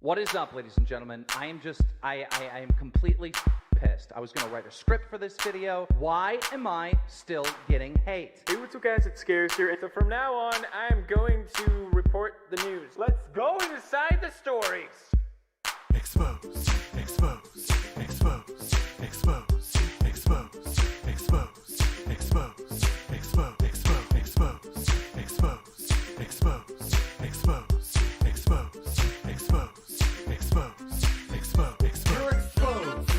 What is up, ladies and gentlemen? I am completely pissed. I was going to write a script for this video. Why am I still getting hate? Hey, what's up, guys? It's Scares here, and so from now on, I'm going to report the news. Let's go inside the stories. Expose, expose, expose, expose, expose, expose, expose, expose, expose, expose, expose, expose, expose, expose, expose, expose, expose. You're exposed.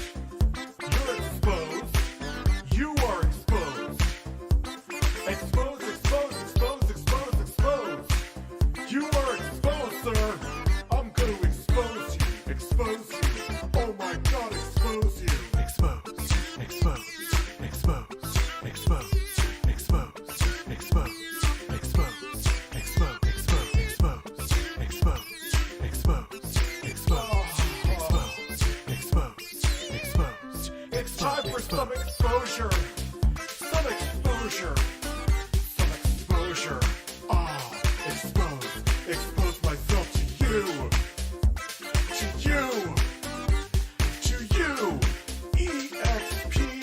You're exposed. You are exposed. Expose, expose, expose, expose, expose. You are exposed, sir. I'm going to expose you. Expose you. Oh my God, expose you. Expose, expose, expose, expose, expose, expose, expose, expose, expose, expose, expose. It's time for some exposure. Some exposure. Some exposure. Ah, expose. Expose myself to you. To you. To you. E-X-P-O-S-E.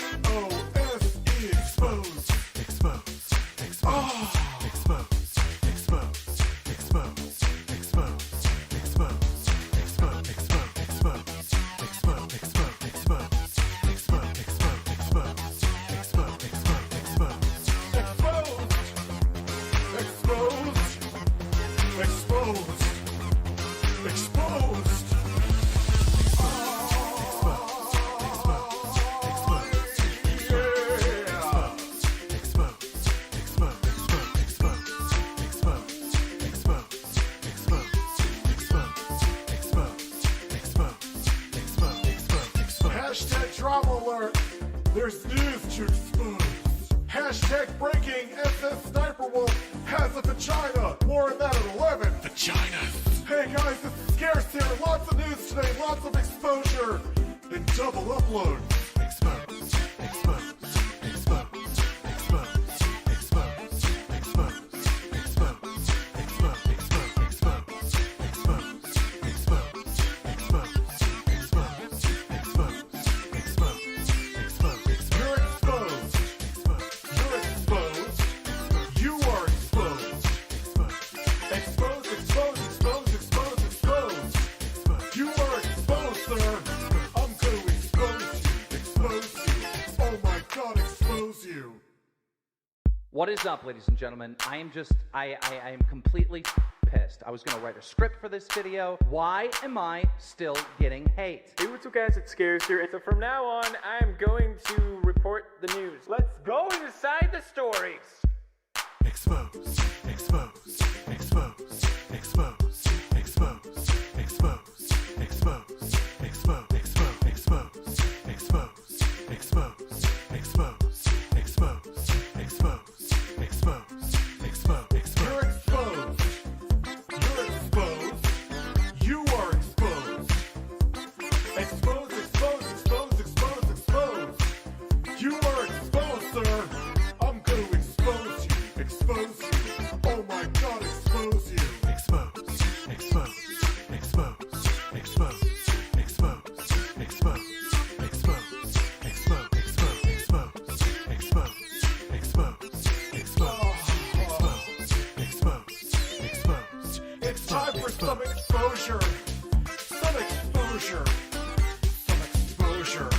Expose. Expose. Expose. Ah. Expose. Expose. Expose. Expose. Expose. Expose. Expose. Expose. Expose. Expose. Expose. Expose. Exposed. Exposed. Exposed. Hashtag drama alert. There's news to expose. Hashtag breaking. SS Sniper Wolf has a vagina. More on that at 11. Vaginas. Hey guys, this is Scarce here. Lots of news today. Lots of exposure. And double upload. Expose. Expose. Expose. Expose. Expose. Expose. Expose. Expose. Expose. You're exposed. You're exposed. You are exposed. Expose, expose, expose, expose, expose. You are exposed, sir. I'm going to expose you. Expose you. Oh my God, expose you. What is up, ladies and gentlemen? I am completely pissed. I was going to write a script for this video. Why am I still getting hate? Hey, what's up, guys? It's Scares here, and so from now on, I'm going to report the news. Let's go inside the stories. Expose, expose, expose, expose, expose, expose, expose, expose, expose, expose, expose, expose, expose, expose, expose, expose. You're exposed. You're exposed. You are exposed. Expose, expose, expose, expose, expose. You are exposed, sir. I'm going to expose you. Expose you. Oh my God, expose you. Expose. Expose. Expose. Expose. Expose. Expose. Expose. Expose. Expose. Expose. Expose. Expose. It's time for some exposure. Some exposure. Some exposure.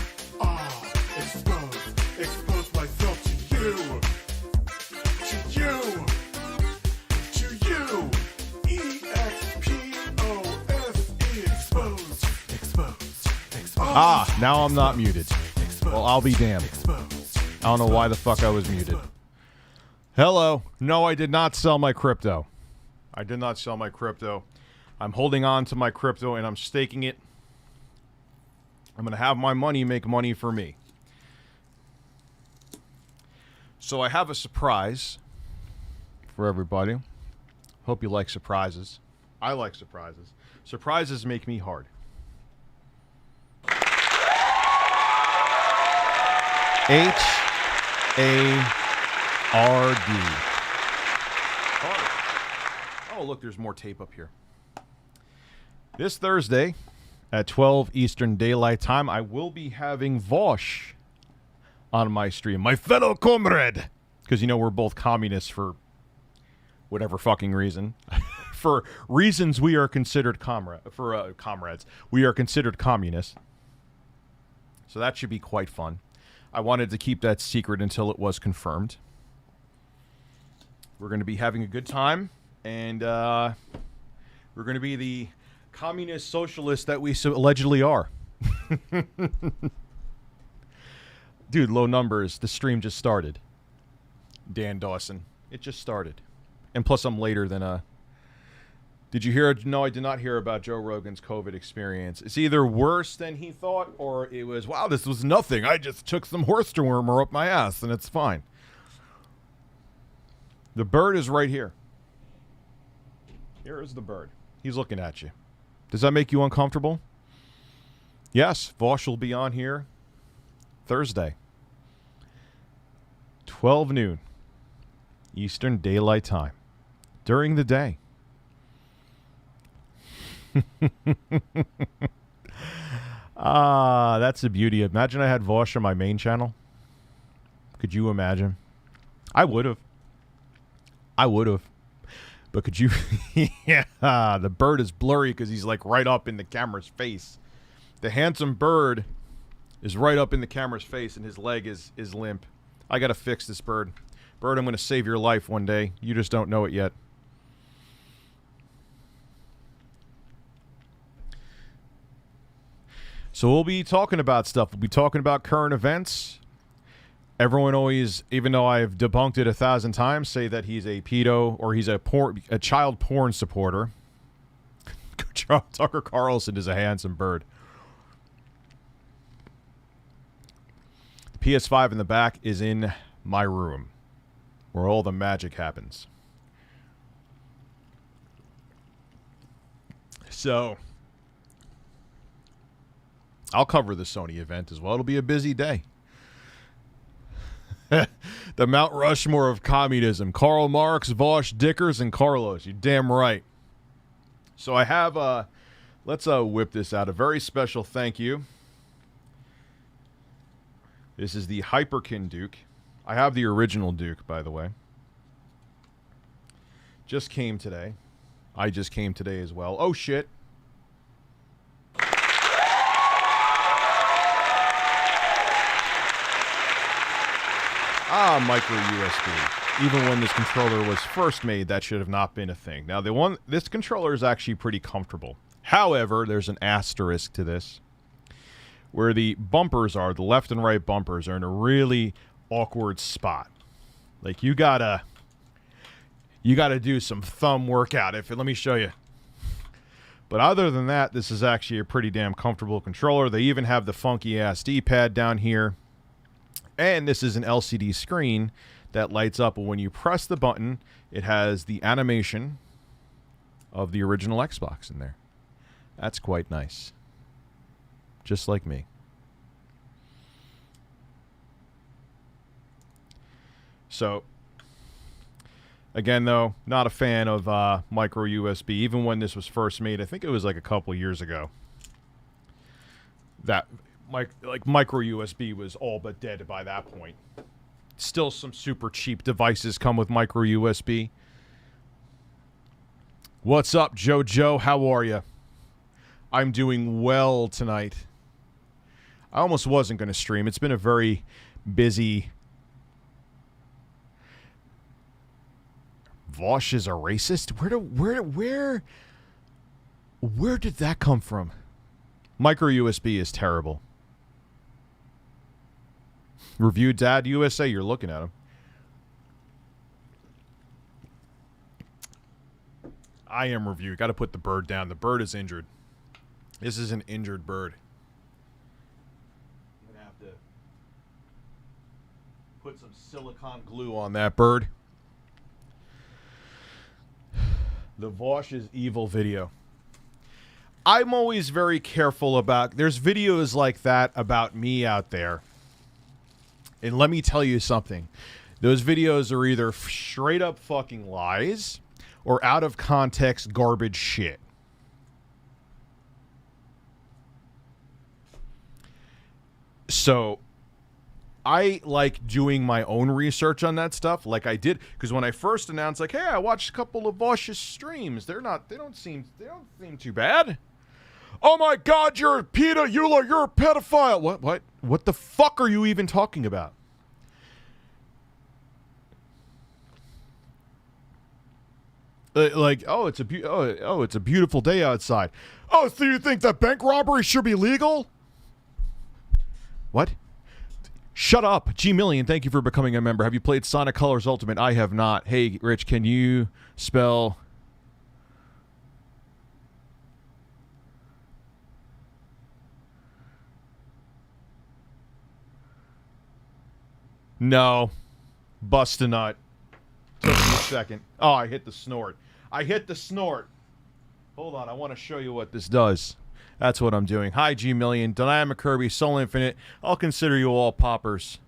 Ah, expose. Expose myself to you. To you. To you. E-X-P-O-S-E. Expose. Expose. Expose. Ah, now I'm not muted. Well, I'll be damned. Expose. I don't know why the fuck I was muted. Hello. No, I did not sell my crypto. I did not sell my crypto. I'm holding on to my crypto and I'm staking it. I'm going to have my money make money for me. So I have a surprise for everybody. Hope you like surprises. I like surprises. Surprises make me hard. H-A-R-D. Hard. Oh, look, there's more tape up here. This Thursday at 12 Eastern Daylight Time, I will be having Vosh on my stream, my fellow comrade, because, you know, we're both communists for whatever fucking reason. For reasons we are considered comrades. We are considered communists. So that should be quite fun. I wanted to keep that secret until it was confirmed. We're going to be having a good time, and we're going to be the communist socialists that we allegedly are. Dude, low numbers. The stream just started. Dan Dawson. It just started. And plus I'm later than... Did you hear? No, I did not hear about Joe Rogan's COVID experience. It's either worse than he thought, or it was, wow, this was nothing. I just took some horse dewormer up my ass, and it's fine. The bird is right here. Here is the bird. He's looking at you. Does that make you uncomfortable? Yes, Vosh will be on here Thursday. 12 noon. Eastern Daylight Time. During the day. That's the beauty. Imagine I had Vosh on my main channel. Could you imagine? I would have. But could you? Yeah, the bird is blurry because he's like right up in the camera's face. The handsome bird is right up in the camera's face, and his leg is limp. I gotta fix this bird. Bird, I'm gonna save your life one day. You just don't know it yet. So we'll be talking about stuff. We'll be talking about current events. Everyone always, even though I've debunked it 1,000 times, say that he's a pedo or he's a child porn supporter. Tucker Carlson is a handsome bird. The PS5 in the back is in my room, where all the magic happens. So I'll cover the Sony event as well. It'll be a busy day. The Mount Rushmore of communism. Karl Marx, Vosh, Dickers, and Carlos. You're damn right. So I have, let's whip this out. A very special thank you. This is the Hyperkin Duke. I have the original Duke, by the way. Just came today. I just came today as well. Oh, shit. Micro USB. Even when this controller was first made, that should have not been a thing. Now, this controller is actually pretty comfortable. However, there's an asterisk to this. Where the bumpers are, the left and right bumpers are in a really awkward spot. Like, you gotta do some thumb workout. Let me show you. But other than that, this is actually a pretty damn comfortable controller. They even have the funky ass D-pad down here. And this is an LCD screen that lights up. When you press the button, it has the animation of the original Xbox in there. That's quite nice. Just like me. So, again, though, not a fan of micro USB. Even when this was first made, I think it was like a couple years ago. That... like micro USB was all but dead by that point. Still some super cheap devices come with micro USB. What's up, JoJo? How are you? I'm doing well tonight. I almost wasn't going to stream. It's been a very busy... Vosh is a racist? Where did that come from? Micro USB is terrible. ReviewDadUSA, you're looking at him. I am Review. Got to put the bird down. The bird is injured. This is an injured bird. I'm going to have to put some silicone glue on that bird. The Vosh is evil video. I'm always very careful about... There's videos like that about me out there. And let me tell you something. Those videos are either straight up fucking lies or out of context garbage shit. So I like doing my own research on that stuff, like I did, because when I first announced, like, hey, I watched a couple of Vosh's streams. They don't seem too bad. Oh my God, you're Peter Euler, you're a pedophile. What the fuck are you even talking about? Like, oh, it's a beautiful day outside. Oh, so you think that bank robbery should be legal? What? Shut up. G Million, thank you for becoming a member. Have you played Sonic Colors Ultimate? I have not. Hey, Rich, can you spell... No. Bust a nut. Took me a second. Oh, I hit the snort. Hold on, I want to show you what this does. That's what I'm doing. Hi, G Million, Dynamic Kirby, Soul Infinite. I'll consider you all poppers.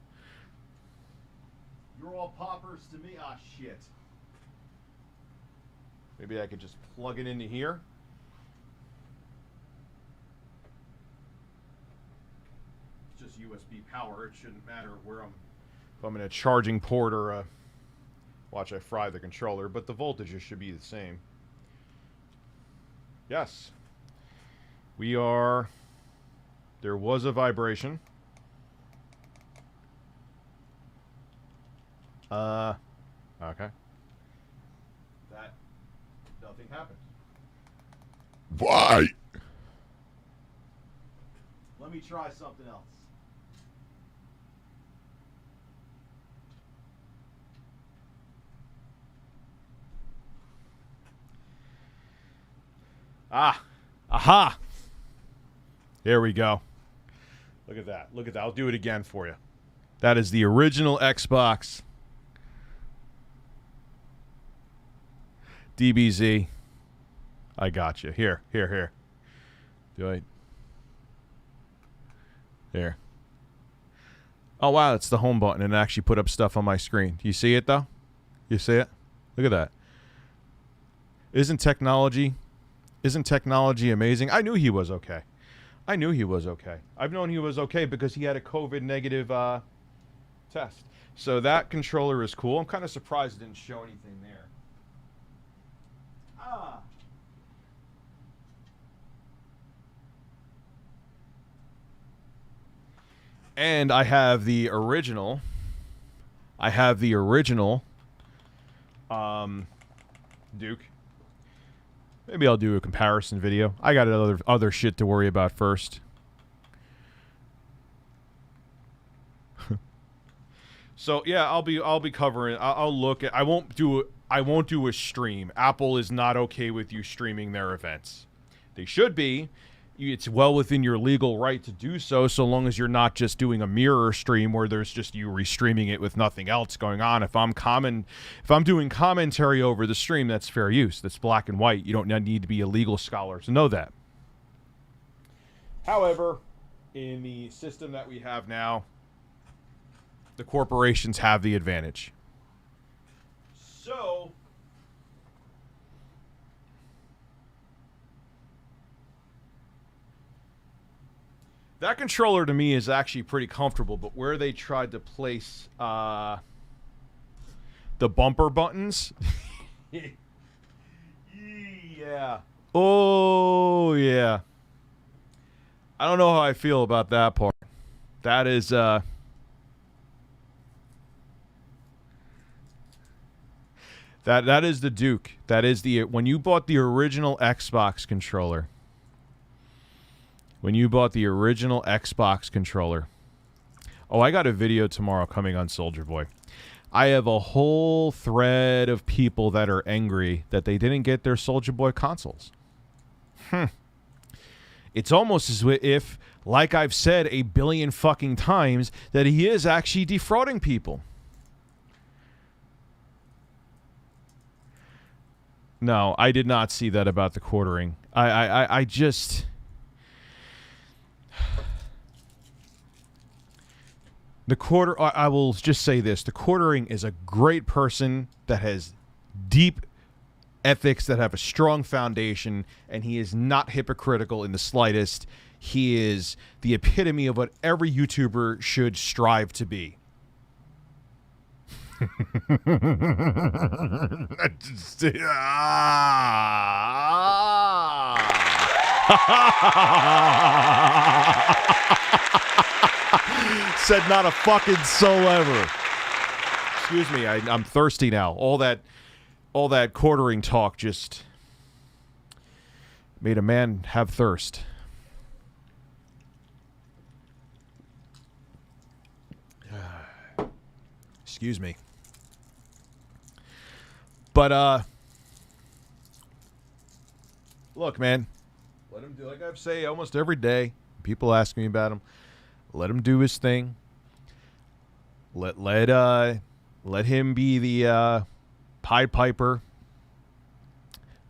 You're all poppers to me? Ah, shit. Maybe I could just plug it into here. It's just USB power. It shouldn't matter where if I'm in a charging port or a... Watch, I fry the controller, but the voltages should be the same. Yes. We are... There was a vibration. Okay. Nothing happened. Why? Let me try something else. Aha! There we go. Look at that. I'll do it again for you. That is the original Xbox. DBZ. I got you. Here. Do it. There. Oh, wow. It's the home button, and it actually put up stuff on my screen. You see it, though? You see it? Look at that. Isn't technology amazing? I knew he was okay. I've known he was okay because he had a COVID negative test. So that controller is cool. I'm kind of surprised it didn't show anything there. And I have the original. Duke. Maybe I'll do a comparison video. I got other shit to worry about first. So yeah, I'll be covering. I'll look at. I won't do a stream. Apple is not okay with you streaming their events. They should be. It's well within your legal right to do so long as you're not just doing a mirror stream where there's just you restreaming it with nothing else going on. If I'm doing commentary over the stream, that's fair use. That's black and white. You don't need to be a legal scholar to know that. However, in the system that we have now, the corporations have the advantage. So... that controller to me is actually pretty comfortable, but where they tried to place the bumper buttons, yeah. Oh, yeah. I don't know how I feel about that part. That is, that is the Duke. That is the, when you bought the original Xbox controller, oh, I got a video tomorrow coming on Soldier Boy. I have a whole thread of people that are angry that they didn't get their Soldier Boy consoles. It's almost as if, like I've said a billion fucking times, that he is actually defrauding people. No, I did not see that about the quartering. I just... I will just say this. The quartering is a great person that has deep ethics, that have a strong foundation, and he is not hypocritical in the slightest. He is the epitome of what every YouTuber should strive to be. Said not a fucking soul ever. Excuse me, I'm thirsty now. All that quartering talk just made a man have thirst. Excuse me. But look, man, let him do, like I say almost every day. People ask me about him. Let him do his thing. Let him be the Pied Piper,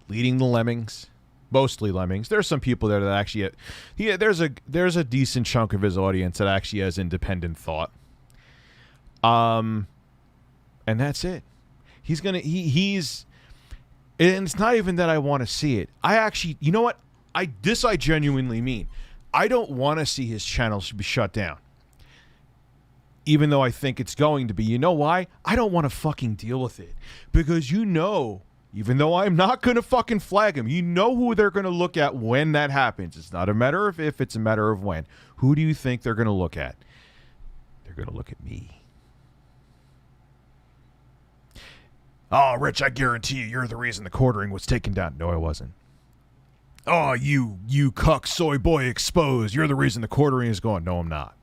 leading the lemmings, mostly lemmings. There's some people there that actually, there's a decent chunk of his audience that actually has independent thought. And that's it. He's and it's not even that I want to see it. I actually, you know what? I genuinely mean. I don't want to see his channel be shut down. Even though I think it's going to be. You know why? I don't want to fucking deal with it. Because even though I'm not going to fucking flag him, you know who they're going to look at when that happens. It's not a matter of if, it's a matter of when. Who do you think they're going to look at? They're going to look at me. Oh, Rich, I guarantee you're the reason the quartering was taken down. No, I wasn't. Oh, you cuck soy boy exposed. You're the reason the quartering is going. No, I'm not.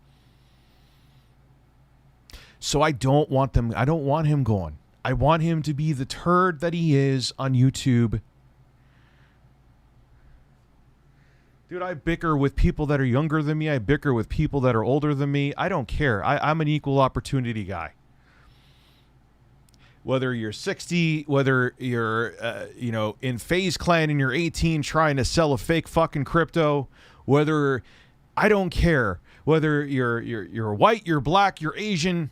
So I don't want him going. I want him to be the turd that he is on YouTube. Dude, I bicker with people that are younger than me. I bicker with people that are older than me. I don't care. I'm an equal opportunity guy. Whether you're 60, whether you're, in FaZe Clan and you're 18 trying to sell a fake fucking crypto, I don't care. Whether you're white, you're black, you're Asian.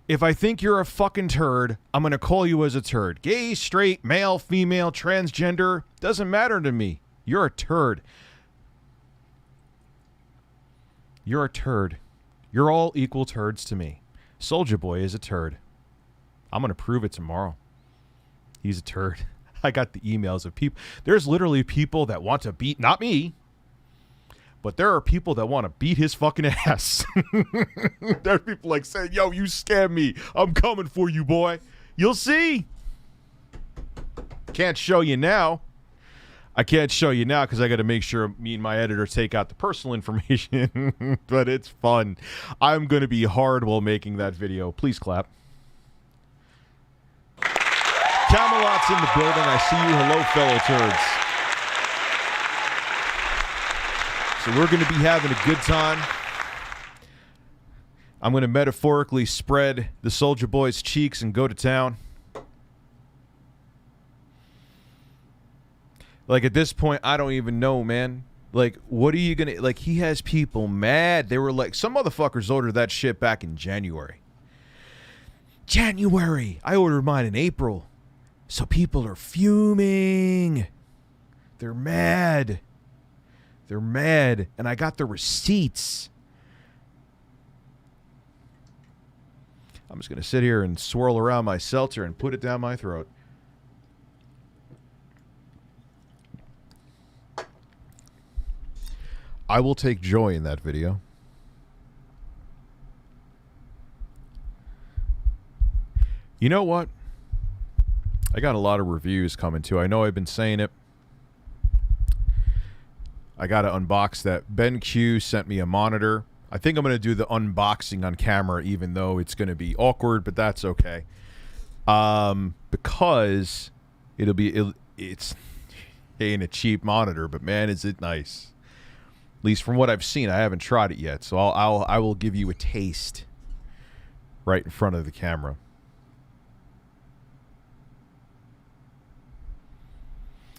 If I think you're a fucking turd, I'm going to call you as a turd. Gay, straight, male, female, transgender, doesn't matter to me. You're a turd. You're a turd. You're all equal turds to me. Soulja Boy is a turd. I'm going to prove it tomorrow. He's a turd. I got the emails of people. There's literally people that want to beat, not me, but there are people that want to beat his fucking ass. There are people like saying, yo, you scammed me. I'm coming for you, boy. You'll see. Can't show you now. I can't show you now because I got to make sure me and my editor take out the personal information. But it's fun. I'm going to be hard while making that video. Please clap. Camelot's in the building. I see you. Hello, fellow turds. So we're going to be having a good time. I'm going to metaphorically spread the Soulja Boy's cheeks and go to town. Like, at this point, I don't even know, man. Like, what are you going to... Like, he has people mad. They were like... Some motherfuckers ordered that shit back in January. I ordered mine in April. So people are fuming. They're mad. And I got the receipts. I'm just going to sit here and swirl around my seltzer and put it down my throat. I will take joy in that video. You know what? I got a lot of reviews coming too. I know I've been saying it. I got to unbox that. Ben Q sent me a monitor. I think I'm going to do the unboxing on camera, even though it's going to be awkward, but that's okay. Because it's ain't a cheap monitor, but man, is it nice. At least from what I've seen. I haven't tried it yet, so I will give you a taste right in front of the camera.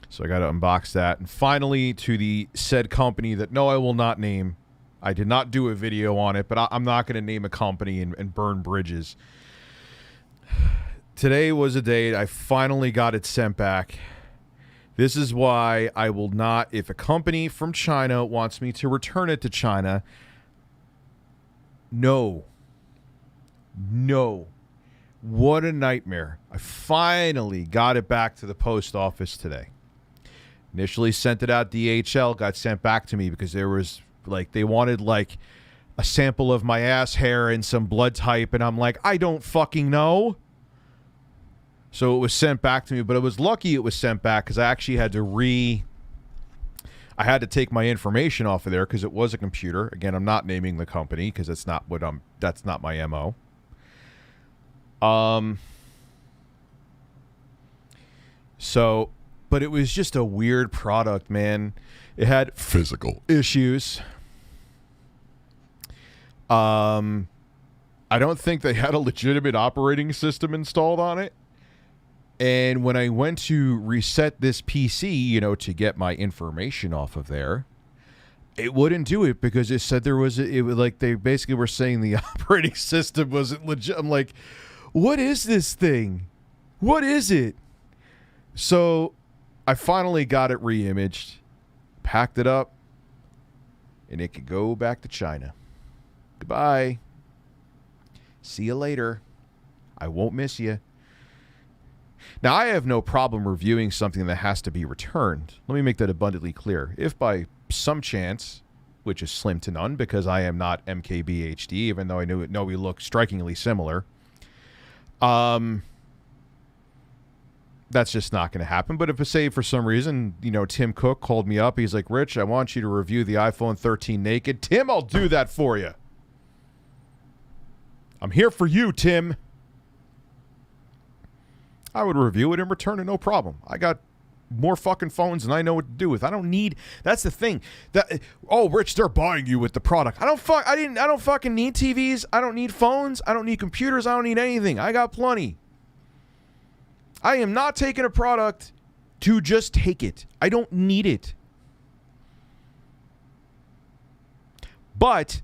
So I got to unbox that. And finally, to the said company that, no, I will not name. I did not do a video on it, but I'm not going to name a company and burn bridges. Today was a day I finally got it sent back. This is why I will not, if a company from China wants me to return it to China, no. What a nightmare. I finally got it back to the post office today. Initially sent it out DHL, got sent back to me because there was, like, they wanted, like, a sample of my ass hair and some blood type, and I'm like, I don't fucking know. So it was sent back to me, but it was lucky it was sent back because I actually had to I had to take my information off of there because it was a computer. Again, I'm not naming the company because that's not my MO. So, but it was just a weird product, man. It had physical issues. I don't think they had a legitimate operating system installed on it. And when I went to reset this PC, to get my information off of there, it wouldn't do it because it said there was, it was like they basically were saying the operating system wasn't legit. I'm like, what is this thing? What is it? So I finally got it re-imaged, packed it up, and it could go back to China. Goodbye. See you later. I won't miss you. Now, I have no problem reviewing something that has to be returned. Let me make that abundantly clear. If by some chance, which is slim to none because I am not MKBHD, even though I know we look strikingly similar, that's just not going to happen. But if, say, for some reason, Tim Cook called me up. He's like, Rich, I want you to review the iPhone 13 naked. Tim, I'll do that for you. I'm here for you, Tim. I would review it and return it, no problem. I got more fucking phones than I know what to do with. I don't need. That's the thing. Rich, they're buying you with the product. I don't fucking need TVs. I don't need phones. I don't need computers. I don't need anything. I got plenty. I am not taking a product to just take it. I don't need it. But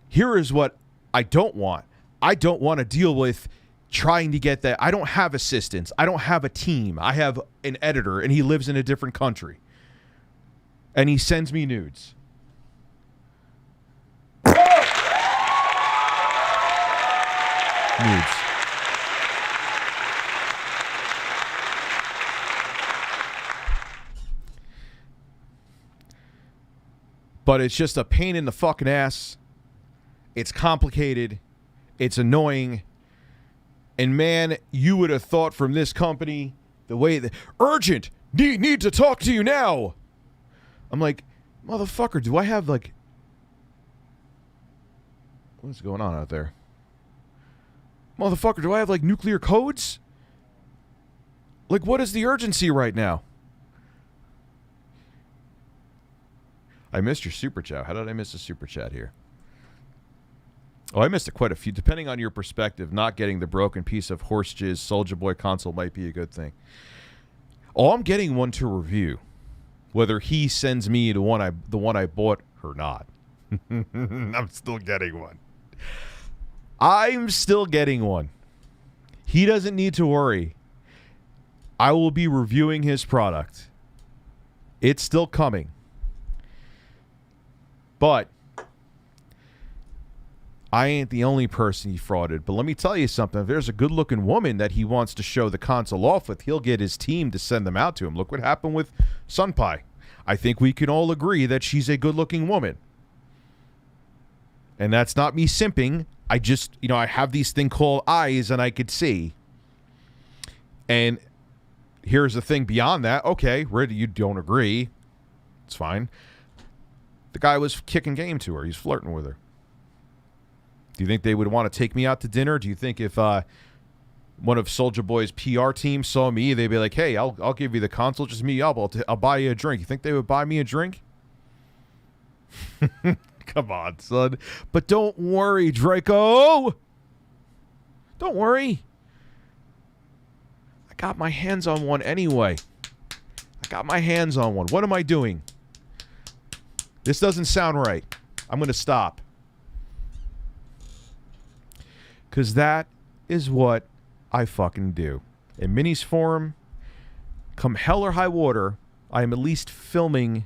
here is what I don't want. I don't want to deal with trying to get that. I don't have assistants. I don't have a team. I have an editor, and he lives in a different country. And he sends me nudes. Nudes. But it's just a pain in the fucking ass. It's complicated. It's annoying. And man, you would have thought from this company, the way that urgent, need to talk to you now. I'm like, motherfucker, do I have like, what's going on out there? Motherfucker, do I have like nuclear codes? Like, what is the urgency right now? I missed your super chat. How did I miss a super chat here? Oh, I missed quite a few. Depending on your perspective, not getting the broken piece of horse jizz Soulja Boy console might be a good thing. Oh, I'm getting one to review, whether he sends me the one I bought or not. I'm still getting one. I'm still getting one. He doesn't need to worry. I will be reviewing his product. It's still coming. But I ain't the only person he frauded. But let me tell you something. If there's a good-looking woman that he wants to show the console off with, he'll get his team to send them out to him. Look what happened with Sunpie. I think we can all agree that she's a good-looking woman. And that's not me simping. I just, I have these thing called eyes and I could see. And here's the thing beyond that. Okay, really, you don't agree. It's fine. The guy was kicking game to her. He's flirting with her. Do you think they would want to take me out to dinner? Do you think if one of Soulja Boy's PR team saw me, they'd be like, hey, I'll give you the console. Just meet up. I'll buy you a drink. You think they would buy me a drink? Come on, son. But don't worry, Draco. Don't worry. I got my hands on one anyway. What am I doing? This doesn't sound right. I'm going to stop. Because that is what I fucking do. In Minnie's forum, come hell or high water, I am at least filming.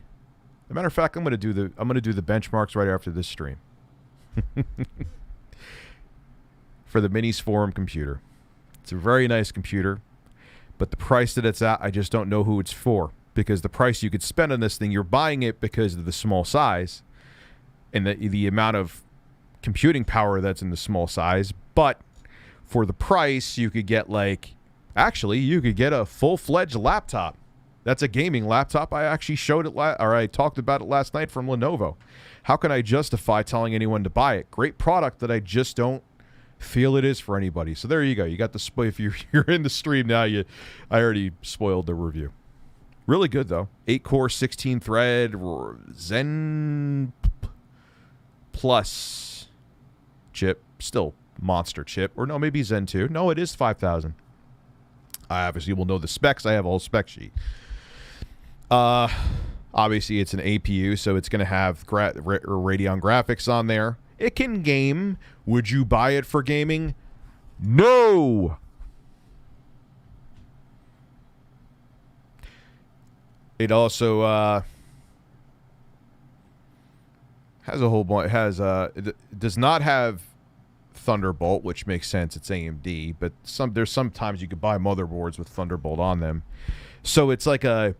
As a matter of fact, I'm going to do the benchmarks right after this stream. For the Minis Forum computer. It's a very nice computer, but the price that it's at, I just don't know who it's for, because the price you could spend on this thing, you're buying it because of the small size and the amount of computing power that's in the small size, but for the price, you could get you could get a full-fledged laptop. That's a gaming laptop. I actually showed it, I talked about it last night from Lenovo. How can I justify telling anyone to buy it? Great product that I just don't feel it is for anybody. So there you go. You got the if you're in the stream now, I already spoiled the review. Really good though. 8-core, 16-thread, Zen Plus chip, still monster chip, or no, maybe Zen 2. No, it is 5000. I obviously will know the specs. I have a whole spec sheet. Obviously it's an APU, so it's going to have Radeon graphics on there. It can game. Would you buy it for gaming? No. It also has a whole bunch. It does not have Thunderbolt, which makes sense. It's AMD, but there's sometimes you could buy motherboards with Thunderbolt on them. So it's like a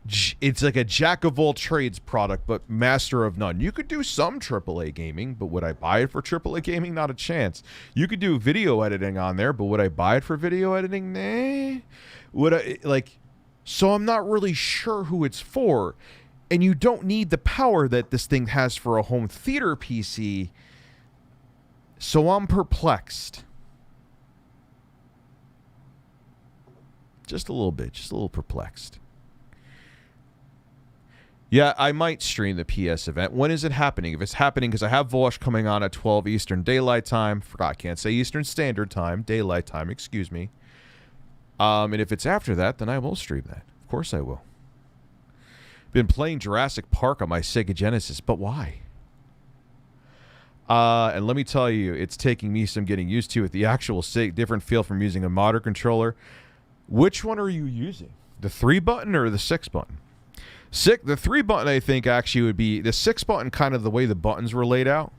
jack of all trades product, but master of none. You could do some AAA gaming, but would I buy it for AAA gaming? Not a chance. You could do video editing on there, but would I buy it for video editing? Nah. Would I So I'm not really sure who it's for, and you don't need the power that this thing has for a home theater PC. So I'm perplexed. Just a little bit, just a little perplexed. Yeah, I might stream the PS event. When is it happening? If it's happening, because I have Vosh coming on at 12 Eastern Daylight Time. Forgot, can't say Eastern Standard Time. Daylight Time, excuse me. And if it's after that, then I will stream that. Of course I will. Been playing Jurassic Park on my Sega Genesis, but why? And let me tell you, it's taking me some getting used to with the actual different feel from using a modern controller. Which one are you using? The 3-button or the 6-button? The 3-button, I think, actually would be the 6-button, kind of the way the buttons were laid out.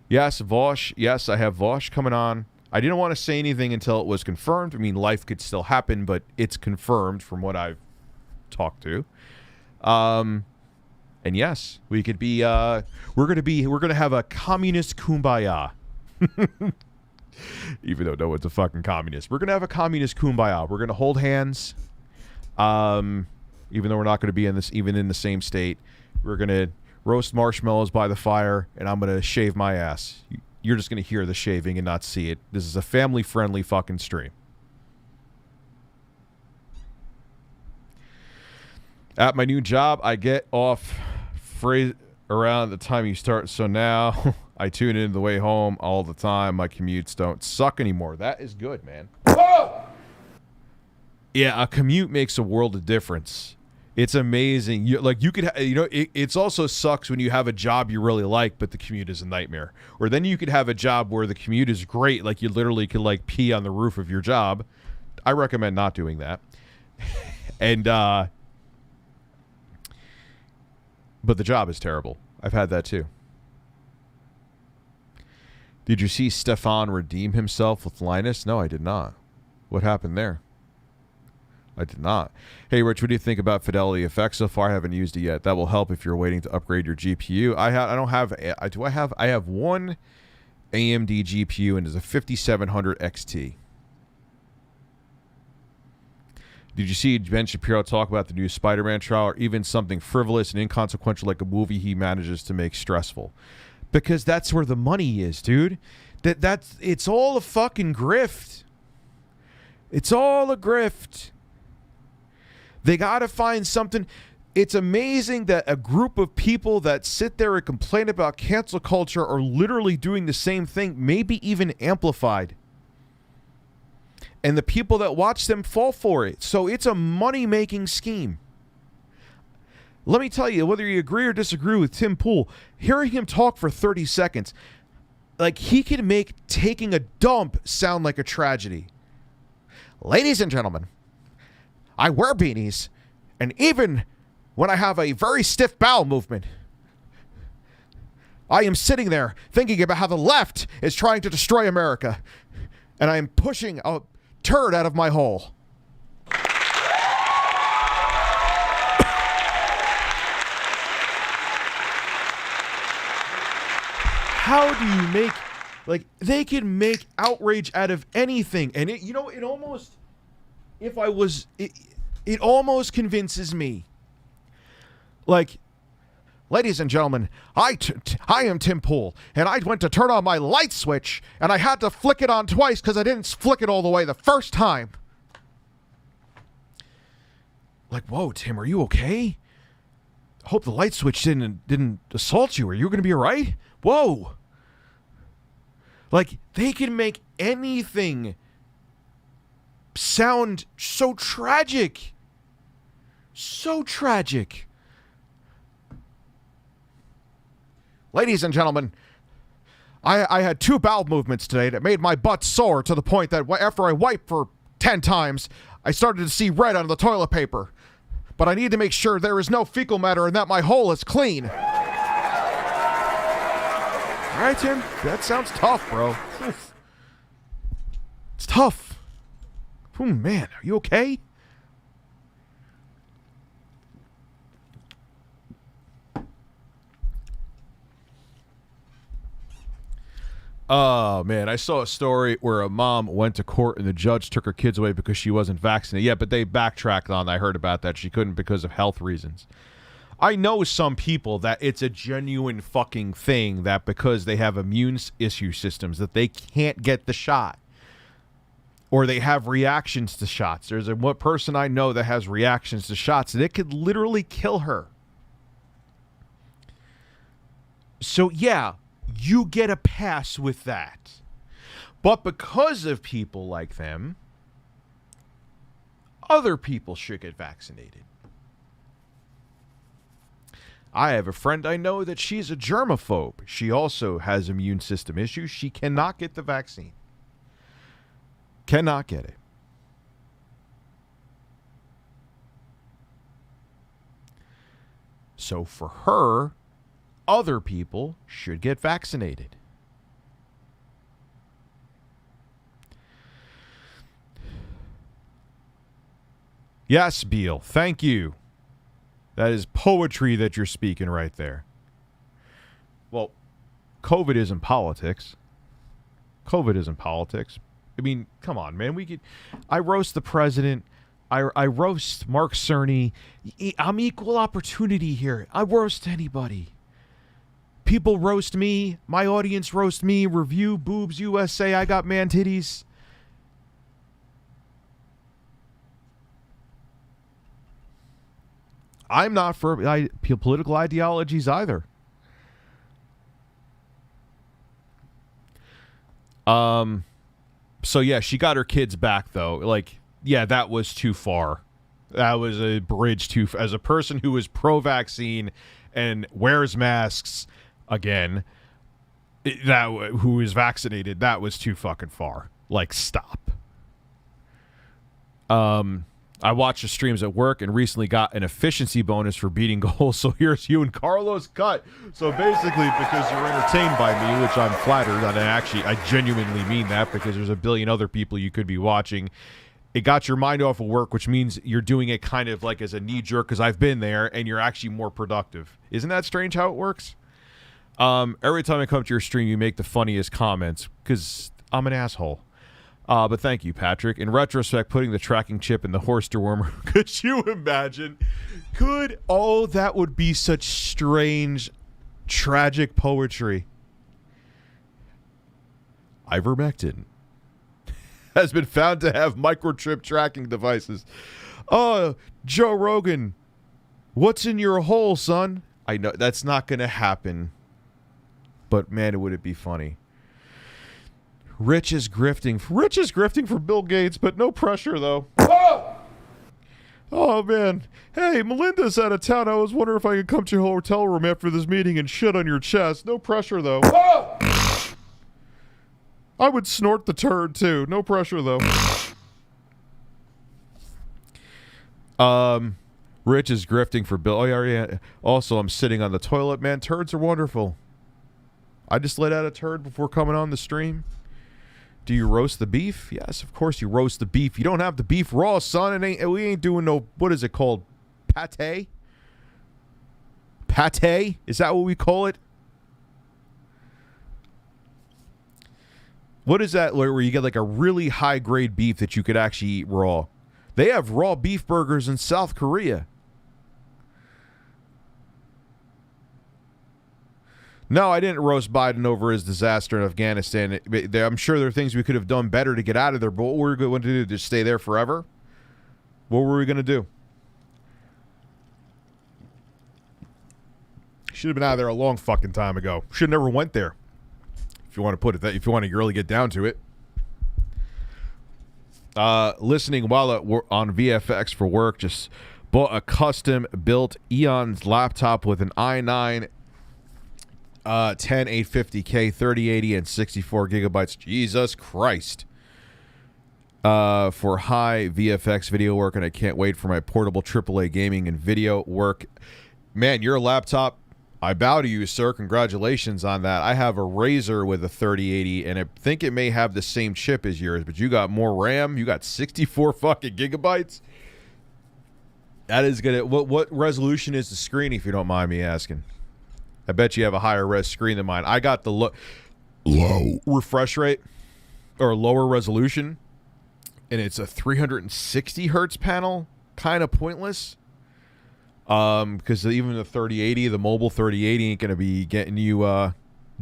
Yes, Vosh. Yes, I have Vosh coming on. I didn't want to say anything until it was confirmed. I mean, life could still happen, but it's confirmed from what I've talked to. And yes, we could be. We're gonna have a communist kumbaya. Even though no one's a fucking communist, we're gonna have a communist kumbaya. We're gonna hold hands. Even though we're not going to be in the same state, we're going to roast marshmallows by the fire, and I'm going to shave my ass. You're just going to hear the shaving and not see it. This is a family-friendly fucking stream. At my new job, I get off around the time you start, so now I tune in the way home all the time. My commutes don't suck anymore. That is good, man. Whoa! Yeah, a commute makes a world of difference. It's amazing. It's also sucks when you have a job you really like, but the commute is a nightmare. Or then you could have a job where the commute is great, like you literally could pee on the roof of your job. I recommend not doing that. And but the job is terrible. I've had that too. Did you see Stefan redeem himself with Linus? No, I did not. What happened there? I did not. Hey, Rich, what do you think about Fidelity Effects so far? I haven't used it yet. That will help if you're waiting to upgrade your GPU. I have one AMD GPU, and it's a 5700 XT. Did you see Ben Shapiro talk about the new Spider-Man trial, or even something frivolous and inconsequential like a movie he manages to make stressful? Because that's where the money is, dude. It's all a fucking grift. It's all a grift. They got to find something. It's amazing that a group of people that sit there and complain about cancel culture are literally doing the same thing, maybe even amplified. And the people that watch them fall for it. So it's a money-making scheme. Let me tell you, whether you agree or disagree with Tim Pool, hearing him talk for 30 seconds, he can make taking a dump sound like a tragedy. Ladies and gentlemen, I wear beanies. And even when I have a very stiff bowel movement, I am sitting there thinking about how the left is trying to destroy America. And I am pushing a turd out of my hole. How do you make, like, they can make outrage out of anything. And it, you know, it almost, if I was, it almost convinces me. Like, ladies and gentlemen, I am Tim Pool, and I went to turn on my light switch, and I had to flick it on twice because I didn't flick it all the way the first time. Like, whoa, Tim, are you okay? I hope the light switch didn't assault you. Are you going to be all right? Whoa. Like, they can make anything sound so tragic. So tragic. Ladies and gentlemen, I had 2 bowel movements today that made my butt sore to the point that after I wiped for 10 times, I started to see red on the toilet paper. But I need to make sure there is no fecal matter and that my hole is clean. All right, Tim, that sounds tough, bro. Oof. It's tough. Oh, man, are you okay? Oh, man, I saw a story where a mom went to court and the judge took her kids away because she wasn't vaccinated. Yeah, but they backtracked on that. I heard about that. She couldn't because of health reasons. I know some people that it's a genuine fucking thing that because they have immune issue systems that they can't get the shot. Or they have reactions to shots. There's a person I know that has reactions to shots and it could literally kill her. So, yeah. You get a pass with that. But because of people like them, other people should get vaccinated. I have a friend I know that she's a germaphobe. She also has immune system issues. She cannot get the vaccine. Cannot get it. So for her, other people should get vaccinated. Yes, Beal. Thank you. That is poetry that you're speaking right there. Well, COVID isn't politics. COVID isn't politics. I mean, come on, man. I roast the president. I roast Mark Cerny. I'm equal opportunity here. I roast anybody. People roast me. My audience roast me. Review boobs USA. I got man titties. I'm not for political ideologies either. So yeah, she got her kids back though. Like, yeah, that was too far. That was a bridge too far. As a person who is pro-vaccine and wears masks, again, who is vaccinated, that was too fucking far. Like, stop. I watched the streams at work and recently got an efficiency bonus for beating goals. So here's you and Carlos cut. So basically, because you're entertained by me, which I'm flattered, and I genuinely mean that because there's a billion other people you could be watching. It got your mind off of work, which means you're doing it kind of like as a knee jerk because I've been there, and you're actually more productive. Isn't that strange how it works? Every time I come to your stream, you make the funniest comments because I'm an asshole. But thank you, Patrick. In retrospect, putting the tracking chip in the horse dewormer, could you imagine? That would be such strange, tragic poetry. Ivermectin has been found to have microchip tracking devices. Oh, Joe Rogan, what's in your hole, son? I know that's not going to happen. But, man, would it be funny. Rich is grifting for Bill Gates, but no pressure, though. Oh! Oh, man. Hey, Melinda's out of town. I was wondering if I could come to your hotel room after this meeting and shit on your chest. No pressure, though. Oh! I would snort the turd, too. No pressure, though. Rich is grifting for Bill. Oh, yeah. Also, I'm sitting on the toilet. Man, turds are wonderful. I just let out a turd before coming on the stream. Do you roast the beef? Yes, of course you roast the beef. You don't have the beef raw, son. We ain't doing no, what is it called? Pate? Pate? Is that what we call it? What is that where you get like a really high-grade beef that you could actually eat raw? They have raw beef burgers in South Korea. No, I didn't roast Biden over his disaster in Afghanistan. I'm sure there are things we could have done better to get out of there, but what were we going to do? Just stay there forever? What were we going to do? Should have been out of there a long fucking time ago. Should have never went there. If you want to put it that, if you want to really get down to it. Listening while on VFX for work, just bought a custom-built Eon's laptop with an i9 10 850K, 3080, and 64 gigabytes. Jesus Christ. For high VFX video work, and I can't wait for my portable AAA gaming and video work. Man, your laptop, I bow to you, sir. Congratulations on that. I have a Razer with a 3080, and I think it may have the same chip as yours, but you got more RAM. You got 64 fucking gigabytes. That is good. What resolution is the screen, if you don't mind me asking? I bet you have a higher res screen than mine. I got the low refresh rate or lower resolution, and it's a 360 hertz panel. Kind of pointless. Because even the 3080, the mobile 3080 ain't going to be getting you,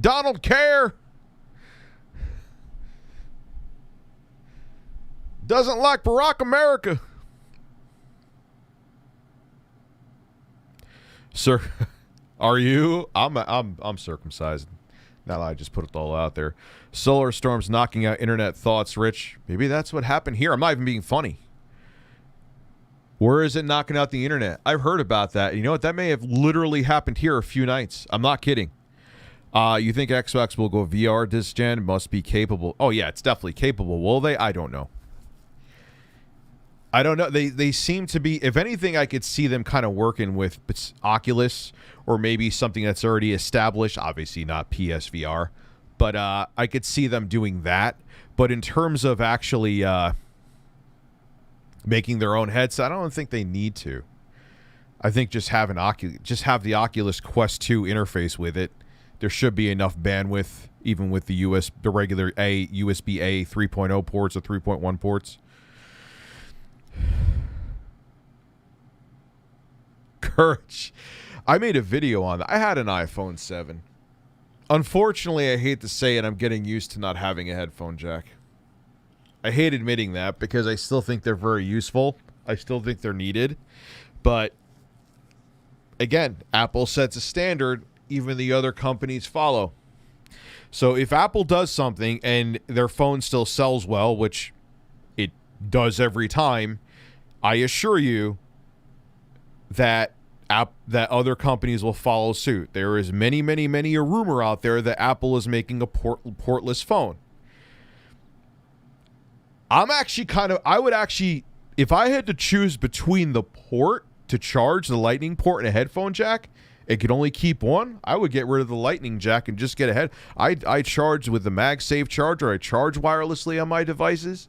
Donald Care! Doesn't like Barack America. Sir, are you? I'm circumcised. Now that I just put it all out there. Solar storms knocking out internet thoughts, Rich. Maybe that's what happened here. I'm not even being funny. Where is it knocking out the internet? I've heard about that. You know what? That may have literally happened here a few nights. I'm not kidding. You think Xbox will go VR this gen? Must be capable. Oh, yeah, it's definitely capable. Will they? I don't know. I don't know. They seem to be, if anything, I could see them kind of working with Oculus or maybe something that's already established. Obviously not PSVR. But I could see them doing that. But in terms of actually making their own headset, I don't think they need to. I think just have the Oculus Quest 2 interface with it. There should be enough bandwidth, even with the regular USB-A 3.0 ports or 3.1 ports. Courage. I made a video on that. I had an iPhone 7. Unfortunately, I hate to say it, I'm getting used to not having a headphone jack. I hate admitting that because I still think they're very useful. I still think they're needed. But, again, Apple sets a standard, even the other companies follow. So if Apple does something and their phone still sells well, which it does every time, I assure you that other companies will follow suit. There is many a rumor out there that Apple is making a portless phone. I would actually, if I had to choose between the port to charge, the lightning port and a headphone jack, it could only keep one, I would get rid of the lightning jack and just get ahead. I charge with the MagSafe charger. I charge wirelessly on my devices.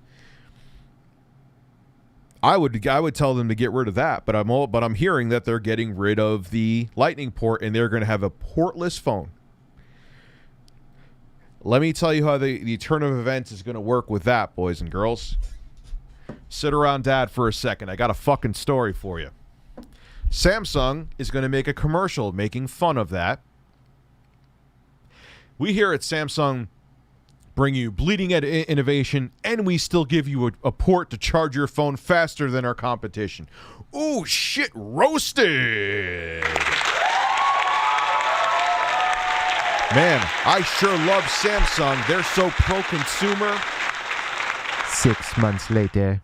I would tell them to get rid of that, but I'm hearing that they're getting rid of the lightning port and they're going to have a portless phone. Let me tell you how the turn of events is going to work with that, boys and girls. Sit around, Dad, for a second. I got a fucking story for you. Samsung is going to make a commercial making fun of that. We here at Samsung bring you bleeding edge innovation, and we still give you a port to charge your phone faster than our competition. Ooh, shit, roasted! Man, I sure love Samsung. They're so pro-consumer. 6 months later.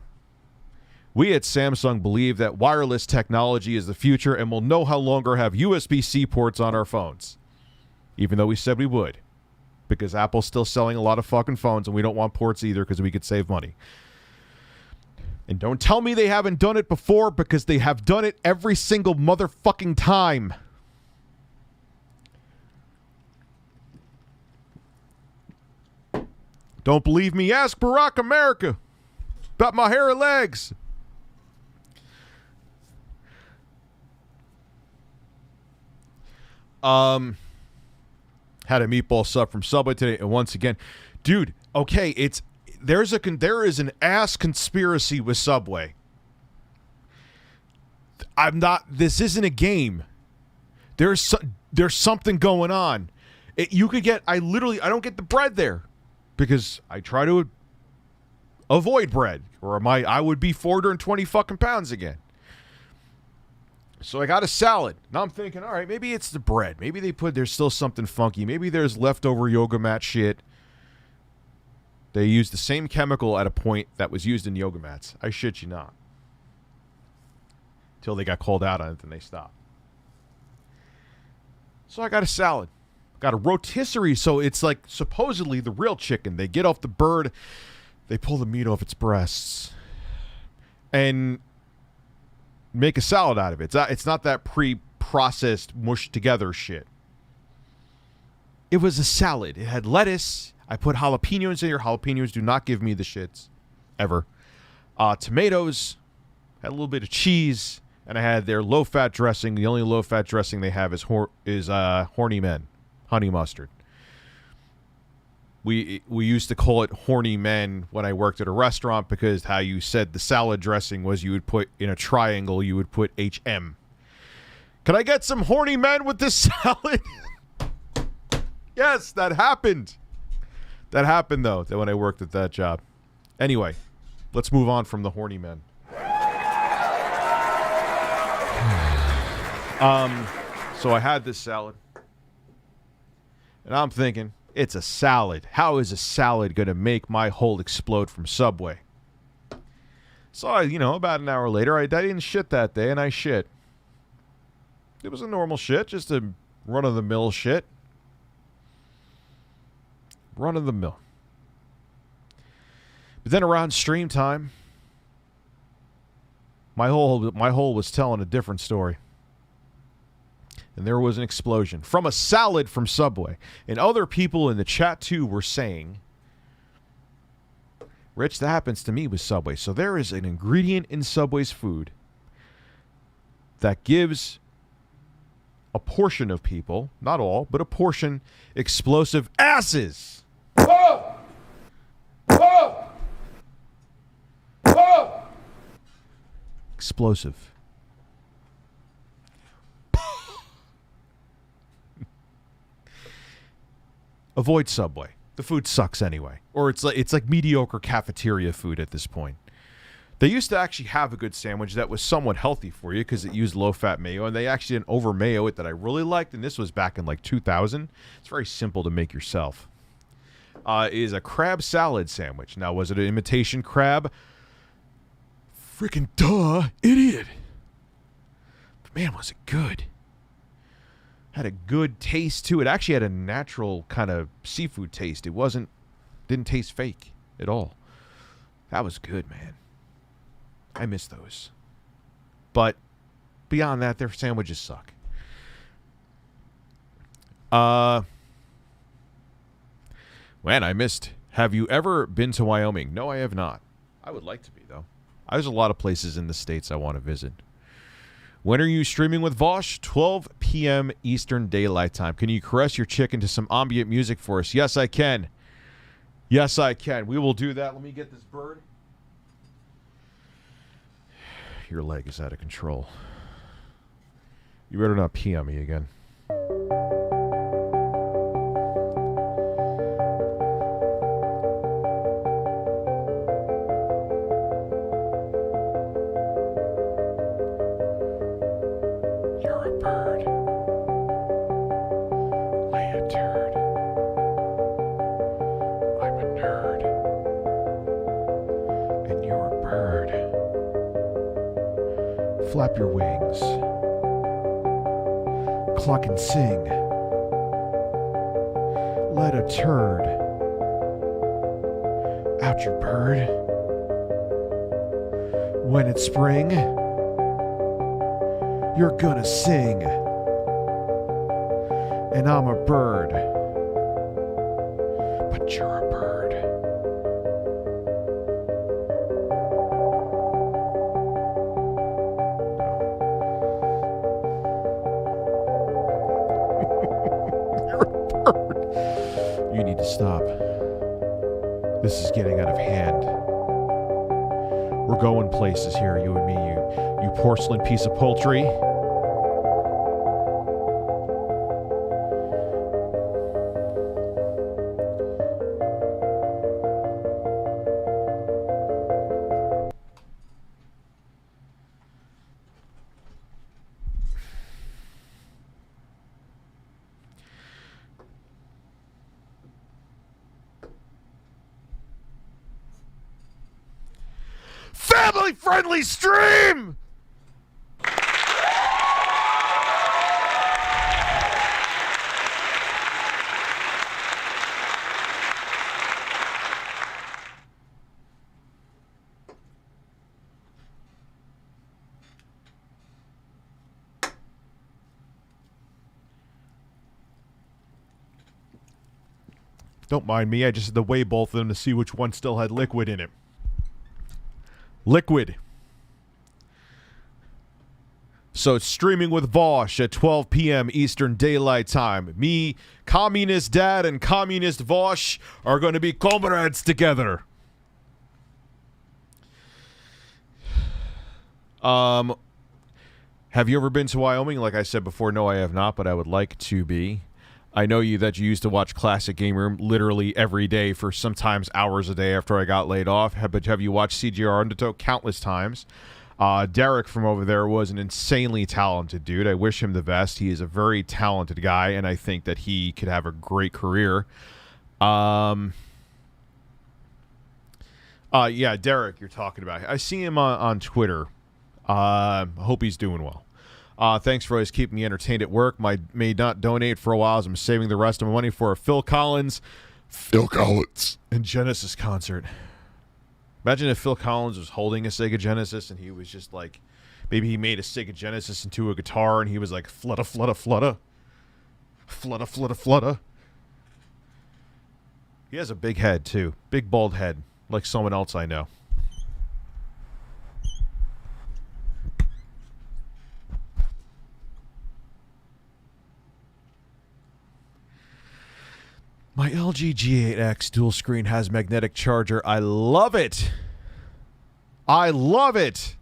We at Samsung believe that wireless technology is the future and will no longer have USB-C ports on our phones. Even though we said we would. Because Apple's still selling a lot of fucking phones and we don't want ports either because we could save money. And don't tell me they haven't done it before, because they have done it every single motherfucking time. Don't believe me? Ask Barack America about my hairy legs. Had a meatball sub from Subway today, and once again, dude, okay, there is an ass conspiracy with Subway. This isn't a game. There's something going on. I don't get the bread there because I try to avoid bread, or I would be 420 fucking pounds again. So I got a salad. Now I'm thinking, all right, maybe it's the bread. Maybe there's still something funky. Maybe there's leftover yoga mat shit. They used the same chemical at a point that was used in yoga mats. I shit you not. Until they got called out on it, then they stopped. So I got a salad. Got a rotisserie, so it's like supposedly the real chicken. They get off the bird, they pull the meat off its breasts, and make a salad out of it. It's not that pre-processed, mushed together shit. It was a salad. It had lettuce. I put jalapenos in here. Jalapenos do not give me the shits. Ever. Tomatoes. Had a little bit of cheese. And I had their low-fat dressing. The only low-fat dressing they have is Horny Men. Honey mustard. We used to call it Horny Men when I worked at a restaurant, because how you said the salad dressing was you would put in a triangle, you would put HM. Can I get some Horny Men with this salad? Yes, that happened. That happened, though, when I worked at that job. Anyway, let's move on from the Horny Men. So I had this salad. And I'm thinking, it's a salad. How is a salad going to make my hole explode from Subway? So, about an hour later, I didn't shit that day, and I shit. It was a normal shit, just a run-of-the-mill shit. Run-of-the-mill. But then around stream time, my hole was telling a different story. And there was an explosion from a salad from Subway. And other people in the chat, too, were saying, Rich, that happens to me with Subway. So there is an ingredient in Subway's food that gives a portion of people, not all, but a portion, explosive asses. Whoa! Whoa! Whoa! Explosive. Avoid Subway. The food sucks anyway. Or it's like mediocre cafeteria food at this point. They used to actually have a good sandwich that was somewhat healthy for you because it used low-fat mayo, and they actually didn't over-mayo it that I really liked, and this was back in like 2000. It's very simple to make yourself. It is a crab salad sandwich. Now, was it an imitation crab? Freaking duh, idiot. But man, was it good. Had a good taste to it. Actually had a natural kind of seafood taste. Didn't taste fake at all. That was good, man. I miss those. But beyond that, their sandwiches suck. Man, I missed. Have you ever been to Wyoming? No, I have not. I would like to be, though. There's a lot of places in the States I want to visit. When are you streaming with Vosh? 12 p.m. Eastern Daylight Time. Can you caress your chicken to some ambient music for us? Yes, I can. Yes, I can. We will do that. Let me get this bird. Your leg is out of control. You better not pee on me again. Flap your wings. Cluck and sing. Let a turd out your bird. When it's spring, you're gonna sing. And I'm a bird. But you're a bird. You need to stop. This is getting out of hand. We're going places here, you and me, you porcelain piece of poultry. Family-friendly stream! Don't mind me, I just had to weigh both of them to see which one still had liquid in it. Liquid. So it's streaming with Vosh at 12 p.m. Eastern Daylight Time. Me, Communist Dad, and Communist Vosh are going to be comrades together. Have you ever been to Wyoming? Like I said before, no, I have not, but I would like to be. I know that you used to watch Classic Game Room literally every day for sometimes hours a day after I got laid off. But have you watched CGR Undertow? Countless times. Derek from over there was an insanely talented dude. I wish him the best. He is a very talented guy, and I think that he could have a great career. Yeah, Derek, you're talking about. I see him on Twitter. Hope he's doing well. Thanks for always keeping me entertained at work. May not donate for a while as I'm saving the rest of my money for a Phil Collins and Genesis concert. Imagine if Phil Collins was holding a Sega Genesis and he was just like, maybe he made a Sega Genesis into a guitar and he was like, flutta, flutta, flutta. Flutta, flutta, flutta. He has a big head, too. Big, bald head, like someone else I know. My LG G8X dual screen has magnetic charger. I love it. I love it.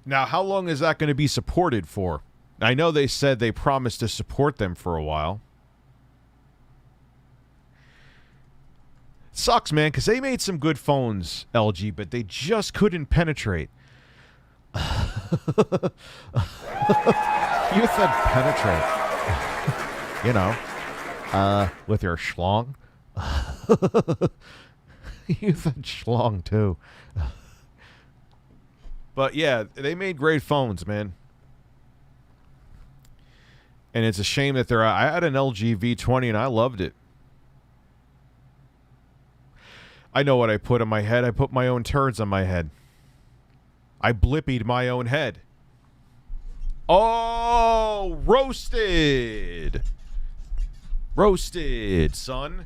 Now, how long is that going to be supported for? I know they said they promised to support them for a while. It sucks, man, because they made some good phones, LG, but they just couldn't penetrate. You said penetrate. You know. With your schlong. You said schlong, too. But, yeah, they made great phones, man. And it's a shame that I had an LG V20, and I loved it. I know what I put on my head. I put my own turds on my head. I blippied my own head. Oh, roasted. Roasted, son.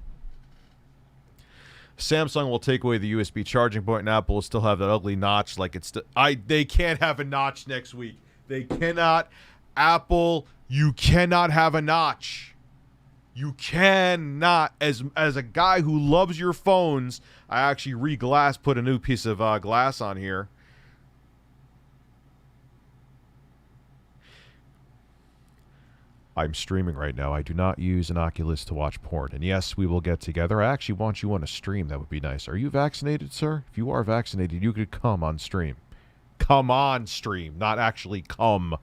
Samsung will take away the USB charging point, and Apple will still have that ugly notch. Like it's they can't have a notch next week. They cannot. Apple, you cannot have a notch. You cannot. As a guy who loves your phones, I actually put a new piece of glass on here. I'm streaming right now. I do not use an Oculus to watch porn. And yes, we will get together. I actually want you on a stream. That would be nice. Are you vaccinated, sir? If you are vaccinated, you could come on stream. Come on stream, not actually come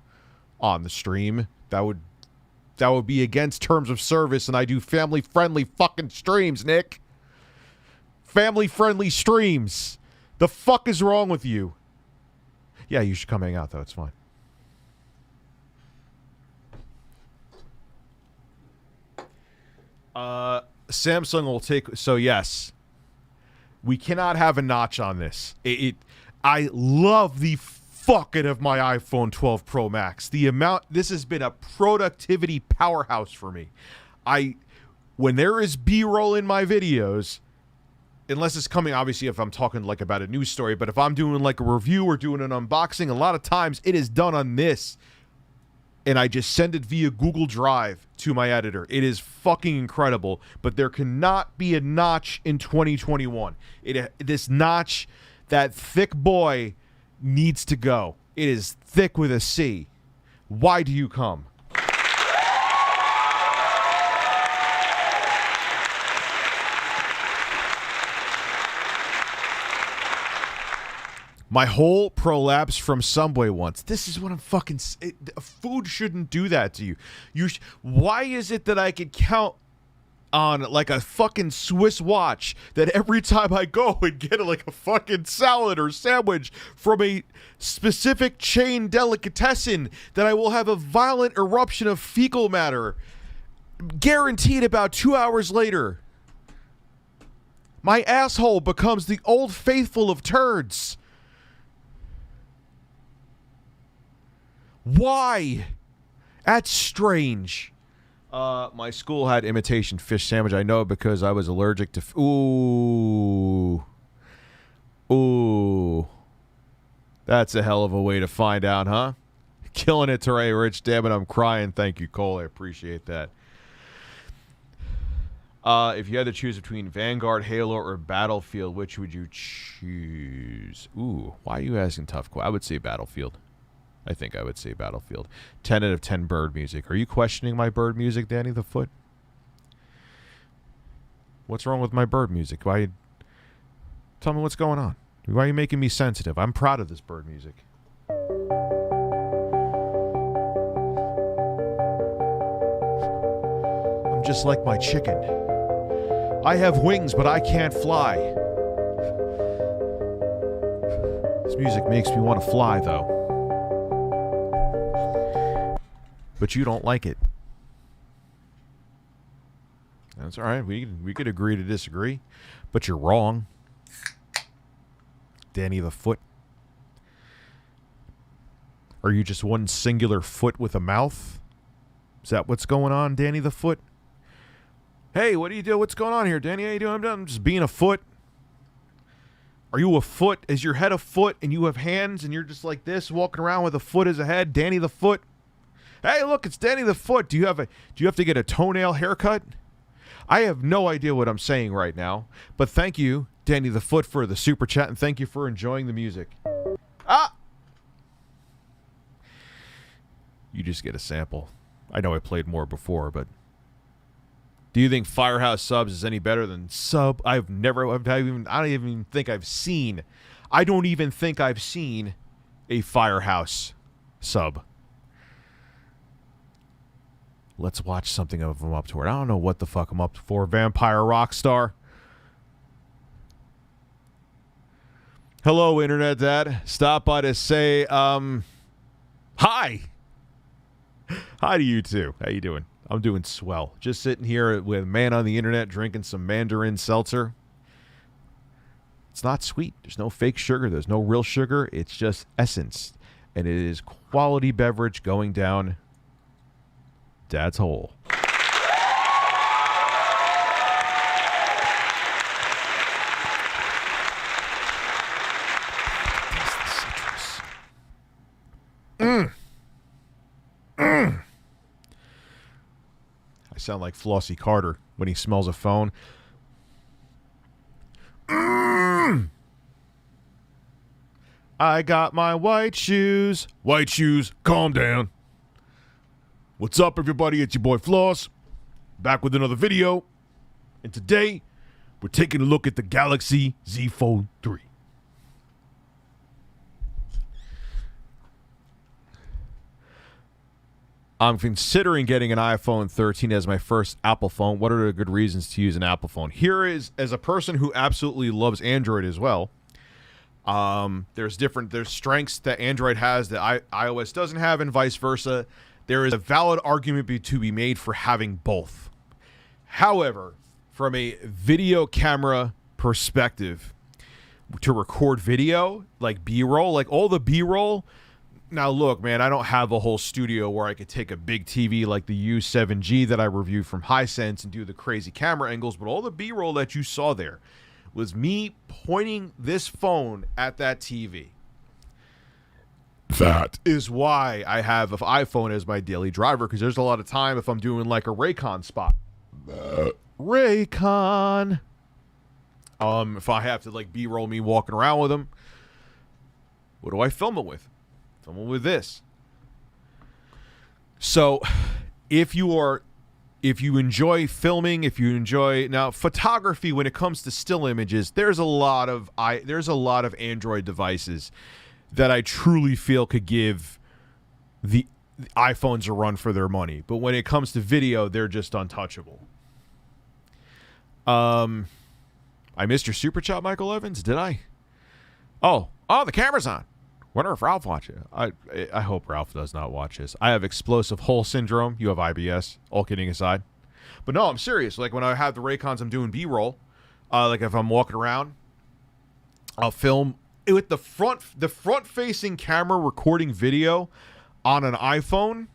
on the stream. That would be against terms of service, and I do family-friendly fucking streams, Nick. Family-friendly streams. The fuck is wrong with you? Yeah, you should come hang out, though. It's fine. Samsung will take... So, yes. We cannot have a notch on this. I love the fucking of my iPhone 12 Pro Max. This has been a productivity powerhouse for me. When there is B-roll in my videos, unless it's coming, obviously, if I'm talking like about a news story, but if I'm doing like a review or doing an unboxing, a lot of times it is done on this, and I just send it via Google Drive to my editor. It is fucking incredible, but there cannot be a notch in 2021. This notch, that thick boy, needs to go. It is thick with a C. Why do you come? My whole prolapse from Subway once. This is what I'm fucking... food shouldn't do that to you. Why is it that I could count on like a fucking Swiss watch that every time I go and get like a fucking salad or sandwich from a specific chain delicatessen that I will have a violent eruption of fecal matter guaranteed about 2 hours later? My asshole becomes the Old Faithful of turds. Why? That's strange. My school had imitation fish sandwich. I know because I was allergic to... Ooh. That's a hell of a way to find out, huh? Killing it, Teray Rich. Damn it, I'm crying. Thank you, Cole. I appreciate that. If you had to choose between Vanguard, Halo, or Battlefield, which would you choose? Ooh, why are you asking tough questions? I would say Battlefield. I think I would say Battlefield. 10 out of 10 bird music. Are you questioning my bird music, Danny the Foot? What's wrong with my bird music? Why? Tell me what's going on. Why are you making me sensitive? I'm proud of this bird music. I'm just like my chicken. I have wings, but I can't fly. This music makes me want to fly, though. But you don't like it. That's all right. We could agree to disagree, but you're wrong. Danny the Foot. Are you just one singular foot with a mouth? Is that what's going on, Danny the Foot? Hey, what do you do? What's going on here, Danny? How you doing? I'm just being a foot. Are you a foot? Is your head a foot and you have hands and you're just like this, walking around with a foot as a head? Danny the Foot. Hey, look, it's Danny the Foot. Do you have to get a toenail haircut? I have no idea what I'm saying right now, but thank you, Danny the Foot, for the super chat, and thank you for enjoying the music. You just get a sample. I know I played more before, but do you think Firehouse Subs is any better than Sub? I don't even think I've seen a Firehouse Sub. Let's watch something of them up to it. I don't know what the fuck I'm up for. Vampire Rockstar. Hello, Internet Dad. Stop by to say, hi. Hi to you, too. How you doing? I'm doing swell. Just sitting here with man on the internet drinking some Mandarin seltzer. It's not sweet. There's no fake sugar. There's no real sugar. It's just essence. And it is quality beverage going down Dad's hole. I sound like Flossie Carter when he smells a phone. I got my white shoes. White shoes, calm down. What's up, everybody? It's your boy Floss, back with another video. And today, we're taking a look at the Galaxy Z Fold 3. I'm considering getting an iPhone 13 as my first Apple phone. What are the good reasons to use an Apple phone? Here is, as a person who absolutely loves Android as well, there's strengths that Android has that iOS doesn't have, and vice versa. There is a valid argument to be made for having both. However, from a video camera perspective, to record video, like B-roll, like all the B-roll. Now, look, man, I don't have a whole studio where I could take a big TV like the U7G that I reviewed from Hisense and do the crazy camera angles, but all the B-roll that you saw there was me pointing this phone at that TV. That is why I have an iPhone as my daily driver, because there's a lot of time if I'm doing like a Raycon spot. Raycon. If I have to like B-roll me walking around with them, what do I film it with? Film it with this. So, if you enjoy filming, if you enjoy now photography, when it comes to still images, there's a lot of Android devices that I truly feel could give the iPhones a run for their money. But when it comes to video, they're just untouchable. I missed your super chat, Michael Evans. Did I? Oh, the camera's on. Wonder if Ralph watches it. I hope Ralph does not watch this. I have explosive hole syndrome. You have IBS. All kidding aside. But no, I'm serious. Like when I have the Raycons, I'm doing B-roll. Like if I'm walking around, I'll film with the front-facing camera recording video on an iPhone.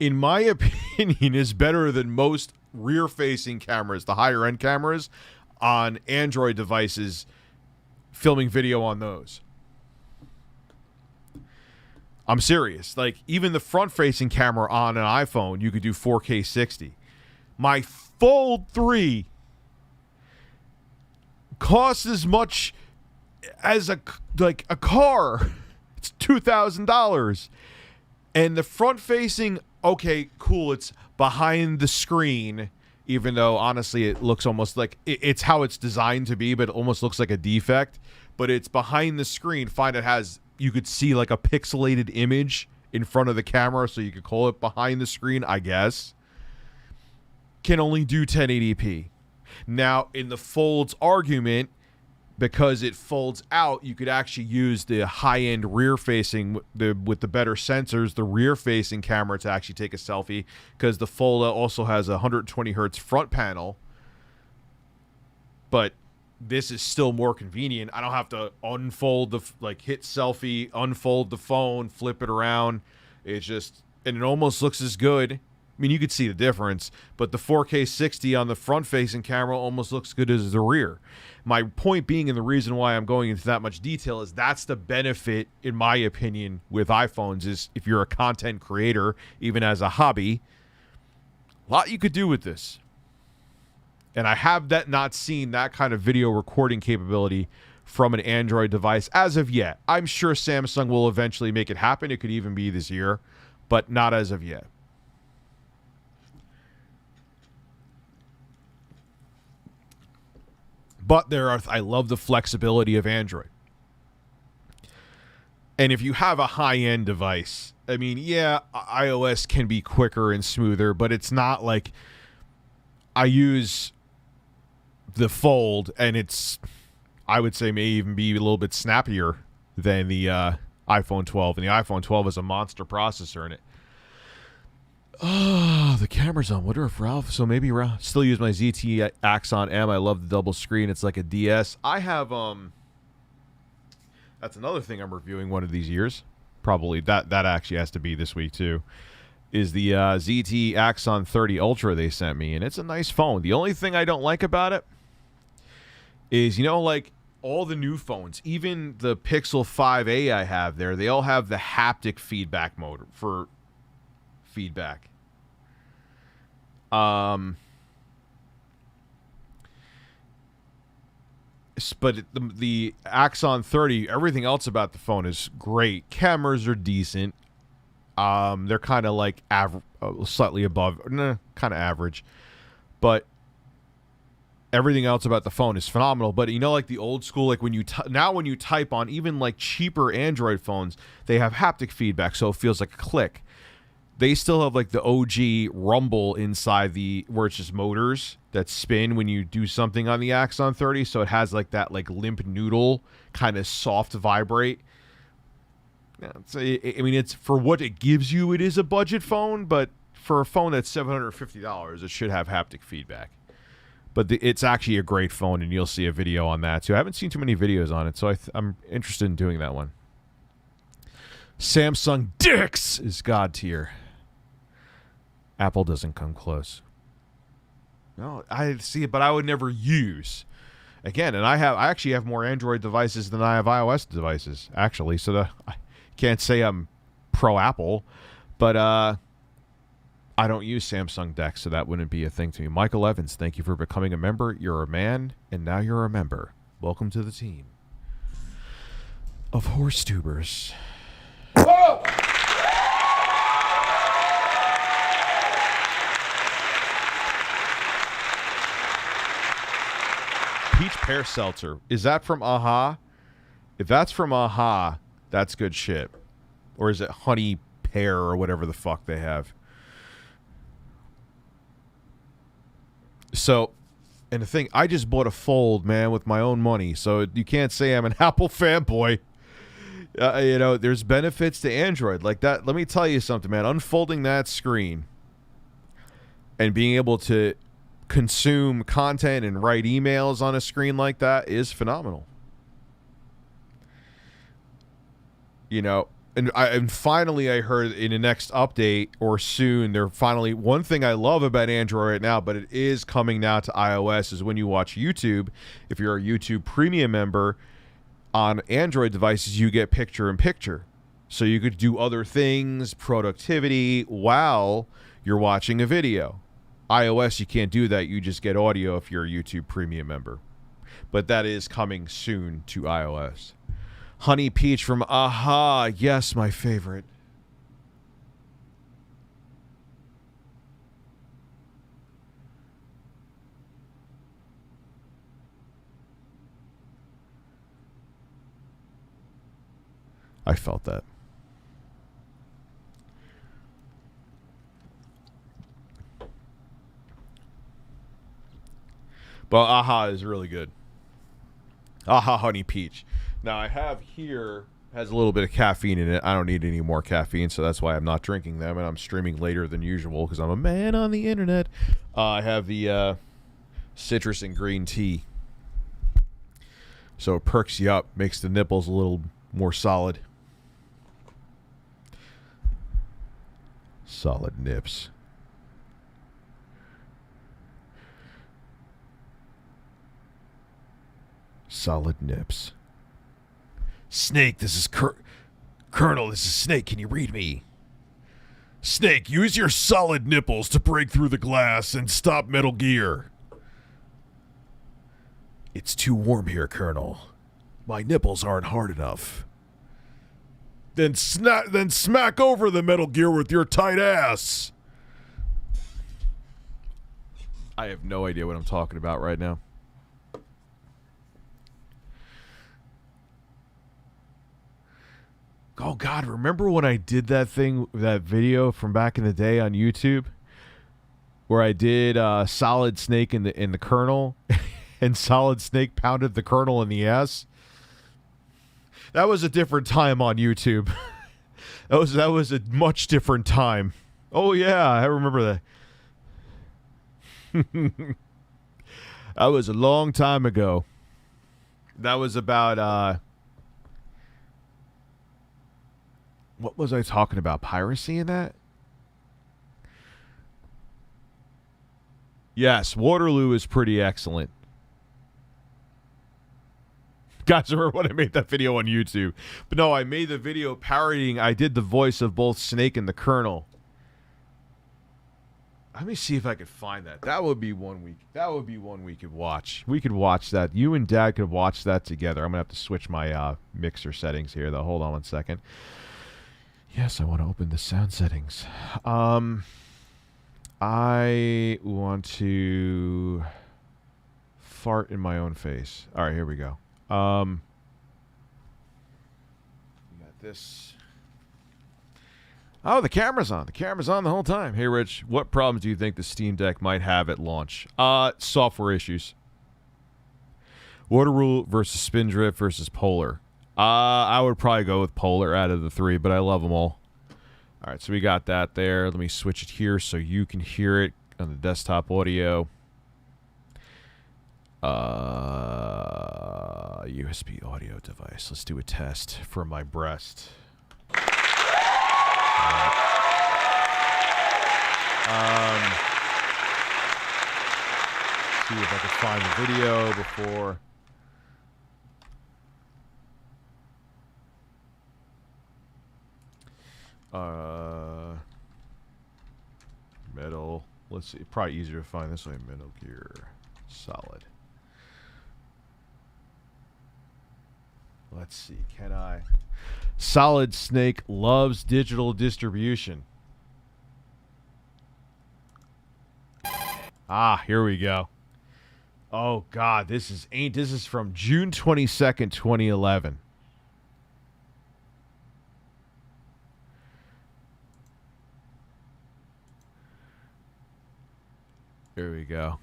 In my opinion, is better than most rear-facing cameras, the higher-end cameras on Android devices. Filming video on those. I'm serious. Like, even the front-facing camera on an iPhone, you could do 4K 60. My Fold 3 costs as much as a car. It's $2,000. And the front-facing, okay, cool, it's behind the screen, even though, honestly, it looks almost like... It's how it's designed to be, but it almost looks like a defect. But it's behind the screen. Fine, it has... You could see like a pixelated image in front of the camera, so you could call it behind the screen, I guess. Can only do 1080p. Now, in the Fold's argument, because it folds out, you could actually use the high-end rear-facing, with the better sensors, the rear-facing camera to actually take a selfie, because the Fold also has a 120 hertz front panel. But this is still more convenient. I don't have to unfold hit selfie, unfold the phone, flip it around. It's just, and it almost looks as good. I mean, you could see the difference, but the 4K 60 on the front-facing camera almost looks good as the rear. My point being, and the reason why I'm going into that much detail, is that's the benefit, in my opinion, with iPhones, is if you're a content creator, even as a hobby, a lot you could do with this. And I have not seen that kind of video recording capability from an Android device as of yet. I'm sure Samsung will eventually make it happen. It could even be this year, but not as of yet. But I love the flexibility of Android. And if you have a high-end device, I mean, yeah, iOS can be quicker and smoother, but it's not like I use the Fold, and it's, I would say, may even be a little bit snappier than the iPhone 12. And the iPhone 12 has a monster processor in it. Oh, the camera's on. Wonder if Ralph... So maybe Ralph... Still use my ZT Axon M. I love the double screen. It's like a DS. I have... That's another thing I'm reviewing one of these years. Probably. That actually has to be this week, too. Is the ZT Axon 30 Ultra they sent me. And it's a nice phone. The only thing I don't like about it is, like all the new phones, even the Pixel 5a I have there, they all have the haptic feedback mode for feedback. But the Axon 30, everything else about the phone is great. Cameras are decent. They're kind of like slightly above, kind of average. But everything else about the phone is phenomenal. But like the old school, like when you type on even like cheaper Android phones, they have haptic feedback, so it feels like a click. They still have like the OG rumble inside where it's just motors that spin when you do something on the Axon 30. So it has like that like limp noodle kind of soft vibrate. Yeah, it's for what it gives you, it is a budget phone, but for a phone that's $750, it should have haptic feedback. But it's actually a great phone, and you'll see a video on that too. I haven't seen too many videos on it, so I'm interested in doing that one. Samsung dicks is god tier. Apple doesn't come close. No, I see it, but I would never use. Again, and I actually have more Android devices than I have iOS devices, actually. So I can't say I'm pro Apple, but I don't use Samsung DeX, so that wouldn't be a thing to me. Michael Evans, thank you for becoming a member. You're a man, and now you're a member. Welcome to the team of horse tubers. Whoa! Peach pear seltzer. Is that from Aha? If that's from Aha, that's good shit. Or is it honey pear or whatever the fuck they have? So, and the thing, I just bought a Fold, man, with my own money. So you can't say I'm an Apple fanboy. You know, there's benefits to Android like that. Let me tell you something, man. Unfolding that screen and being able to consume content and write emails on a screen like that is phenomenal. You know, and finally I heard in the next update or soon, they're finally, one thing I love about Android right now, but it is coming now to iOS, is when you watch YouTube, if you're a YouTube Premium member on Android devices, you get picture-in-picture. So you could do other things, productivity, while you're watching a video. iOS, you can't do that. You just get audio if you're a YouTube Premium member. But that is coming soon to iOS. Honey Peach from Aha. Yes, my favorite. I felt that. But Aha is really good. Aha Honey Peach. Now I have here, has a little bit of caffeine in it. I don't need any more caffeine, so that's why I'm not drinking them, and I'm streaming later than usual because I'm a man on the internet. I have the citrus and green tea. So it perks you up, makes the nipples a little more solid. Solid nips. Solid nips. Snake, this is Colonel, this is Snake. Can you read me? Snake, use your solid nipples to break through the glass and stop Metal Gear. It's too warm here, Colonel. My nipples aren't hard enough. Then smack over the Metal Gear with your tight ass. I have no idea what I'm talking about right now. Oh God, remember when I did that video from back in the day on YouTube where I did Solid Snake in the Colonel and Solid Snake pounded the Colonel in the ass? That was a different time on YouTube. that was a much different time. Oh yeah, I remember that. That was a long time ago. That was about what was I talking about? Piracy in that? Yes, Waterloo is pretty excellent. Guys, remember when I made that video on YouTube? But no, I made the video parodying. I did the voice of both Snake and the Colonel. Let me see if I could find that. That would be one week. That would be one we could watch. We could watch that. You and Dad could watch that together. I'm going to have to switch my mixer settings here, though. Hold on one second. Yes, I want to open the sound settings. I want to fart in my own face. All right, here we go. We got this. Oh, the camera's on. The camera's on the whole time. Hey, Rich, what problems do you think the Steam Deck might have at launch? Software issues. Waterloo versus Spindrift versus Polar. I would probably go with Polar out of the three, but I love them all. All right, so we got that there. Let me switch it here so you can hear it on the desktop audio. USB audio device. Let's do a test for my breast. See if I can find the video before. Metal. Let's see. Probably easier to find this way. Metal Gear Solid. Let's see. Can I? Solid Snake loves digital distribution. Ah, here we go. Oh God, this is from June 22nd, 2011. Here we go.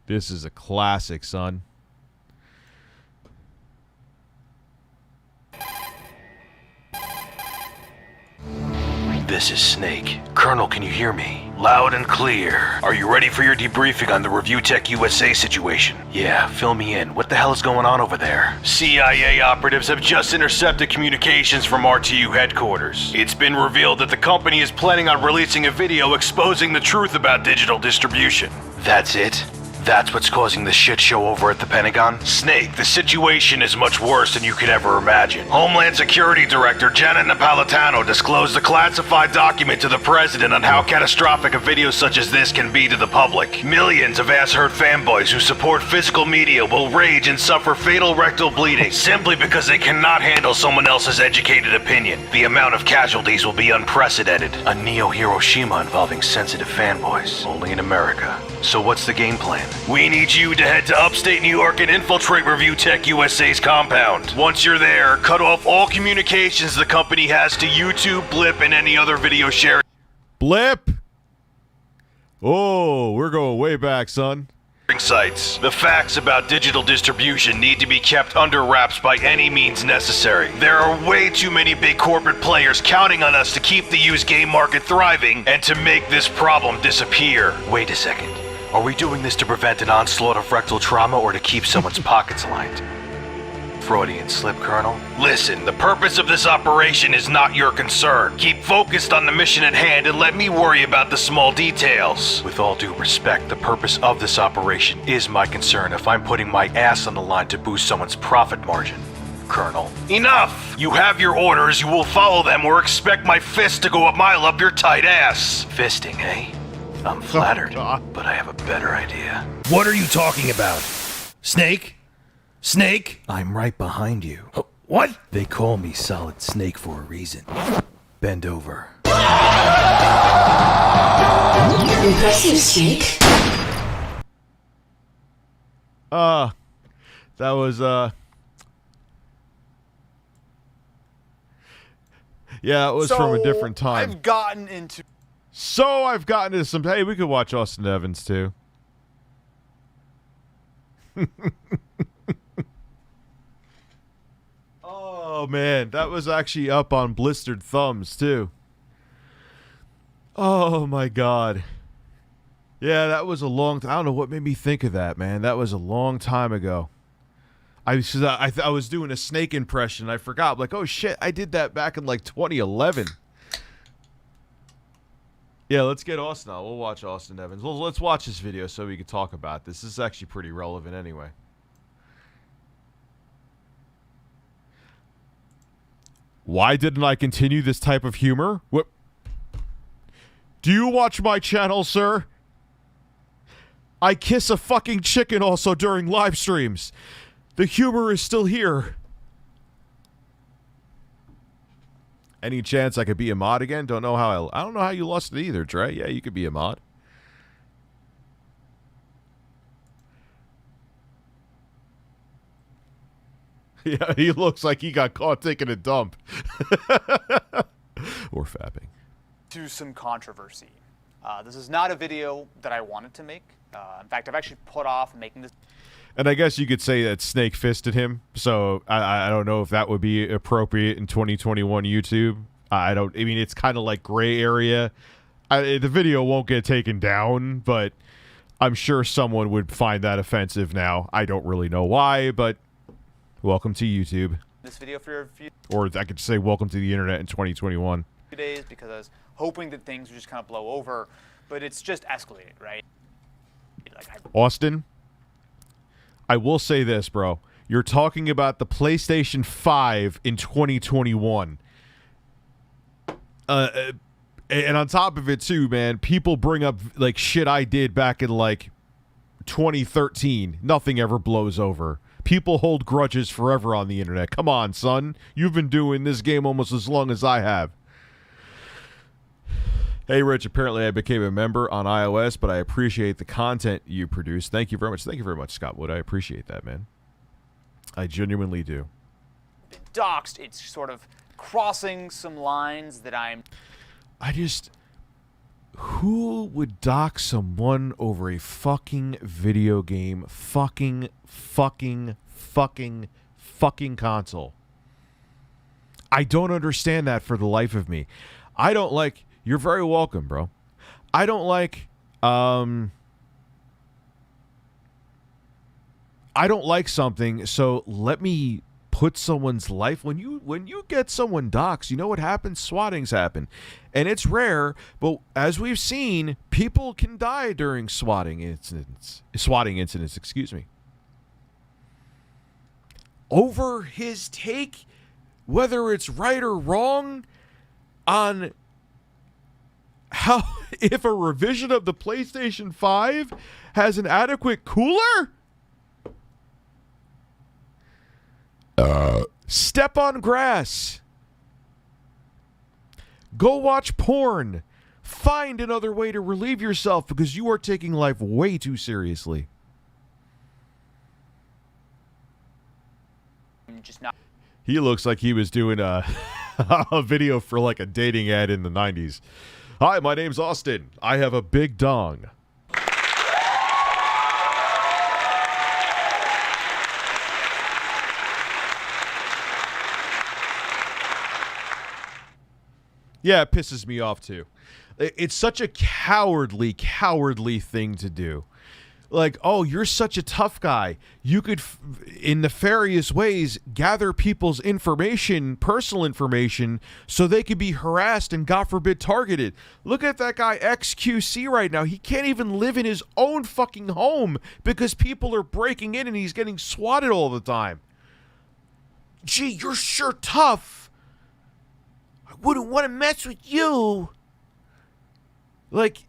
This is a classic, son. This is Snake. Colonel, can you hear me? Loud and clear. Are you ready for your debriefing on the ReviewDadUSA situation? Yeah, fill me in. What the hell is going on over there? CIA operatives have just intercepted communications from RTU headquarters. It's been revealed that the company is planning on releasing a video exposing the truth about digital distribution. That's it? That's what's causing the shit show over at the Pentagon? Snake, the situation is much worse than you could ever imagine. Homeland Security Director Janet Napolitano disclosed a classified document to the president on how catastrophic a video such as this can be to the public. Millions of ass-hurt fanboys who support physical media will rage and suffer fatal rectal bleeding simply because they cannot handle someone else's educated opinion. The amount of casualties will be unprecedented. A neo-Hiroshima involving sensitive fanboys. Only in America. So what's the game plan? We need you to head to upstate New York and infiltrate ReviewTech compound. Once you're there, cut off all communications the company has to YouTube, Blip, and any other video sharing Blip? Oh, we're going way back, son. sites. The facts about digital distribution need to be kept under wraps by any means necessary. There are way too many big corporate players counting on us to keep the used game market thriving and to make this problem disappear. Wait a second. Are we doing this to prevent an onslaught of rectal trauma or to keep someone's pockets lined? Freudian slip, Colonel? Listen, the purpose of this operation is not your concern. Keep focused on the mission at hand and let me worry about the small details. With all due respect, the purpose of this operation is my concern if I'm putting my ass on the line to boost someone's profit margin. Colonel. Enough! You have your orders, you will follow them or expect my fist to go a mile up your tight ass. Fisting, eh? I'm flattered, but I have a better idea. What are you talking about? Snake? Snake? I'm right behind you. What? They call me Solid Snake for a reason. Bend over. Impressive, Snake. That was, yeah, it was from a different time. I've gotten into some, hey, we could watch Austin Evans, too. Oh, man, that was actually up on Blistered Thumbs, too. Oh, my God. Yeah, that was a long time. I don't know what made me think of that, man. That was a long time ago. I was doing a Snake impression. I forgot. I'm like, oh, shit, I did that back in, like, 2011. Yeah, let's get Austin out. We'll watch Austin Evans. Well, let's watch this video so we can talk about this. This is actually pretty relevant anyway. Why didn't I continue this type of humor? What? Do you watch my channel, sir? I kiss a fucking chicken also during live streams. The humor is still here. Any chance I could be a mod again? Don't know how I don't know how you lost it either, Trey. Yeah, you could be a mod. Yeah, he looks like he got caught taking a dump. Or fapping. to some controversy. This is not a video that I wanted to make. In fact, I've actually put off making this. And I guess you could say that Snake fisted him. So I don't know if that would be appropriate in 2021 YouTube. I mean, it's kind of like gray area. The video won't get taken down, but I'm sure someone would find that offensive now. I don't really know why, but welcome to YouTube. This video for a few Or I could say welcome to the internet in 2021. days because I was hoping that things would just kind of blow over, but it's just escalated, right? Like Austin, I will say this, bro. You're talking about the PlayStation 5 in 2021. And on top of it, too, man, people bring up, like, shit I did back in, like, 2013. Nothing ever blows over. People hold grudges forever on the internet. Come on, son. You've been doing this game almost as long as I have. Hey, Rich, apparently I became a member on iOS, but I appreciate the content you produce. Thank you very much. Thank you very much, Scott Wood. I appreciate that, man. I genuinely do. been doxxed. It's sort of crossing some lines that who would dox someone over a fucking video game? Fucking console. I don't understand that for the life of me. I don't like... You're very welcome, bro. I don't like... I don't like something, so let me put someone's life... When you get someone doxxed, you know what happens? Swattings happen. And it's rare, but as we've seen, people can die during swatting incidents, excuse me. Over his take, whether it's right or wrong, on how if a revision of the PlayStation 5 has an adequate cooler? Step on grass. Go watch porn. Find another way to relieve yourself because you are taking life way too seriously. just not. He looks like he was doing a video for like a dating ad in the 90s. Hi, my name's Austin. I have a big dong. Yeah, it pisses me off too. It's such a cowardly thing to do. Like, oh, you're such a tough guy. You could, in nefarious ways, gather people's information, personal information, so they could be harassed and, God forbid, targeted. Look at that guy XQC right now. He can't even live in his own fucking home because people are breaking in and he's getting swatted all the time. Gee, you're sure tough. I wouldn't want to mess with you. Like...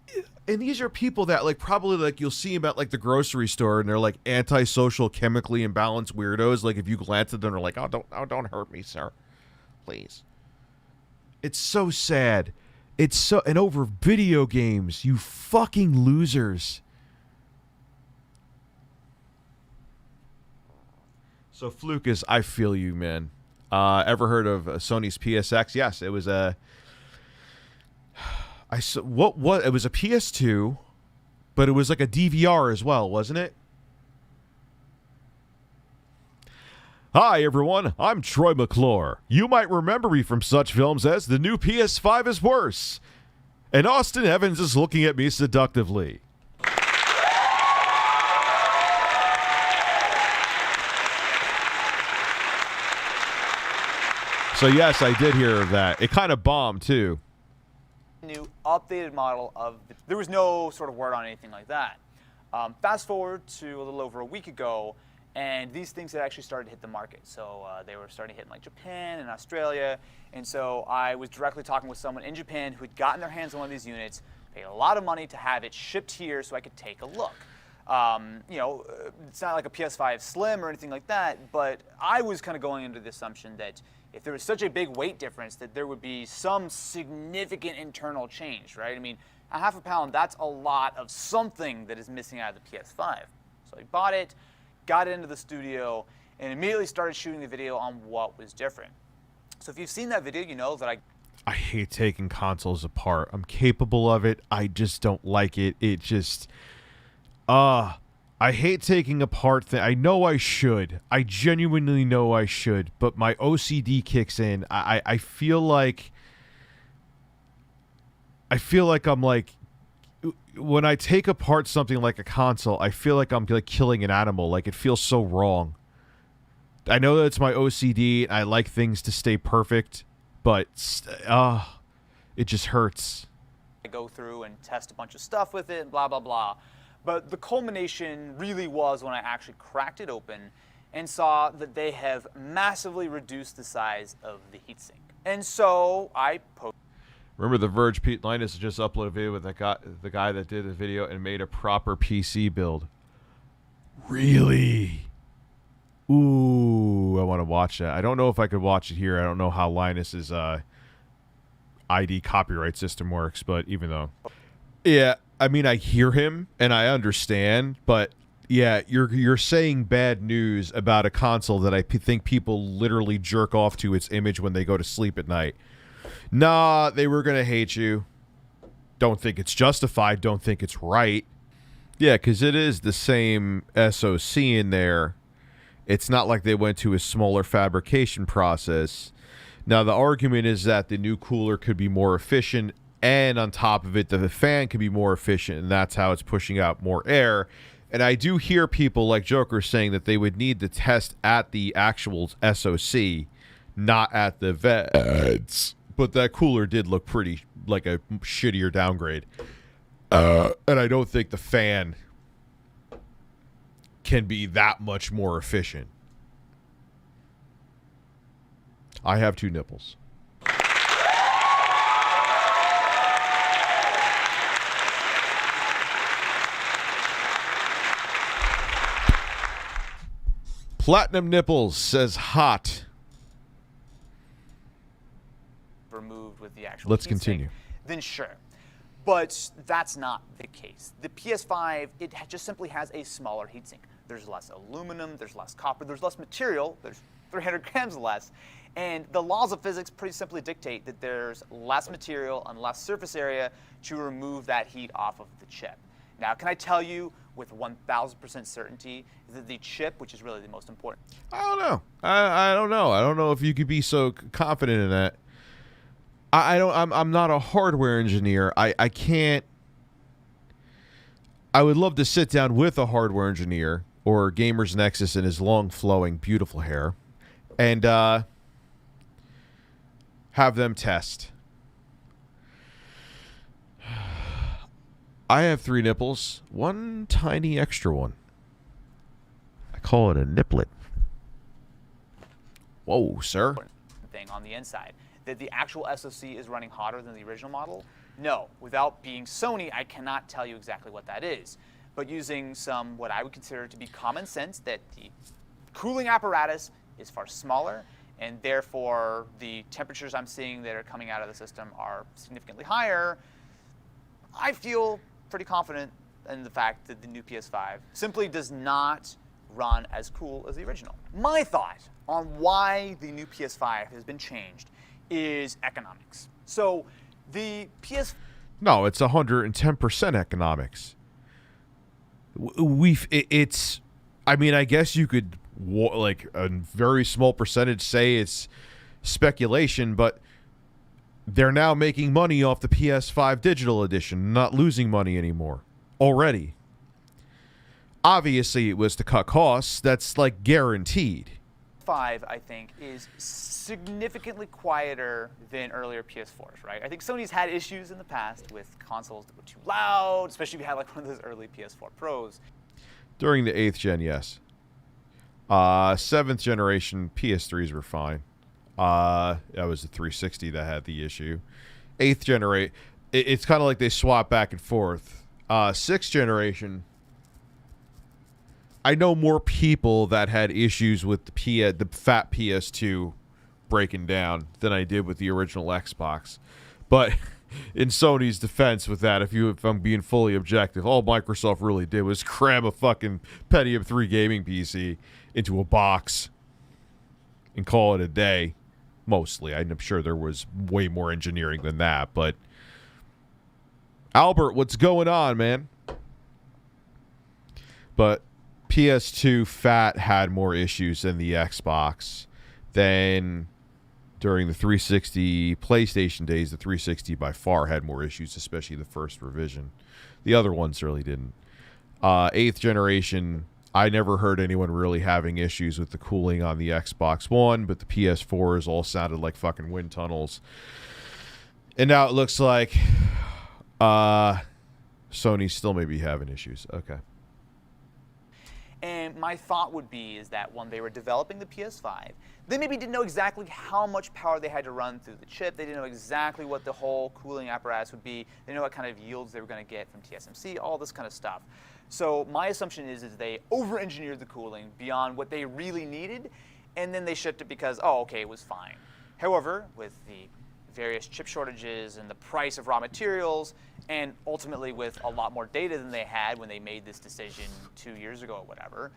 And these are people that, like, probably, like, you'll see them at, like, the grocery store, and they're, like, antisocial, chemically imbalanced weirdos. Like, if you glance at them, they're like, oh, don't hurt me, sir. Please. It's so sad. It's so... And over video games, you fucking losers. So, Flukas, I feel you, man. Ever heard of Sony's PSX? Yes, it was a... What it was a PS2, but it was like a DVR as well, wasn't it? Hi everyone, I'm Troy McClure. You might remember me from such films as The New PS5 is Worse, and Austin Evans is looking at me seductively. So yes, I did hear of that. It kind of bombed too. New updated model of there was no sort of word on anything like that. Fast forward to a little over a week ago, and these things had actually started to hit the market. So they were starting to hit in like Japan and Australia, and so I was directly talking with someone in Japan who had gotten their hands on one of these units, paid a lot of money to have it shipped here so I could take a look. You know, it's not like a PS5 Slim or anything like that, but I was kind of going into the assumption that if there was such a big weight difference that there would be some significant internal change, right? I mean, a half a pound, that's a lot of something that is missing out of the PS5. So I bought it, got it into the studio, and immediately started shooting the video on what was different. So if you've seen that video, you know that I hate taking consoles apart. I'm capable of it. I just don't like it. It just... I hate taking apart I know I should. I genuinely know I should, but my OCD kicks in. I feel like I'm like when I take apart something like a console, I feel like I'm like killing an animal. Like, it feels so wrong. I know that it's my OCD. I like things to stay perfect, but it just hurts. I go through and test a bunch of stuff with it and blah, blah, blah. But the culmination really was when I actually cracked it open and saw that they have massively reduced the size of the heatsink. And so I posted. Remember, The Verge, Pete Linus just uploaded a video with the guy that did the video and made a proper PC build. Really? Ooh, I want to watch that. I don't know if I could watch it here. I don't know how Linus's ID copyright system works, but even though... Yeah, I mean, I hear him and I understand, but yeah, you're saying bad news about a console that I think people literally jerk off to its image when they go to sleep at night. Nah, they were going to hate you. Don't think it's justified. Don't think it's right. Yeah, because it is the same SoC in there. It's not like they went to a smaller fabrication process. Now, the argument is that the new cooler could be more efficient, and on top of it, the fan could be more efficient, and that's how it's pushing out more air. And I do hear people like Joker saying that they would need to test at the actual SoC, not at the VEDs. But that cooler did look pretty like a shittier downgrade. And I don't think the fan can be that much more efficient. I have 2 nipples. Platinum Nipples says hot. Removed with the actual Let's heatsink, continue. then sure. But that's not the case. The PS5, it just simply has a smaller heatsink. There's less aluminum, there's less copper, there's less material, there's 300 grams less. And the laws of physics pretty simply dictate that there's less material and less surface area to remove that heat off of the chip. Now, can I tell you with 1,000% certainty that the chip, which is really the most important? I don't know. I don't know. I don't know if you could be so confident in that. I'm not a hardware engineer. I can't. I would love to sit down with a hardware engineer or Gamer's Nexus and his long, flowing, beautiful hair, and have them test. I have 3 nipples, 1 tiny extra one. I call it a nipplet. Whoa, sir. Thing on the inside. That the actual SoC is running hotter than the original model? No. Without being Sony, I cannot tell you exactly what that is. But using some, what I would consider to be common sense, that the cooling apparatus is far smaller, and therefore the temperatures I'm seeing that are coming out of the system are significantly higher, I feel pretty confident in the fact that the new PS5 simply does not run as cool as the original. My thought on why the new PS5 has been changed is economics. So the No, it's 110% economics. It's I mean, I guess you could like a very small percentage say it's speculation, but they're now making money off the PS5 digital edition, not losing money anymore already. Obviously, it was to cut costs. That's like guaranteed. 5, I think, is significantly quieter than earlier PS4s, right? I think Sony's had issues in the past with consoles that were too loud, especially if you had like one of those early PS4 Pros. During the 8th gen, yes. 7th generation PS3s were fine. That was the 360 that had the issue. 8th generation, it's kind of like they swap back and forth. 6th generation, I know more people that had issues with the fat PS2 breaking down than I did with the original Xbox. But in Sony's defense with that, if I'm being fully objective, all Microsoft really did was cram a fucking Pentium 3 gaming PC into a box and call it a day. Mostly. I'm sure there was way more engineering than that, but Albert, what's going on, man? But PS2 Fat had more issues than the Xbox. Then during the 360 PlayStation days, the 360 by far had more issues, especially the first revision. The other ones really didn't. 8th generation, I never heard anyone really having issues with the cooling on the Xbox One, but the PS4s all sounded like fucking wind tunnels. And now it looks like Sony still may be having issues. Okay. And my thought would be is that when they were developing the PS5, they maybe didn't know exactly how much power they had to run through the chip. They didn't know exactly what the whole cooling apparatus would be. They didn't know what kind of yields they were going to get from TSMC, all this kind of stuff. So my assumption is they over-engineered the cooling beyond what they really needed, and then they shipped it because, oh, okay, it was fine. However, with the various chip shortages and the price of raw materials, and ultimately with a lot more data than they had when they made this decision 2 years ago or whatever,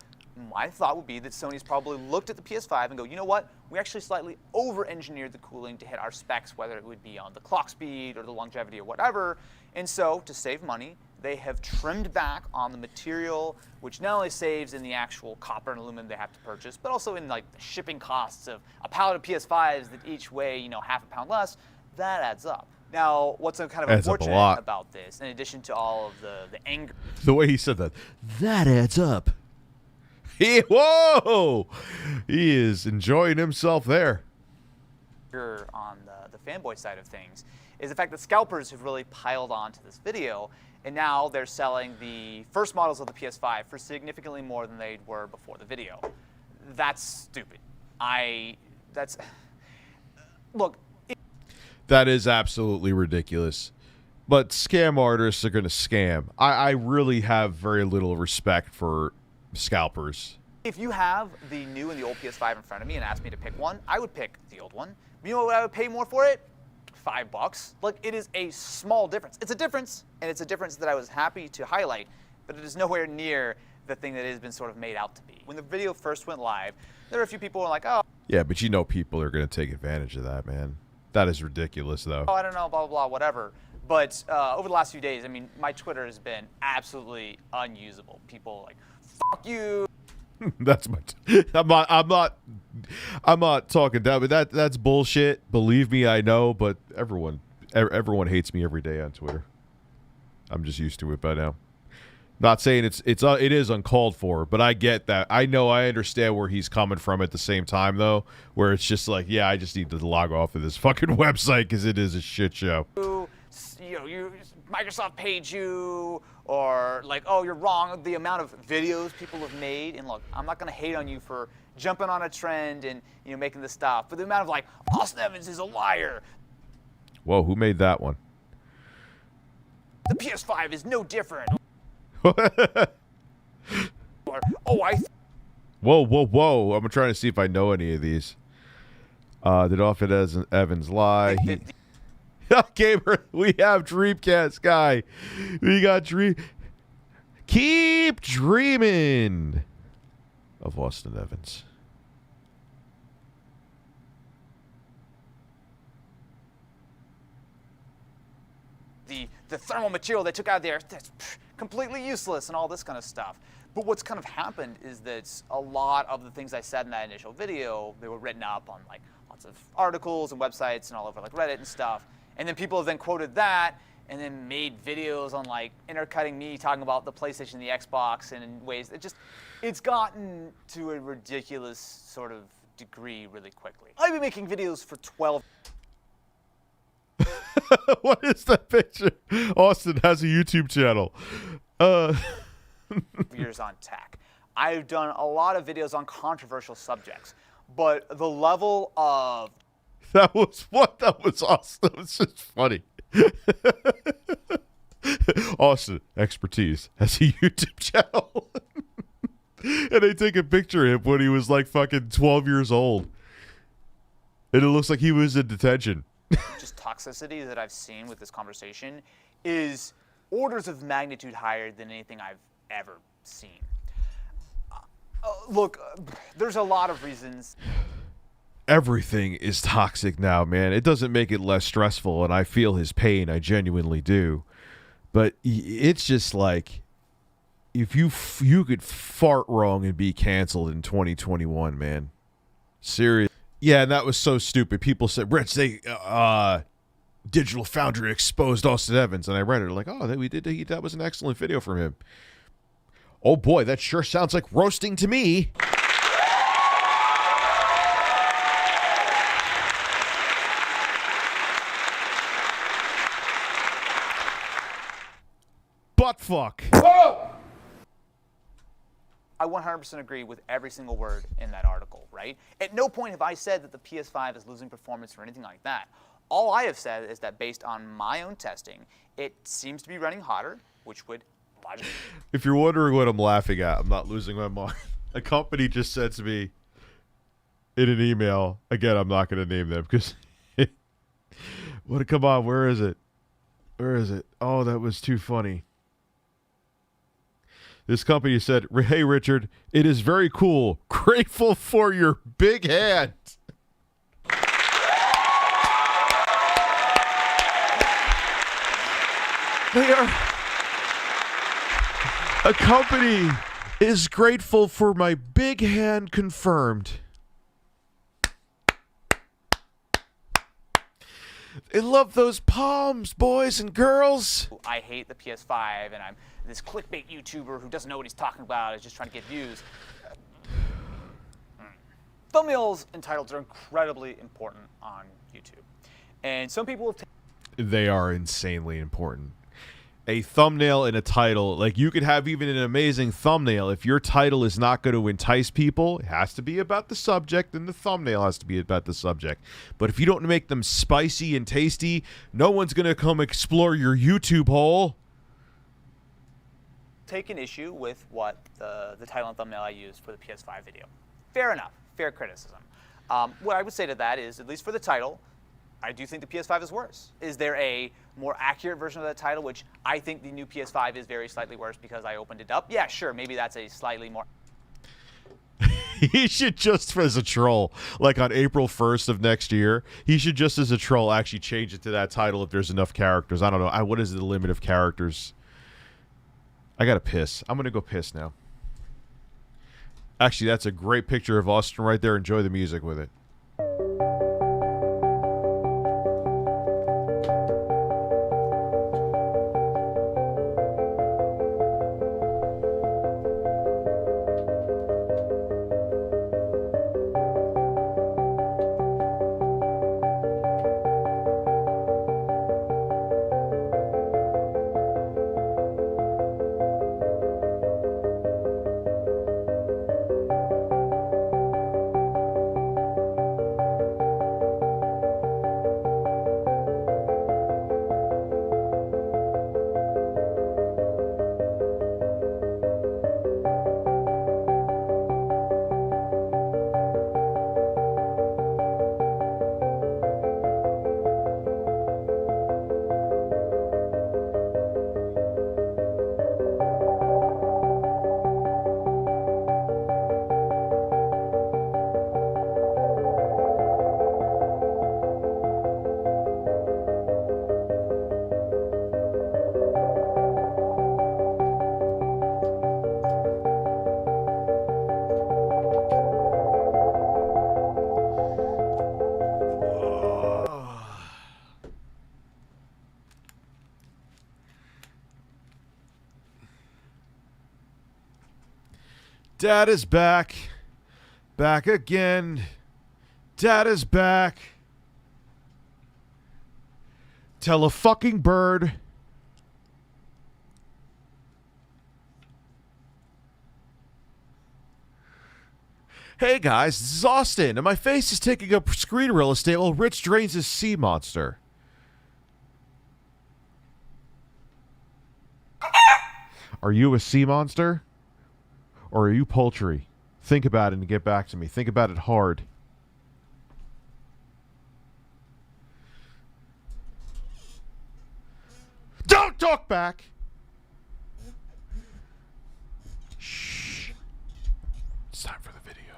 my thought would be that Sony's probably looked at the PS5 and go, you know what, we actually slightly over-engineered the cooling to hit our specs, whether it would be on the clock speed or the longevity or whatever, and so to save money, they have trimmed back on the material, which not only saves in the actual copper and aluminum they have to purchase, but also in like the shipping costs of a pallet of PS5s that each weigh, you know, half a pound less. That adds up. Now, what's kind of unfortunate about this, in addition to all of the anger, the way he said that adds up. Whoa! He is enjoying himself there. On the fanboy side of things, is the fact that scalpers have really piled on to this video, and now they're selling the first models of the PS5 for significantly more than they were before the video. That's stupid. Look. That is absolutely ridiculous. But scam artists are going to scam. I really have very little respect for scalpers. If you have the new and the old PS5 in front of me and asked me to pick one, I would pick the old one. You know what I would pay more for it? $5. Like, it is a small difference. It's a difference, and it's a difference that I was happy to highlight, but it is nowhere near the thing that it has been sort of made out to be. When the video first went live, there were a few people who were like, oh. Yeah, but you know people are going to take advantage of that, man. That is ridiculous, though. Oh, I don't know, blah, blah, blah, whatever. But over the last few days, I mean, my Twitter has been absolutely unusable. People like, fuck you. That's my. I'm not talking down, but that's bullshit. Believe me, I know. But everyone hates me every day on Twitter. I'm just used to it by now. Not saying it is uncalled for, but I get that. I understand where he's coming from at the same time, though, where it's just like, yeah, I just need to log off of this fucking website because it is a shit show. Microsoft paid you, or like, oh, you're wrong. The amount of videos people have made, and look, I'm not gonna hate on you for jumping on a trend and making this stuff, but the amount of like, Austin Evans is a liar. Whoa, who made that one? The PS5 is no different. Whoa! I'm trying to see if I know any of these. Did Austin Evans lie? Gamer, we have Dreamcast guy. We got Keep dreaming of Austin Evans. The thermal material they took out of there, that's completely useless and all this kind of stuff. But what's kind of happened is that a lot of the things I said in that initial video, they were written up on like lots of articles and websites and all over like Reddit and stuff. And then people have then quoted that and then made videos on like intercutting me talking about the PlayStation and the Xbox and in ways that it's gotten to a ridiculous sort of degree really quickly. I've been making videos for 12 What is that picture? Austin has a YouTube channel. years on tech. I've done a lot of videos on controversial subjects, but the level of That was awesome. That was just funny. Austin, expertise, has a YouTube channel. And they take a picture of him when he was like fucking 12 years old. And it looks like he was in detention. just toxicity that I've seen with this conversation is orders of magnitude higher than anything I've ever seen. Look, there's a lot of reasons. Everything is toxic now, man. It doesn't make it less stressful, and I feel his pain. I genuinely do. But it's just like, if you could fart wrong and be canceled in 2021, man. Serious. Yeah, and that was so stupid. People said, Rich, Digital Foundry exposed Austin Evans. And I read it like, oh, that was an excellent video from him. Oh, boy, that sure sounds like roasting to me. Butt fuck. Whoa! I 100% agree with every single word in that article, right? At no point have I said that the PS5 is losing performance or anything like that. All I have said is that based on my own testing, it seems to be running hotter, which would logically... If you're wondering what I'm laughing at, I'm not losing my mind. A company just said to me in an email, again, I'm not going to name them because... Come on, where is it? Where is it? Oh, that was too funny. This company said, hey, Richard, it is very cool. Grateful for your big hand. A company is grateful for my big hand confirmed. I love those palms, boys and girls. I hate the PS5, and I'm this clickbait YouTuber who doesn't know what he's talking about, is just trying to get views. Thumbnails and titles are incredibly important on YouTube. And some people have They are insanely important. A thumbnail and a title, like you could have even an amazing thumbnail. If your title is not going to entice people, it has to be about the subject, and the thumbnail has to be about the subject. But if you don't make them spicy and tasty, no one's going to come explore your YouTube hole. take an issue with what the title and thumbnail I used for the PS5 video. Fair enough. Fair criticism. What I would say to that is, at least for the title, I do think the PS5 is worse. Is there a more accurate version of that title, which I think the new PS5 is very slightly worse because I opened it up? Yeah, sure, maybe that's a slightly more... He should just, as a troll, like on April 1st of next year, he should just, as a troll, actually change it to that title if there's enough characters. I don't know. What is the limit of characters? I gotta piss. I'm gonna go piss now. Actually, that's a great picture of Austin right there. Enjoy the music with it. Dad is back. Back again. Dad is back. Tell a fucking bird. Hey guys, this is Austin, and my face is taking up screen real estate while Rich drains his sea monster. Are you a sea monster? Or are you poultry? Think about it and get back to me. Think about it hard. Don't talk back! Shh. It's time for the video.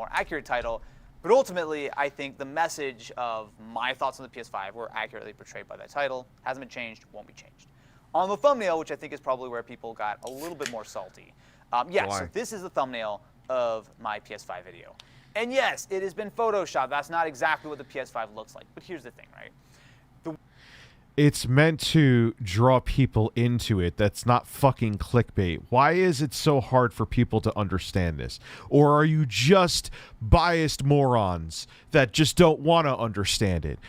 more accurate title, but ultimately I think the message of my thoughts on the PS5 were accurately portrayed by that title. Hasn't been changed, won't be changed. On the thumbnail, which I think is probably where people got a little bit more salty. So this is the thumbnail of my PS5 video. And yes, it has been photoshopped. That's not exactly what the PS5 looks like. But here's the thing, right? It's meant to draw people into it. That's not fucking clickbait. Why is it so hard for people to understand this? Or are you just biased morons that just don't want to understand it?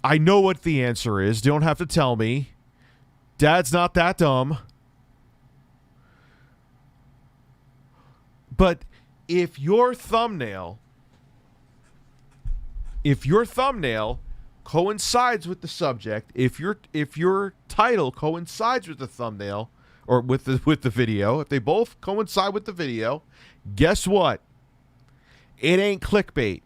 I know what the answer is. You don't have to tell me. Dad's not that dumb. But if your thumbnail coincides with the subject, if your title coincides with the thumbnail or with the video, if they both coincide with the video, guess what? It ain't clickbait.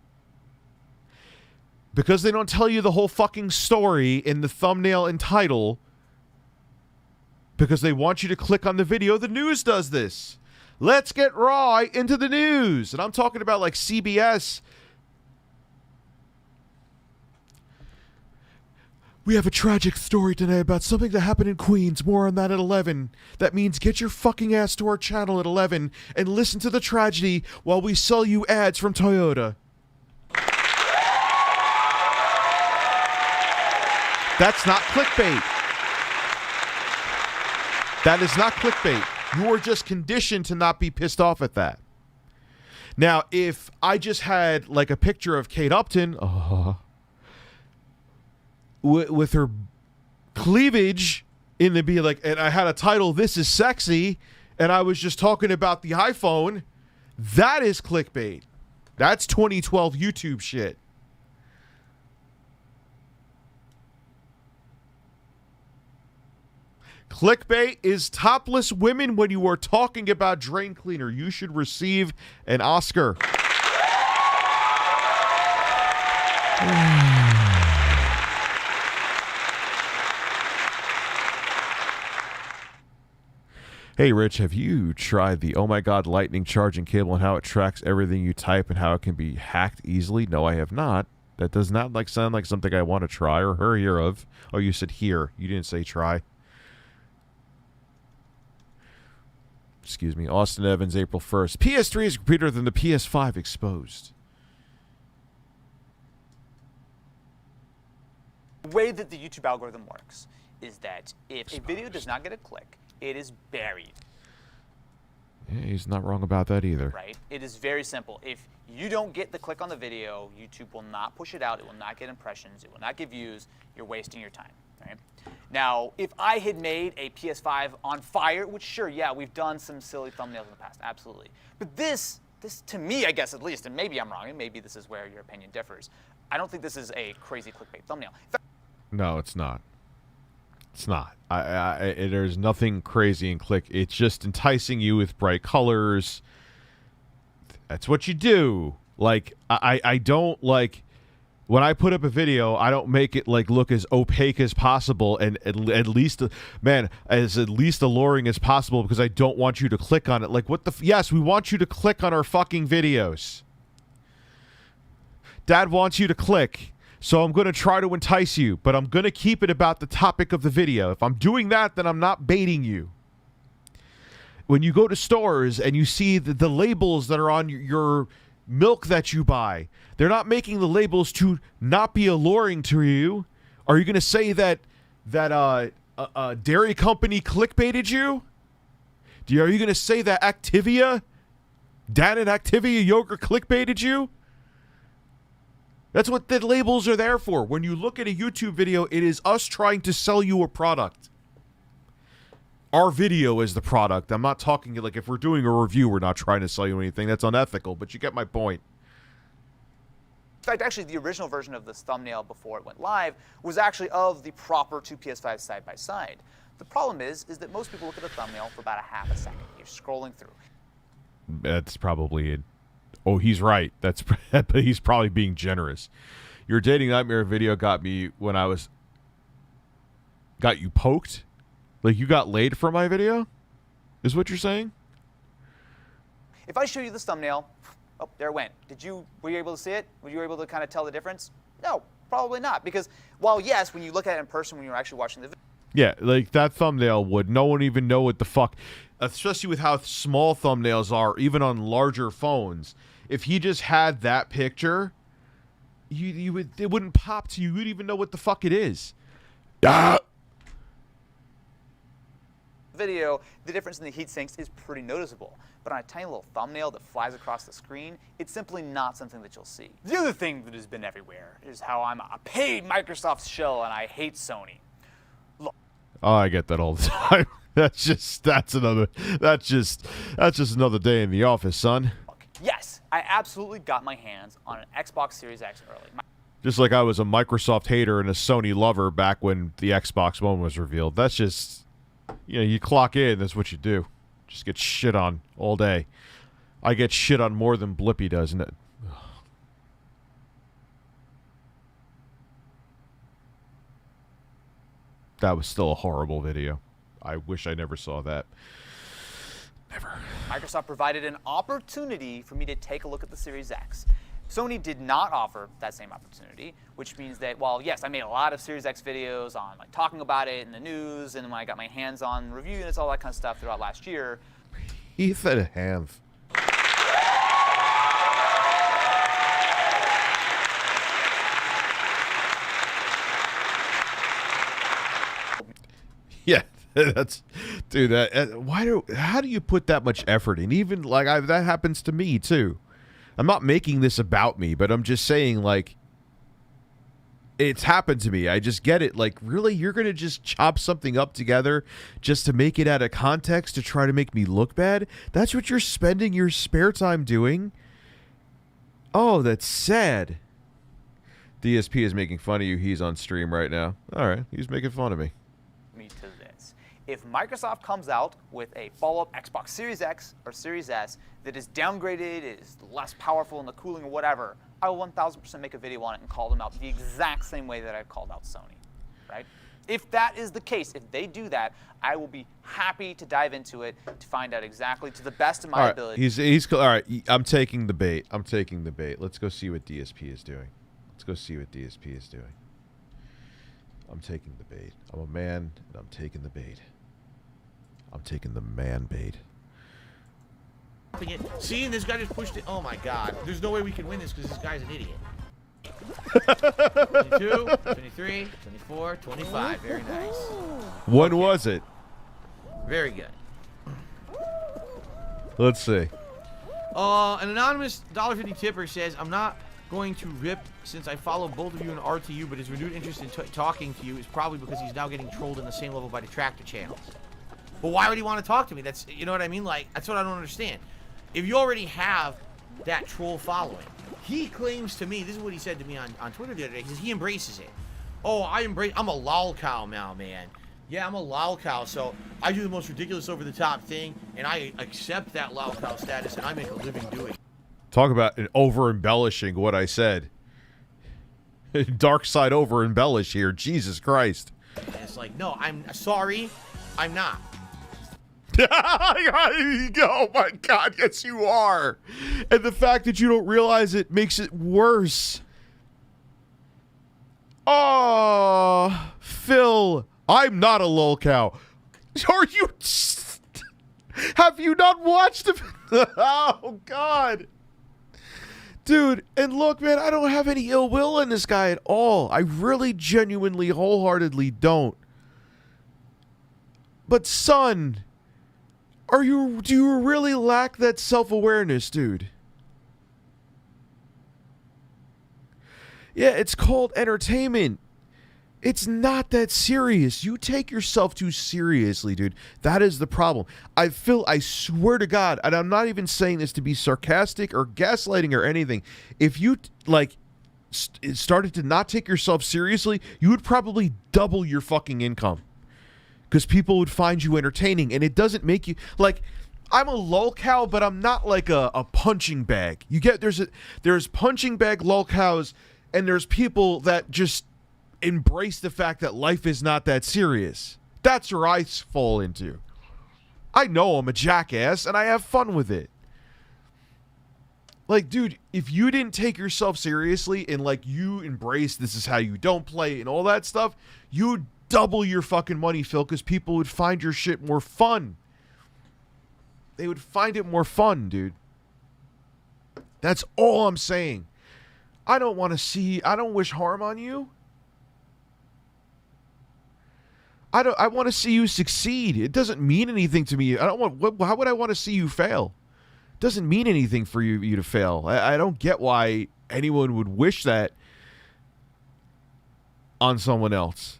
Because they don't tell you the whole fucking story in the thumbnail and title, because they want you to click on the video. The news does this. Let's get raw into the news. And I'm talking about like CBS. We have a tragic story today about something that happened in Queens. More on that at 11. That means get your fucking ass to our channel at 11 and listen to the tragedy while we sell you ads from Toyota. That's not clickbait. That is not clickbait. You are just conditioned to not be pissed off at that. Now, if I just had like a picture of Kate Upton with her cleavage in the be like, and I had a title, "This is Sexy," and I was just talking about the iPhone, that is clickbait. That's 2012 YouTube shit. Clickbait is topless women when you are talking about drain cleaner. You should receive an Oscar. Hey, Rich, have you tried the Oh My God lightning charging cable and how it tracks everything you type and how it can be hacked easily? No, I have not. That does not sound like something I want to try or hear of. Oh, you said hear. You didn't say try. Excuse me. Austin Evans, April 1st. PS3 is greater than the PS5 exposed. The way that the YouTube algorithm works is that if a video does not get a click, it is buried. Yeah, he's not wrong about that either. Right? It is very simple. If you don't get the click on the video, YouTube will not push it out. It will not get impressions. It will not get views. You're wasting your time. Right? Now, if I had made a PS5 on fire, which sure, yeah, we've done some silly thumbnails in the past, absolutely. But this to me, I guess at least, and maybe I'm wrong, and maybe this is where your opinion differs, I don't think this is a crazy clickbait thumbnail. No, it's not. It's not. There's nothing crazy in click. It's just enticing you with bright colors. That's what you do. Like, I don't like... When I put up a video, I don't make it like look as opaque as possible and at least, man, as at least alluring as possible because I don't want you to click on it. Like, what the... Yes, we want you to click on our fucking videos. Dad wants you to click, so I'm going to try to entice you, but I'm going to keep it about the topic of the video. If I'm doing that, then I'm not baiting you. When you go to stores and you see the labels that are on your milk that you buy, they're not making the labels to not be alluring to you. Are you going to say that dairy company clickbaited you? Are you going to say that Activia, Dan and Activia yogurt clickbaited you? That's what the labels are there for. When you look at a YouTube video, it is us trying to sell you a product. Our video is the product. I'm not talking like if we're doing a review, we're not trying to sell you anything. That's unethical, but you get my point. In fact, actually, the original version of this thumbnail before it went live was actually of the proper two PS5s side by side. The problem is that most people look at a thumbnail for about a half a second. You're scrolling through. That's probably it. Oh, he's right. But he's probably being generous. Your dating nightmare video got me when I was... Got you poked? Like you got laid for my video? Is what you're saying? If I show you this thumbnail... Oh, there it went. Were you able to see it? Were you able to kind of tell the difference? No, probably not. Because while yes, when you look at it in person, when you're actually watching the video. Yeah, like that thumbnail would. No one even know what the fuck. Especially with how small thumbnails are, even on larger phones. if he just had that picture, it wouldn't pop to you. You wouldn't even know what the fuck it is. Video, the difference in the heat sinks is pretty noticeable. But on a tiny little thumbnail that flies across the screen, it's simply not something that you'll see. The other thing that has been everywhere is how I'm a paid Microsoft shill and I hate Sony. Look. Oh, I get that all the time. That's just another day in the office, son. Yes, I absolutely got my hands on an Xbox Series X early. Just like I was a Microsoft hater and a Sony lover back when the Xbox One was revealed. That's just, you clock in, that's what you do. Just get shit on all day. I get shit on more than Blippy does, and that was still a horrible video. I wish I never saw that. Never. Microsoft provided an opportunity for me to take a look at the Series X. Sony did not offer that same opportunity, which means that, while yes, I made a lot of Series X videos on talking about it in the news, and when I got my hands on review units, all that kind of stuff throughout last year. Ethan Hanf. Yeah, that's, dude. How do you put that much effort in? Even that happens to me too. I'm not making this about me, but I'm just saying, it's happened to me. I just get it. Really, you're going to just chop something up together just to make it out of context to try to make me look bad? That's what you're spending your spare time doing? Oh, that's sad. DSP is making fun of you. He's on stream right now. All right, he's making fun of me. To this. If Microsoft comes out with a follow-up Xbox Series X or Series S that is downgraded, is less powerful in the cooling or whatever, I will 1000% make a video on it and call them out the exact same way that I've called out Sony, right? If that is the case, if they do that, I will be happy to dive into it to find out exactly, to the best of my ability. He's all right. I'm taking the bait. Let's go see what DSP is doing. I'm taking the bait. I'm a man, and I'm taking the bait. I'm taking the man bait. See, this guy just pushed it. Oh my god. There's no way we can win this because this guy's an idiot. 22, 23, 24, 25. Very nice. When was it? Very good. Let's see. An anonymous $1.50 tipper says, I'm not going to rip since I follow both of you in RTU, but his renewed interest in talking to you is probably because he's now getting trolled in the same level by detractor channels. But why would he want to talk to me? That's, you know what I mean? That's what I don't understand. If you already have that troll following, he claims to me, this is what he said to me on Twitter the other day, because he embraces it. Oh, I'm a lol cow now, man. Yeah, I'm a lol cow, so I do the most ridiculous over-the-top thing, and I accept that lol cow status, and I make a living doing it. Talk about over-embellishing what I said. Dark side over-embellish here. Jesus Christ. And it's no, I'm sorry. I'm not. Oh my God, yes you are. And the fact that you don't realize it makes it worse. Oh, Phil, I'm not a lol cow. Are you... Have you not watched the... Oh, God. Dude, and look, man, I don't have any ill will in this guy at all. I really, genuinely, wholeheartedly don't. But, son, do you really lack that self-awareness, dude? Yeah, it's called entertainment. It's not that serious. You take yourself too seriously, dude. That is the problem. I swear to God, and I'm not even saying this to be sarcastic or gaslighting or anything. If you, started to not take yourself seriously, you would probably double your fucking income. Because people would find you entertaining, and it doesn't make you, I'm a lol cow, but I'm not like a punching bag. You get, there's punching bag lol cows, and there's people that just embrace the fact that life is not that serious. That's where I fall into. I know I'm a jackass and I have fun with it. Dude, if you didn't take yourself seriously and you embrace this is how you don't play and all that stuff, you'd double your fucking money, Phil, because people would find your shit more fun. They would find it more fun, dude. That's all I'm saying. I don't wish harm on you. I want to see you succeed. It doesn't mean anything to me. How would I want to see you fail? It doesn't mean anything for you to fail. I don't get why anyone would wish that on someone else.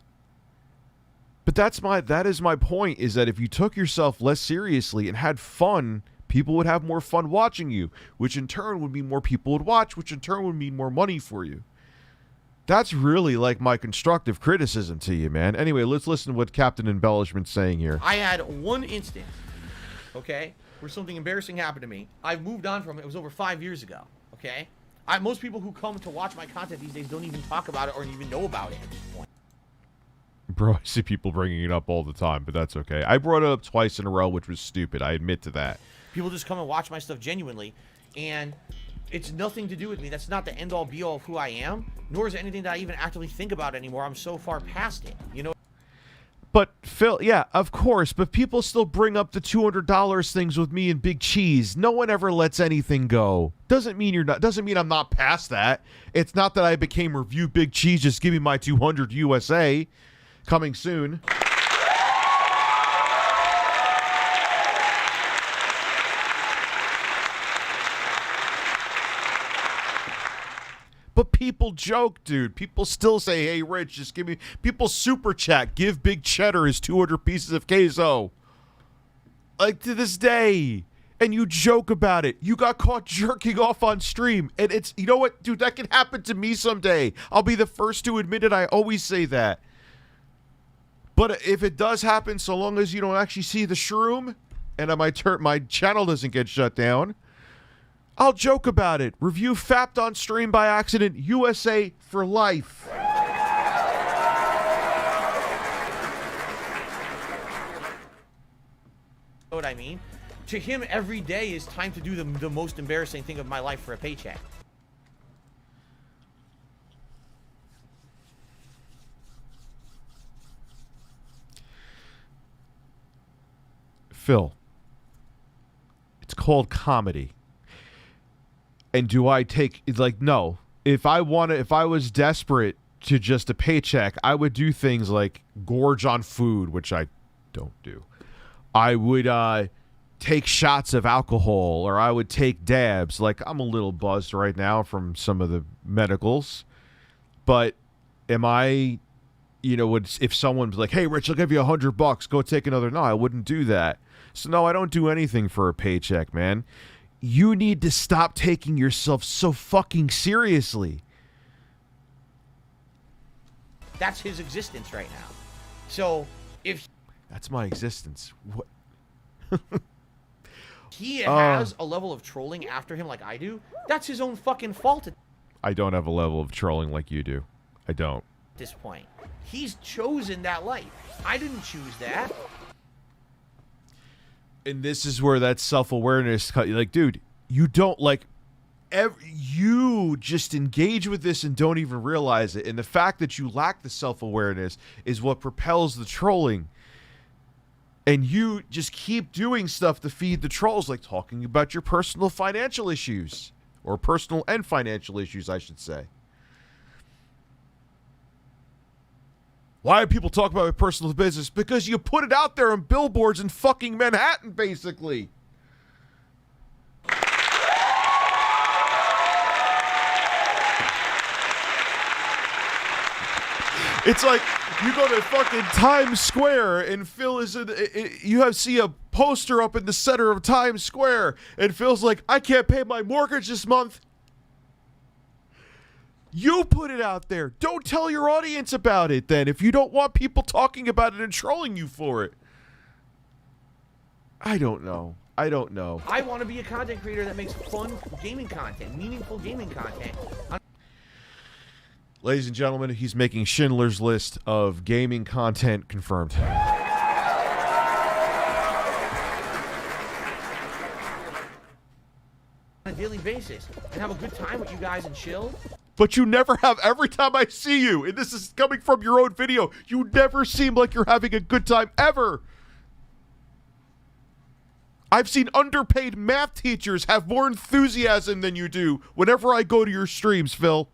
But that is my point, is that if you took yourself less seriously and had fun, people would have more fun watching you, which in turn would mean more people would watch, which in turn would mean more money for you. That's really like my constructive criticism to you, man. Anyway, let's listen to what Captain Embellishment's saying here. I had one instance, okay, where something embarrassing happened to me. I've moved on from it. It was over 5 years ago, okay? Most people who come to watch my content these days don't even talk about it or even know about it at this point. Bro, I see people bringing it up all the time, but that's okay. I brought it up twice in a row, which was stupid. I admit to that. People just come and watch my stuff genuinely, and it's nothing to do with me. That's not the end-all, be-all of who I am, nor is it anything that I even actively think about anymore. I'm so far past it, you know? But, Phil, yeah, of course, but people still bring up the $200 things with me and Big Cheese. No one ever lets anything go. Doesn't mean I'm not past that. It's not that I became Review Big Cheese, just give me my 200 USA. Coming soon. But people joke, dude. People still say, hey, Rich, just give me... People super chat, give Big Cheddar his 200 pieces of queso. Like, to this day. And you joke about it. You got caught jerking off on stream. And it's... You know what, dude? That can happen to me someday. I'll be the first to admit it. I always say that. But if it does happen, so long as you don't actually see the shroom, and my channel doesn't get shut down, I'll joke about it. Review fapped on stream by accident. USA for life. You know what I mean? To him, every day is time to do the most embarrassing thing of my life for a paycheck. Phil, it's called comedy. And do I take, like, no. If I was desperate to just a paycheck, I would do things like gorge on food, which I don't do. I would take shots of alcohol, or I would take dabs. Like, I'm a little buzzed right now from some of the medicals. But am I, if someone's like, hey, Rich, I'll give you $100, go take another. No, I wouldn't do that. So, no, I don't do anything for a paycheck, man. You need to stop taking yourself so fucking seriously. That's his existence right now. So, if... That's my existence. What? he has a level of trolling after him like I do, that's his own fucking fault at I don't have a level of trolling like you do. I don't. this point. He's chosen that life. I didn't choose that. And this is where that self-awareness, like, dude, you don't, like, you just engage with this and don't even realize it. And the fact that you lack the self-awareness is what propels the trolling. And you just keep doing stuff to feed the trolls, like talking about your personal financial issues. Or personal and financial issues, I should say. Why do people talk about my personal business? Because you put it out there on billboards in fucking Manhattan, basically. It's like you go to fucking Times Square and Phil is see a poster up in the center of Times Square and Phil's like, I can't pay my mortgage this month. You put it out there. Don't tell your audience about it then if you don't want people talking about it and trolling you for it. I don't know. I want to be a content creator that makes fun gaming content, meaningful gaming content. Ladies and gentlemen, he's making Schindler's List of gaming content confirmed. On a daily basis and have a good time with you guys and chill. But you never have. Every time I see you, and this is coming from your own video, you never seem like you're having a good time ever. I've seen underpaid math teachers have more enthusiasm than you do whenever I go to your streams, Phil.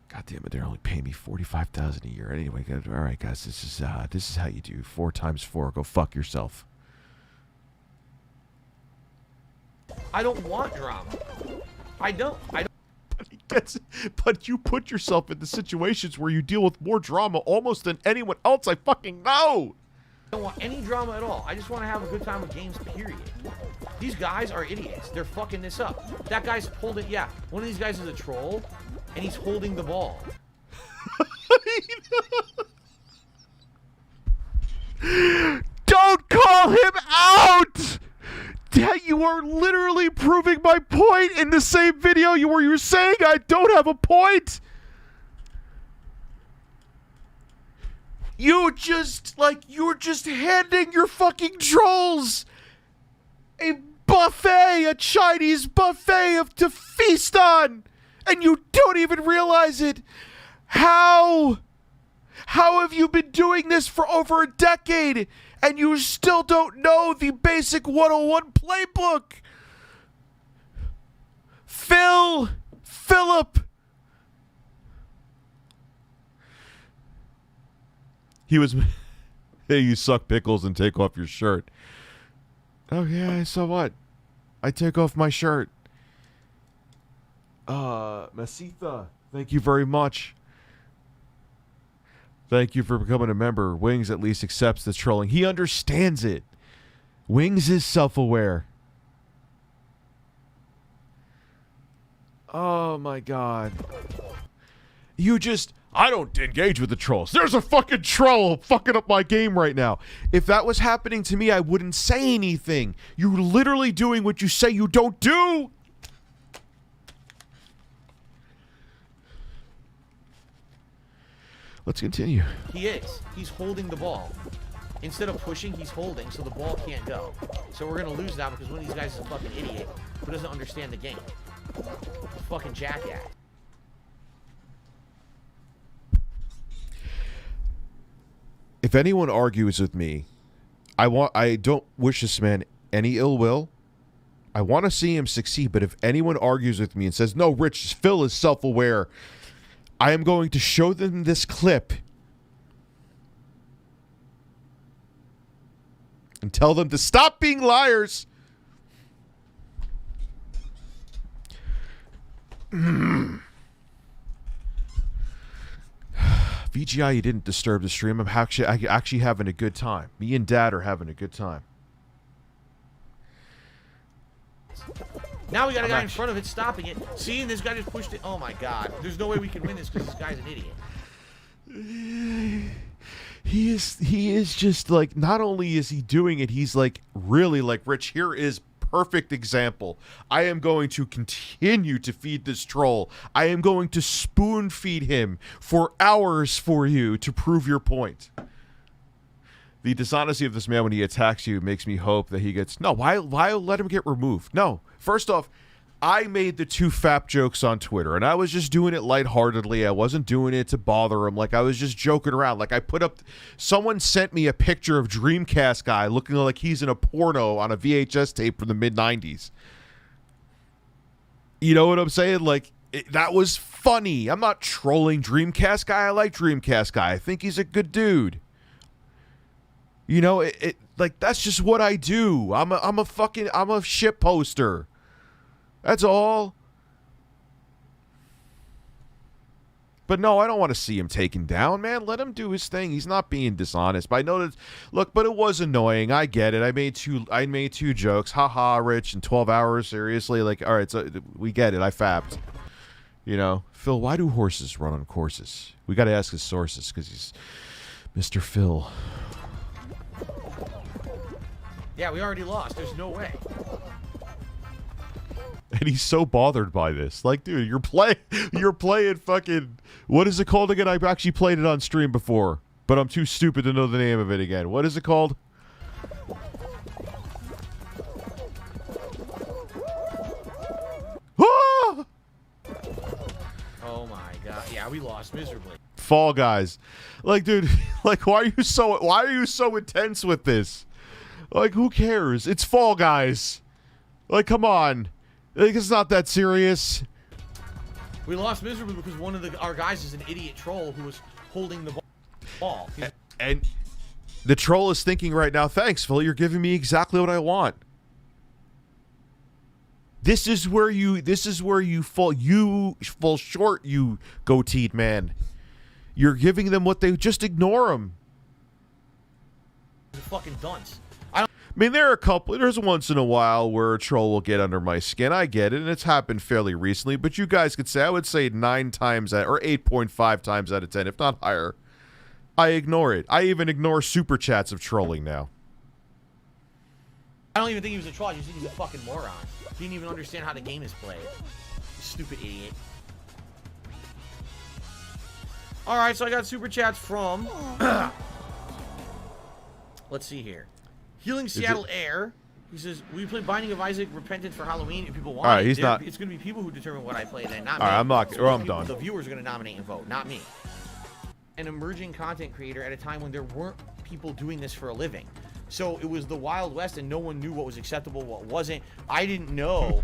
God damn it, they're only paying me $45,000 a year. Anyway, all right, guys, this is how you do 4 times 4. Go fuck yourself. I don't want drama. I don't. But you put yourself into situations where you deal with more drama almost than anyone else I fucking know. I don't want any drama at all. I just want to have a good time with games, period. These guys are idiots. They're fucking this up. That guy's holding, yeah, one of these guys is a troll, and he's holding the ball. Don't call him out! You are literally proving my point in the same video where you're saying I don't have a point. You're just handing your fucking trolls a buffet, a Chinese buffet to feast on, and you don't even realize it. How have you been doing this for over a decade, and you still don't know the basic 101 playbook? Philip. He was, hey, you suck pickles and take off your shirt. Oh yeah, so what? I take off my shirt. Masita, thank you very much. Thank you for becoming a member. Wings at least accepts the trolling. He understands it. Wings is self-aware. Oh my god. I don't engage with the trolls. There's a fucking troll fucking up my game right now. If that was happening to me, I wouldn't say anything. You're literally doing what you say you don't do. Let's continue. He is. He's holding the ball. Instead of pushing, he's holding, so the ball can't go. So we're going to lose now because one of these guys is a fucking idiot who doesn't understand the game. Fucking jackass. If anyone argues with me, I don't wish this man any ill will. I want to see him succeed, but if anyone argues with me and says, no, Rich, Phil is self-aware, I am going to show them this clip and tell them to stop being liars. VGI, you didn't disturb the stream. I'm actually having a good time. Me and Dad are having a good time. Now we got a guy in front of it stopping it. See, and this guy just pushed it. Oh my god. There's no way we can win this because this guy's an idiot. He is just like, not only is he doing it, he's like really like, Rich, here is perfect example. I am going to continue to feed this troll. I am going to spoon feed him for hours for you to prove your point. The dishonesty of this man when he attacks you makes me hope that he gets... No, why let him get removed? No. First off, I made the 2 FAP jokes on Twitter, and I was just doing it lightheartedly. I wasn't doing it to bother him. Like, I was just joking around. Like, I put up... Someone sent me a picture of Dreamcast guy looking like he's in a porno on a VHS tape from the mid-90s. You know what I'm saying? Like, that was funny. I'm not trolling Dreamcast guy. I like Dreamcast guy. I think he's a good dude. You know, like, that's just what I do. I'm a shit poster. That's all. But no, I don't want to see him taken down, man. Let him do his thing. He's not being dishonest. But I know that, look, but it was annoying. I get it. I made two jokes. Haha, Rich, in 12 hours. Seriously, like, all right, so we get it. I fapped. You know, Phil, why do horses run on courses? We got to ask his sources because he's Mr. Phil. Yeah, we already lost. There's no way. And he's so bothered by this. Like, dude, you're playing fucking... What is it called again? I've actually played it on stream before, but I'm too stupid to know the name of it again. What is it called? Ah! Oh my god. Yeah, we lost miserably. Fall Guys. Like, dude, like, why are you so intense with this? Like, who cares? It's Fall Guys. Like, come on. Like, it's not that serious. We lost miserably because one of our guys is an idiot troll who was holding the ball. And the troll is thinking right now, thanks, Phil. You're giving me exactly what I want. This is where you fall short, you goateed man. You're giving them what they just ignore them. Fucking dunce. I mean, there's once in a while where a troll will get under my skin. I get it, and it's happened fairly recently, but you guys could say, I would say 9 times or 8.5 times out of 10, if not higher, I ignore it. I even ignore super chats of trolling now. I don't even think he was a troll. I just think he's a fucking moron. He didn't even understand how the game is played. You stupid idiot. Alright, so I got super chats from... Let's see here. Healing Seattle Air. He says, will you play Binding of Isaac Repentant for Halloween if people want All right, it? He's not... It's going to be people who determine what I play then, not All me. right, I'm not... Or I'm done. The viewers are going to nominate and vote, not me. An emerging content creator at a time when there weren't people doing this for a living. So it was the Wild West and no one knew what was acceptable, what wasn't. I didn't know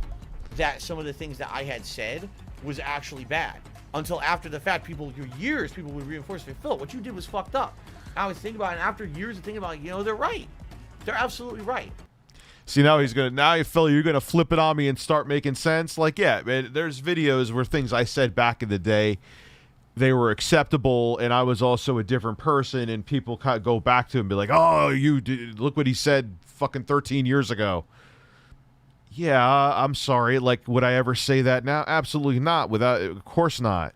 that some of the things that I had said was actually bad. Until after the fact, people would reinforce me. Phil, what you did was fucked up. I was thinking about it, and after years of thinking about it, they're right. They're absolutely right. See, Phil, you're gonna flip it on me and start making sense. Like, yeah, man, there's videos where things I said back in the day, they were acceptable, and I was also a different person, and people kind of go back to him and be like, oh, look what he said fucking 13 years ago. Yeah, I'm sorry. Like, would I ever say that now? Absolutely not. Of course not.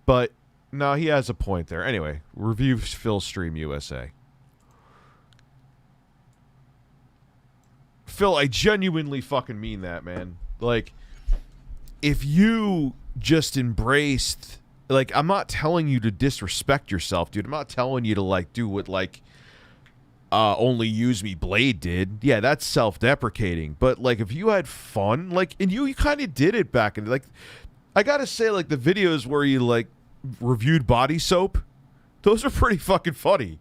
But, no, he has a point there. Anyway, review Phil Stream USA. Phil, I genuinely fucking mean that, man. Like, if you just embraced... Like, I'm not telling you to disrespect yourself, dude. I'm not telling you to, like, do what, like, Only Use Me Blade did. Yeah, that's self-deprecating. But, like, if you had fun, like, and you kind of did it back in, like, I gotta say, like, the videos where you, like, reviewed body soap, those are pretty fucking funny.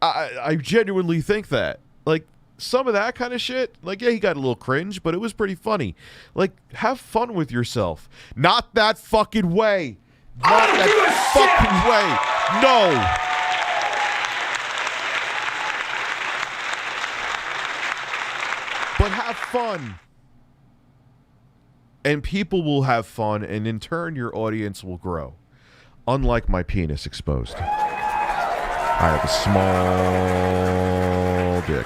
I genuinely think that. Like, some of that kind of shit, like, yeah, he got a little cringe, but it was pretty funny. Like, have fun with yourself. Not that fucking way. Not that fucking way. No. But have fun. And people will have fun, and in turn, your audience will grow. Unlike my penis exposed. I have a small dick.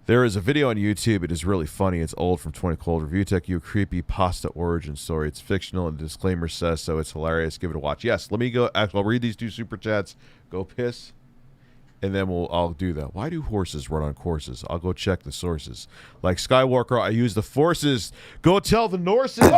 There is a video on YouTube. It is really funny. It's old, from 20 Cold. Review Tech You, creepy pasta origin story. It's fictional, and the disclaimer says so. It's hilarious. Give it a watch. Yes, let me go. Actually, I'll read these 2 super chats. Go piss, and then I'll do that. Why do horses run on courses? I'll go check the sources. Like Skywalker, I use the forces. Go tell the Norses.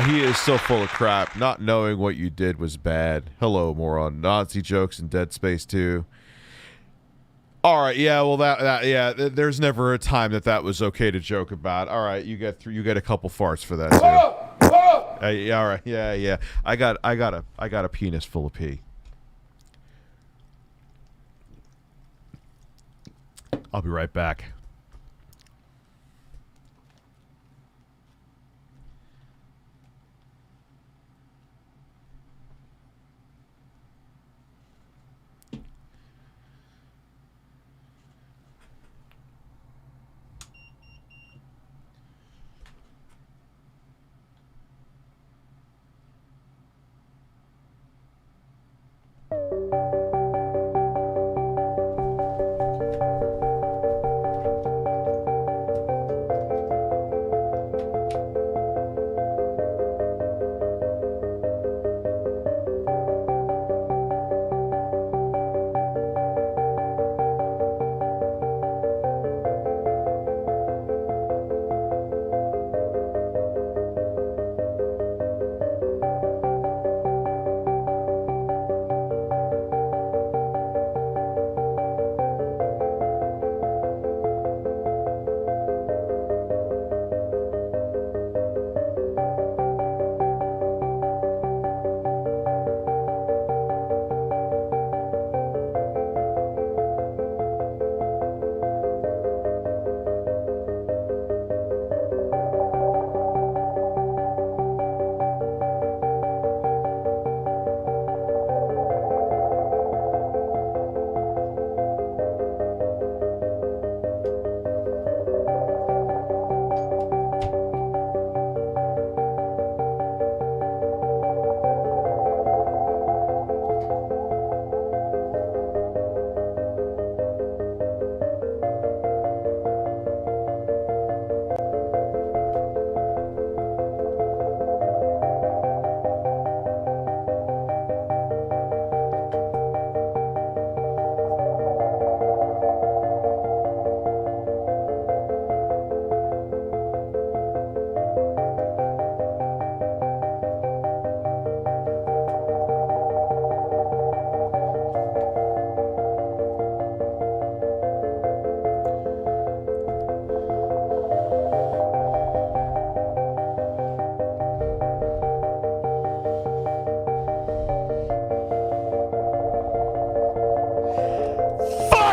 He is so full of crap. Not knowing what you did was bad. Hello, moron. Nazi jokes in Dead Space 2. All right, yeah, well, yeah, there's never a time that was okay to joke about. All right, you get a couple farts for that too. Yeah, all right, yeah. I got a penis full of pee. I'll be right back.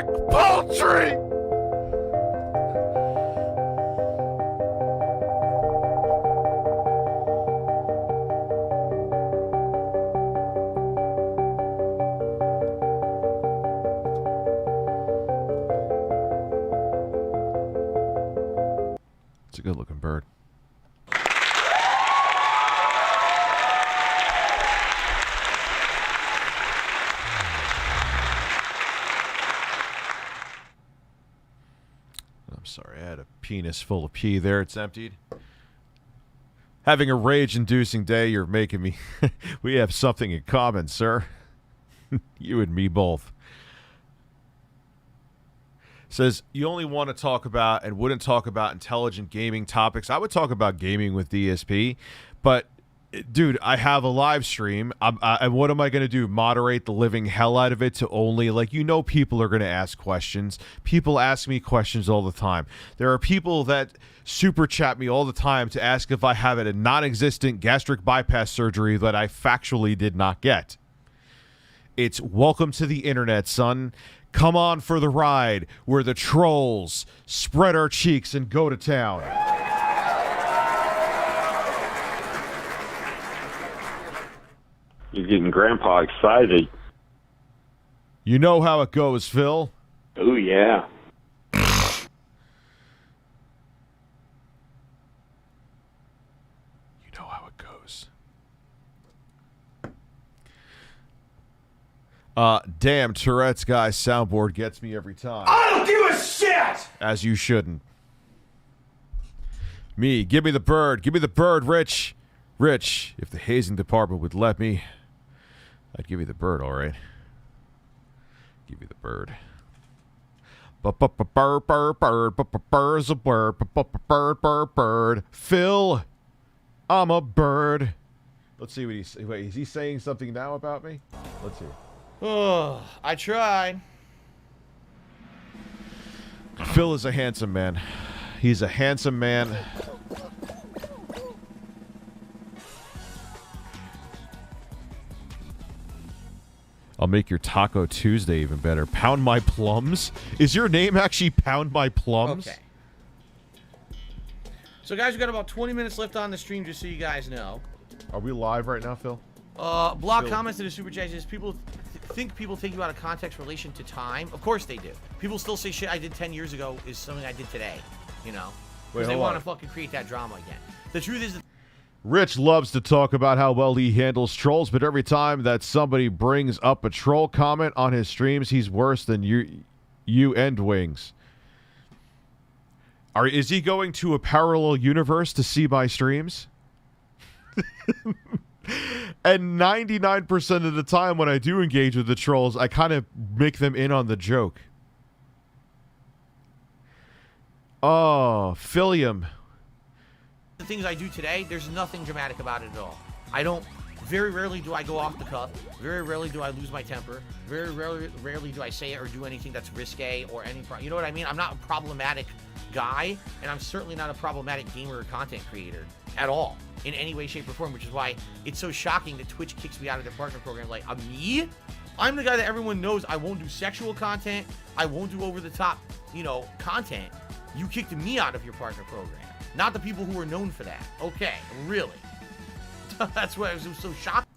Poultry! It's a good looking bird. I'm sorry, I had a penis full of pee there. It's emptied. Having a rage-inducing day, you're making me... We have something in common, sir. You and me both. Says, you only want to talk about and wouldn't talk about intelligent gaming topics. I would talk about gaming with DSP, but, dude, I have a live stream. And what am I going to do? Moderate the living hell out of it to only, like, you know, people are going to ask questions. People ask me questions all the time. There are people that super chat me all the time to ask if I have a non-existent gastric bypass surgery that I factually did not get. It's welcome to the internet, son. Come on for the ride where the trolls spread our cheeks and go to town. You're getting Grandpa excited. You know how it goes, Phil. Oh, yeah. You know how it goes. Damn, Tourette's guy's soundboard gets me every time. I don't give a shit! As you shouldn't. Me, give me the bird. Give me the bird, Rich. Rich, if the hazing department would let me, I'd give you the bird, all right? Give you the bird. Bird's a bird. Bird. Phil, I'm a bird. Let's see what he's... Wait, is he saying something now about me? Let's hear. Oh, I tried. Phil is a handsome man. He's a handsome man. I'll make your Taco Tuesday even better. Pound My Plums? Is your name actually Pound My Plums? Okay. So, guys, we've got about 20 minutes left on the stream, just so you guys know. Are we live right now, Phil? Block comments to the super chat says people people take you out of context relation to time. Of course they do. People still say shit I did 10 years ago is something I did today, you know? Because they want to fucking create that drama again. The truth is... Rich loves to talk about how well he handles trolls, but every time that somebody brings up a troll comment on his streams, he's worse than you and Wings. Is he going to a parallel universe to see my streams? And 99% of the time when I do engage with the trolls, I kind of make them in on the joke. Oh, Philium. The things I do today, there's nothing dramatic about it at all. Very rarely do I go off the cuff. Very rarely do I lose my temper. Very rarely do I say it or do anything that's risque or you know what I mean? I'm not a problematic guy, and I'm certainly not a problematic gamer or content creator at all in any way, shape, or form, which is why it's so shocking that Twitch kicks me out of their partner program. Like, me? I'm the guy that everyone knows I won't do sexual content. I won't do over-the-top, content. You kicked me out of your partner program. Not the people who are known for that. Okay, really. That's why it was so shocking.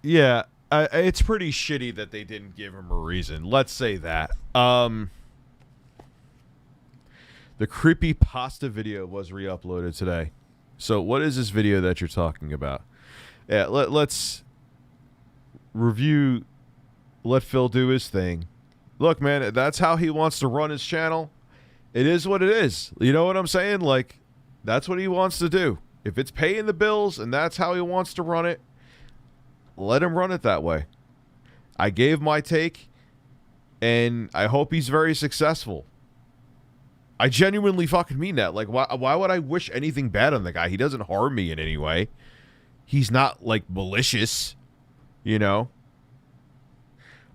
Yeah, it's pretty shitty that they didn't give him a reason. Let's say that. The creepypasta video was re-uploaded today. So what is this video that you're talking about? Yeah, let's review. Let Phil do his thing. Look, man, that's how he wants to run his channel. It is what it is. You know what I'm saying? Like, that's what he wants to do. If it's paying the bills and that's how he wants to run it, let him run it that way. I gave my take, and I hope he's very successful. I genuinely fucking mean that. Like, why would I wish anything bad on the guy? He doesn't harm me in any way. He's not, like, malicious, you know?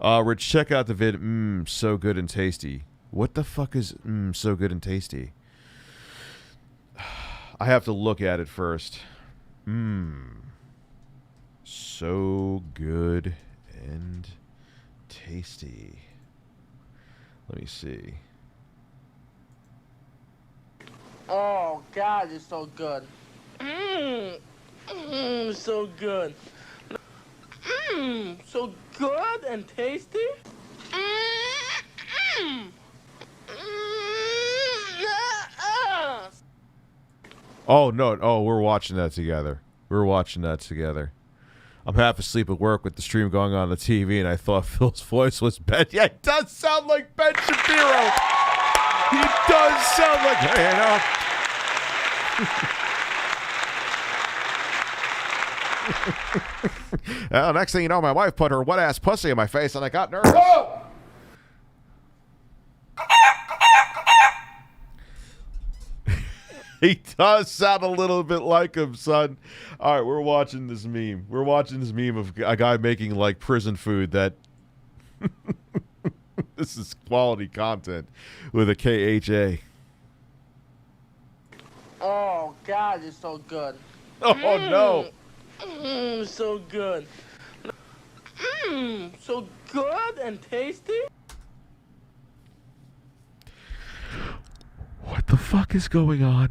Rich, check out the vid. So good and tasty. What the fuck is so good and tasty? I have to look at it first. So good and tasty. Let me see. Oh God, it's so good. So good. So good and tasty. Oh, no. Oh, we're watching that together. We're watching that together. I'm half asleep at work with the stream going on the TV, and I thought Phil's voice was Ben. Yeah, it does sound like Ben Shapiro. He does sound like, hey, you know. Well, next thing you know, my wife put her wet-ass pussy in my face, and I got nervous. Whoa! He does sound a little bit like him, son. All right, we're watching this meme. We're watching this meme of a guy making, like, prison food that... This is quality content with a KHA. Oh God, it's so good. Oh, no. So good. So good and tasty. What the fuck is going on?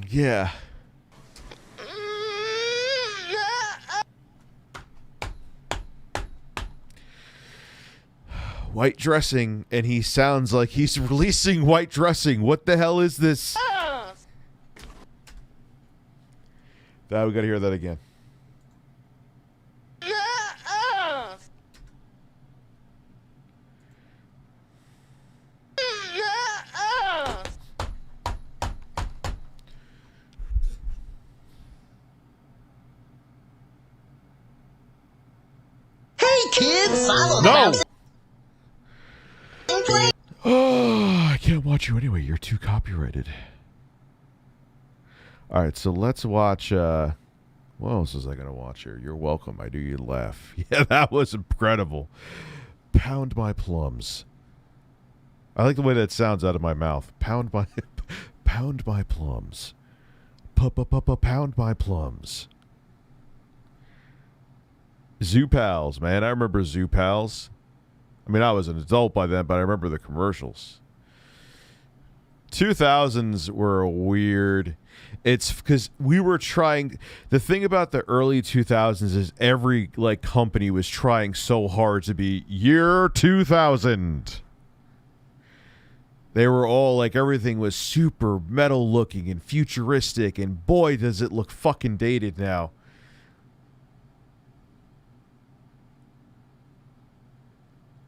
Yeah. White dressing, and he sounds like he's releasing white dressing. What the hell is this? Now we gotta hear that again. Hey kids, follow No! Oh, I can't watch you anyway. You're too copyrighted. All right, so let's watch. What else was I going to watch here? You're welcome. I do you laugh. Yeah, that was incredible. Pound my plums. I like the way that sounds out of my mouth. Pound my plums. Pound my plums. Zoo Pals, man. I remember Zoo Pals. I mean, I was an adult by then, but I remember the commercials. 2000s were weird. It's because we were trying. The thing about the early 2000s is every like company was trying so hard to be year 2000. They were all like, everything was super metal looking and futuristic, and boy, does it look fucking dated now.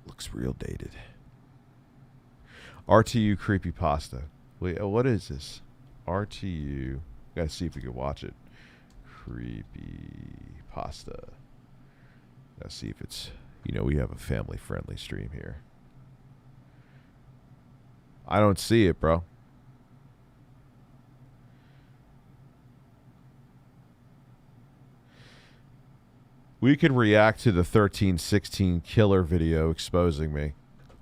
Looks real dated. RTU creepypasta. Wait, what is this? RTU. Gotta see if we can watch it. Creepypasta. Gotta see if it's, you know, we have a family friendly stream here. I don't see it, bro. We could react to the 1316 killer video exposing me.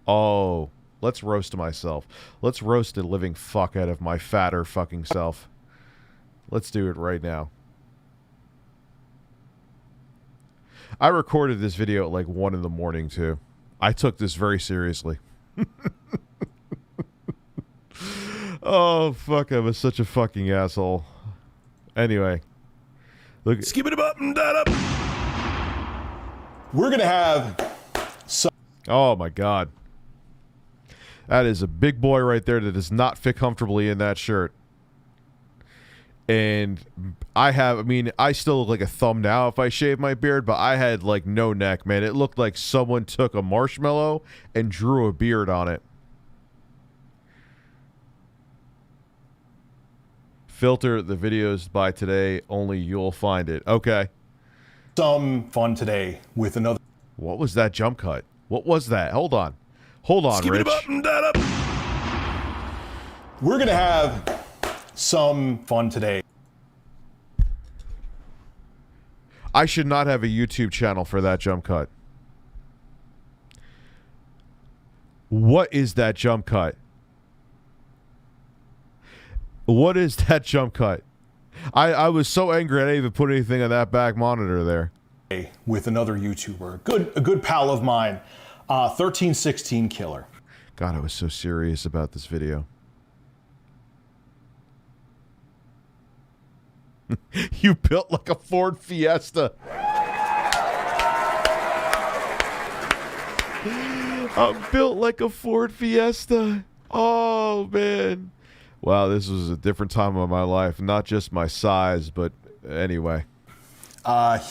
Oh, let's roast myself. Let's roast the living fuck out of my fatter fucking self. Let's do it right now. I recorded this video at like 1 in the morning too. I took this very seriously. Oh, fuck, I was such a fucking asshole. Anyway. Look. Skip it up and that up. We're going to have some... Oh, my God. That is a big boy right there that does not fit comfortably in that shirt. And I still look like a thumb now if I shave my beard, but I had, like, no neck, man. It looked like someone took a marshmallow and drew a beard on it. Filter the videos by today, only you'll find it. Okay. Some fun today with another... What was that jump cut? What was that? Hold on. Hold on, Skip Rich. it up and that up. We're going to have some fun today. I should not have a YouTube channel for that jump cut. What is that jump cut? What is that jump cut? I was so angry I didn't even put anything on that back monitor there. With another YouTuber, a good pal of mine, 1316 Killer. God, I was so serious about this video. You built like a Ford Fiesta. I'm built like a Ford Fiesta. Oh, man. Wow, this was a different time of my life. Not just my size, but anyway.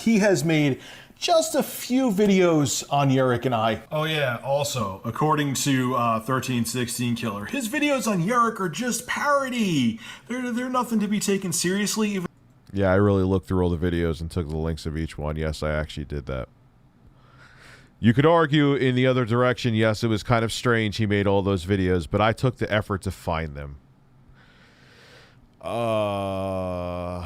He has made just a few videos on Yurik and I. Oh yeah, also, according to 1316 Killer, his videos on Yurik are just parody. They're nothing to be taken seriously. Even yeah, I really looked through all the videos and took the links of each one. Yes, I actually did that. You could argue in the other direction, yes, it was kind of strange he made all those videos, but I took the effort to find them. I'm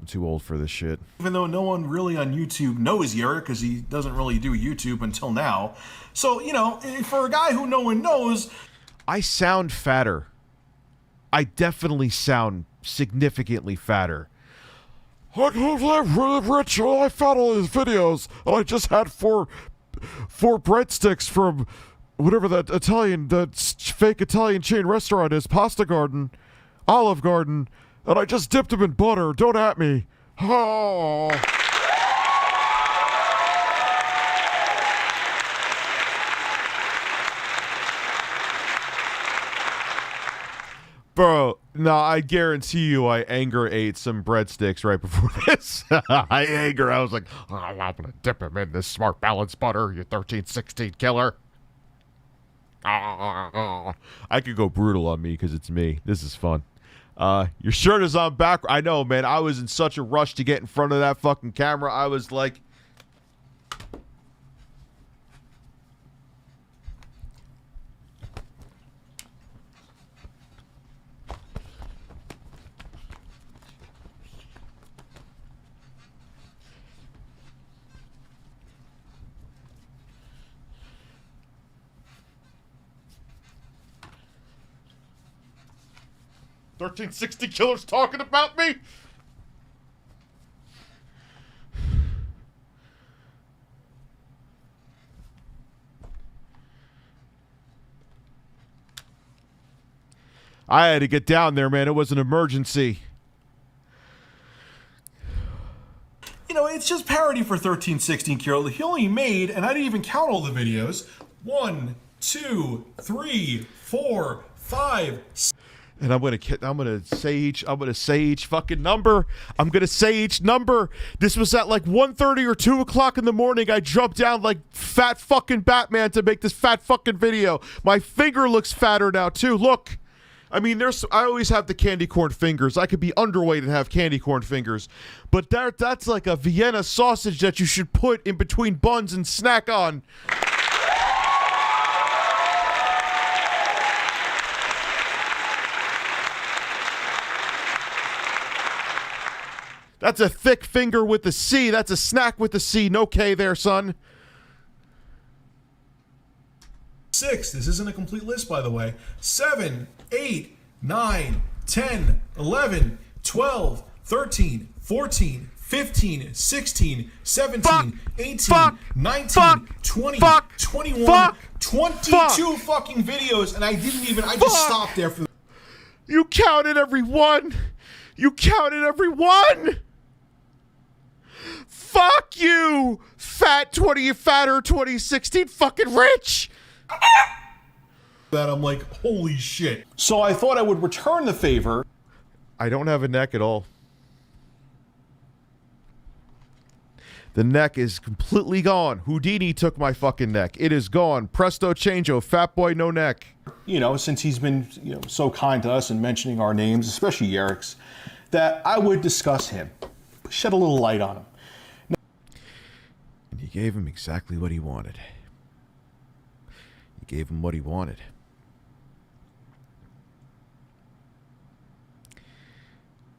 too old for this shit. Even though no one really on YouTube knows Yurik, because he doesn't really do YouTube until now. So, you know, for a guy who no one knows... I sound fatter. I definitely sound significantly fatter. I can't really rich. I found all these videos, and I just had four breadsticks from whatever that fake Italian chain restaurant is, Pasta Garden, Olive Garden, and I just dipped them in butter. Don't at me. Oh. Bro, no, I guarantee you I anger ate some breadsticks right before this. I was like, oh, I'm gonna dip him in this Smart Balance butter, you 1316 Killer. I could go brutal on me because it's me. This is fun. Your shirt is on back. I know, man. I was in such a rush to get in front of that fucking camera. I was like... $13.60 Killer's talking about me? I had to get down there, man. It was an emergency. You know, it's just parody for 1316 Killer. He only made, and I didn't even count all the videos, 1, 2, 3, 4, 5, 6. And I'm gonna say each fucking number. I'm gonna say each number. This was at like 1:30 or 2 o'clock in the morning. I jumped down like fat fucking Batman to make this fat fucking video. My finger looks fatter now too. Look. I mean, I always have the candy corn fingers. I could be underweight and have candy corn fingers. But that's like a Vienna sausage that you should put in between buns and snack on. That's a thick finger with a C. That's a snack with a C. No K there, son. 6. This isn't a complete list, by the way. 7, 8, 9, 10, 11, 12, 13, 14, 15, 16, 17, 18, 19, 20, 21, 22 fucking videos, and I just stopped there for... You counted every one! You counted every one! Fuck you! Fatter 2016 fucking rich! That I'm like, holy shit. So I thought I would return the favor. I don't have a neck at all. The neck is completely gone. Houdini took my fucking neck. It is gone. Presto changeo. Fat boy, no neck. You know, since he's been so kind to us and mentioning our names, especially Yurik's, that I would discuss him. Shed a little light on him. And you gave him exactly what he wanted. You gave him what he wanted.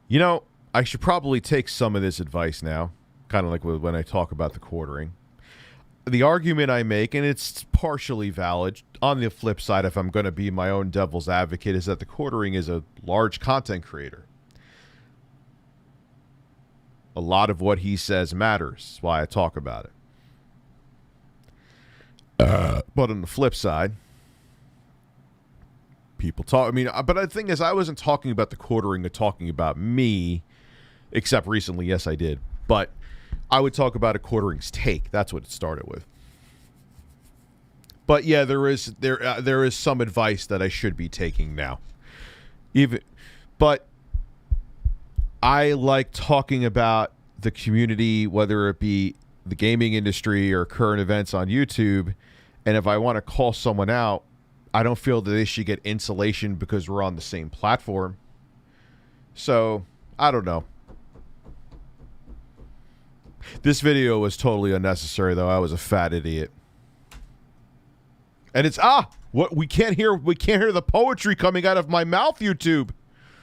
You know, I should probably take some of this advice now, kind of like when I talk about the quartering. The argument I make, and it's partially valid, on the flip side, if I'm going to be my own devil's advocate, is that the quartering is a large content creator. A lot of what he says matters. That's why I talk about it. But on the flip side, people talk. I mean, but the thing is, I wasn't talking about the quartering or talking about me, except recently. Yes, I did. But I would talk about a quartering's take. That's what it started with. But yeah, there is some advice that I should be taking now. But I like talking about the community, whether it be the gaming industry or current events on YouTube. And if I want to call someone out, I don't feel that they should get insulation because we're on the same platform. So, I don't know. This video was totally unnecessary, though. I was a fat idiot. And it's what we can't hear the poetry coming out of my mouth, YouTube.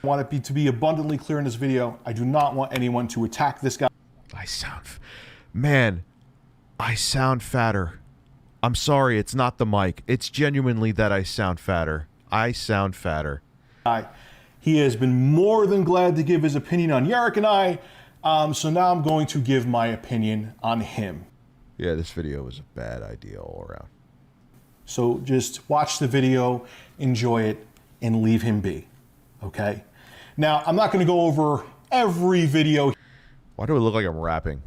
I want it to be abundantly clear in this video. I do not want anyone to attack this guy. I sound fatter. I'm sorry, it's not the mic. It's genuinely that I sound fatter. I sound fatter. He has been more than glad to give his opinion on Yarrick and I. So now I'm going to give my opinion on him. Yeah, this video was a bad idea all around. So just watch the video, enjoy it, and leave him be. Okay? Now, I'm not going to go over every video. Why do I look like I'm rapping?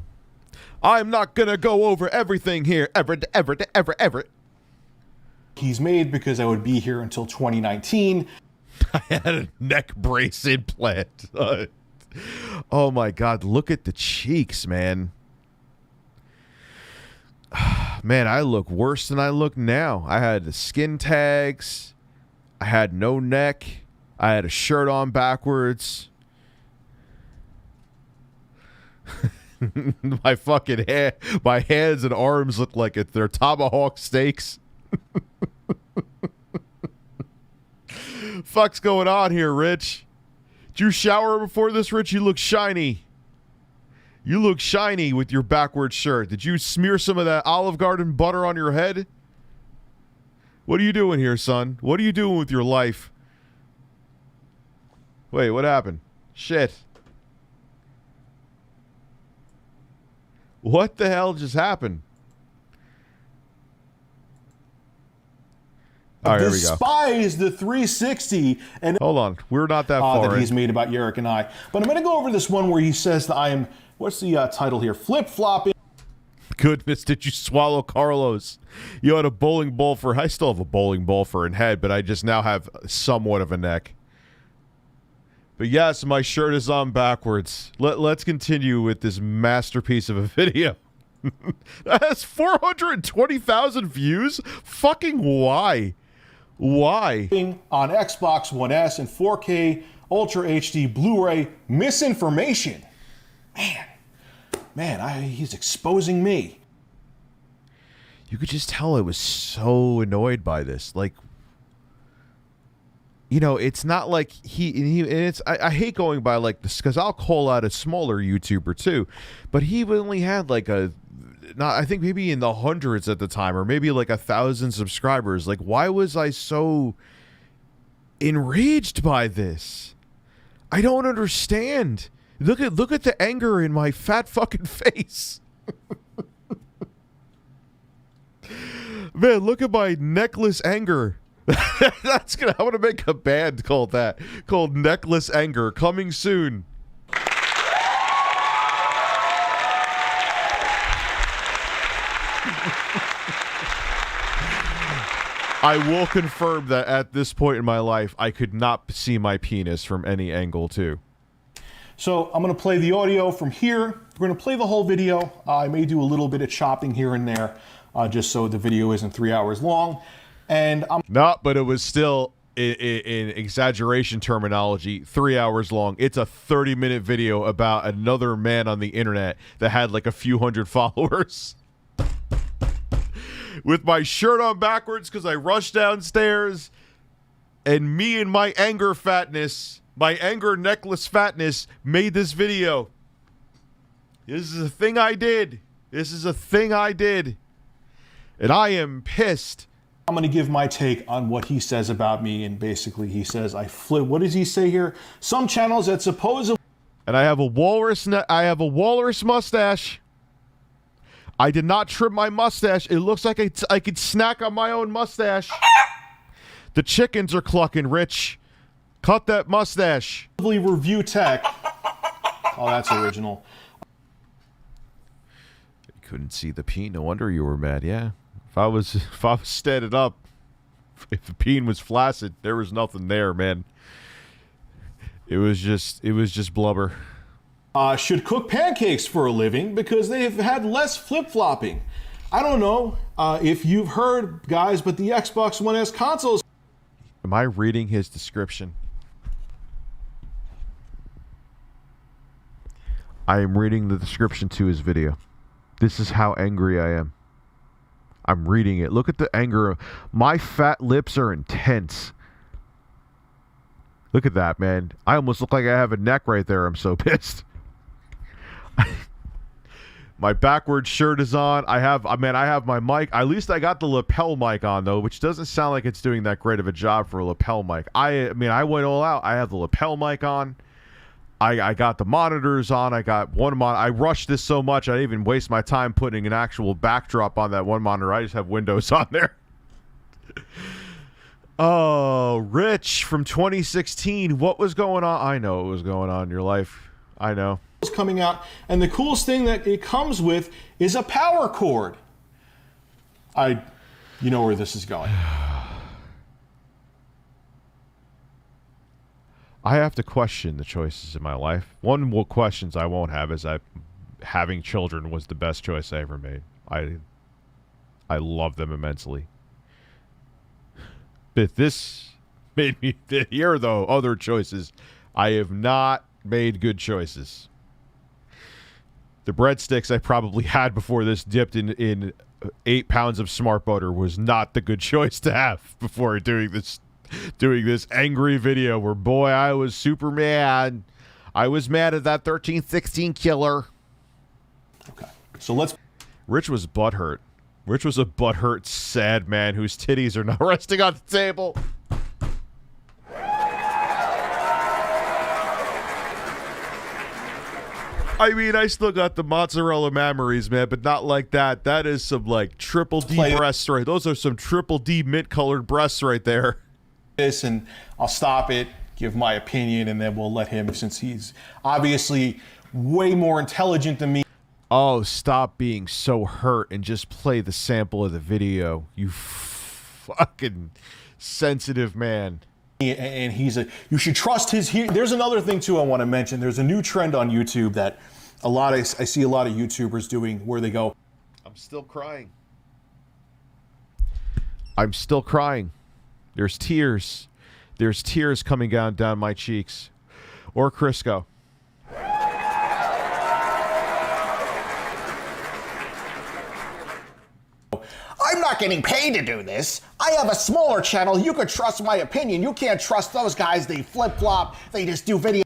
I'm not going to go over everything here, ever. He's made because I would be here until 2019. I had a neck brace implant. Oh my God, look at the cheeks, man. Man, I look worse than I look now. I had the skin tags. I had no neck. I had a shirt on backwards. My fucking hair, my hands and arms look like they're tomahawk steaks. Fuck's going on here, Rich? Did you shower before this, Rich? You look shiny. You look shiny with your backward shirt. Did you smear some of that Olive Garden butter on your head? What are you doing here, son? What are you doing with your life? Wait, what happened? Shit. What the hell just happened? All right, here we go. Despise the 360 and hold on, we're not that far that he's made about Yarrick and I. But I'm going to go over this one where he says that I am. What's the title here? Flip-flopping. Goodness, did you swallow Carlos? You had a bowling ball for. I still have a bowling ball for a head, but I just now have somewhat of a neck. But yes, my shirt is on backwards. Let's continue with this masterpiece of a video. That has 420,000 views? Fucking why? Why? On Xbox One S and 4K Ultra HD Blu-ray misinformation. Man, he's exposing me. You could just tell I was so annoyed by this. Like, you know, it's not like I hate going by like this because I'll call out a smaller YouTuber too, but he only had like I think maybe in the hundreds at the time, or maybe like 1,000 subscribers. Like, why was I so enraged by this? I don't understand. Look at the anger in my fat fucking face. Man, look at my necklace anger. I want to make a band called Necklace Anger, coming soon. I will confirm that at this point in my life, I could not see my penis from any angle too. So I'm going to play the audio from here. We're going to play the whole video. I may do a little bit of chopping here and there, just so the video isn't 3 hours long. And but it was still, in exaggeration terminology, 3 hours long. It's a 30-minute video about another man on the internet that had like a few hundred followers. With my shirt on backwards because I rushed downstairs, and me and my anger fatness, my anger necklace fatness, made this video. This is a thing I did. And I am pissed. I'm going to give my take on what he says about me, and basically he says I flip. What does he say here? Some channels that supposedly... And I have a walrus mustache. I did not trim my mustache. It looks like I could snack on my own mustache. The chickens are clucking, Rich. Cut that mustache. Review tech. Oh, that's original. You couldn't see the peen. No wonder you were mad. Yeah. If I was standing up, if the peen was flaccid, there was nothing there, man. It was just blubber. Should cook pancakes for a living because they've had less flip-flopping. I don't know if you've heard, guys, but the Xbox One S consoles. Am I reading his description? I am reading the description to his video. This is how angry I am. I'm reading it. Look at the anger. My fat lips are intense. Look at that, man. I almost look like I have a neck right there. I'm so pissed. My backwards shirt is on. I have my mic. At least I got the lapel mic on, though, which doesn't sound like it's doing that great of a job for a lapel mic. I went all out. I have the lapel mic on. I got the monitors on. I got one monitor. I rushed this so much I didn't even waste my time putting an actual backdrop on that one monitor. I just have Windows on there. Oh, Rich from 2016. What was going on? I know what was going on in your life. I know. Coming out, and the coolest thing that it comes with is a power cord. You know where this is going. I have to question the choices in my life. One of the questions I won't have is having children was the best choice I ever made. I love them immensely. But this made me here, though, other choices. I have not made good choices. The breadsticks I probably had before this dipped in 8 pounds of smart butter was not the good choice to have before doing this angry video where, boy, I was super mad. I was mad at that 1316 killer. Okay, so Rich was butthurt. Rich was a butthurt, sad man whose titties are not resting on the table. I mean, I still got the mozzarella memories, man, but not like that. That is some, like, triple D breasts right. Those are some triple D mint-colored breasts right there. And I'll stop it, give my opinion, and then we'll let him, since he's obviously way more intelligent than me. Oh, stop being so hurt and just play the sample of the video, you fucking sensitive man. And you should trust his. There's another thing too I want to mention. There's a new trend on YouTube that I see a lot of YouTubers doing where they go, I'm still crying. I'm still crying. There's tears. There's tears coming down my cheeks. Or Crisco. I'm not getting paid to do this. I have a smaller channel. You could trust my opinion. You can't trust those guys. They flip-flop. They just do video.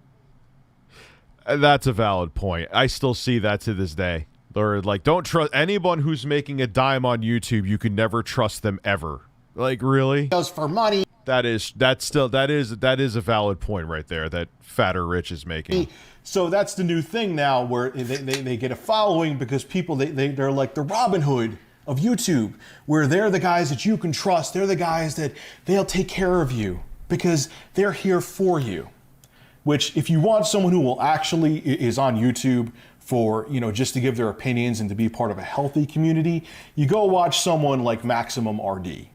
That's a valid point. I still see that to this day. Or like, don't trust anyone who's making a dime on YouTube. You can never trust them ever. Like, really? For money. That is a valid point right there that Fatter Rich is making. So that's the new thing now, where they get a following because people they're like the Robin Hood of YouTube, where they're the guys that you can trust. They're the guys that they'll take care of you because they're here for you. Which, if you want someone who will actually is on YouTube for, just to give their opinions and to be part of a healthy community, you go watch someone like Maximum RD.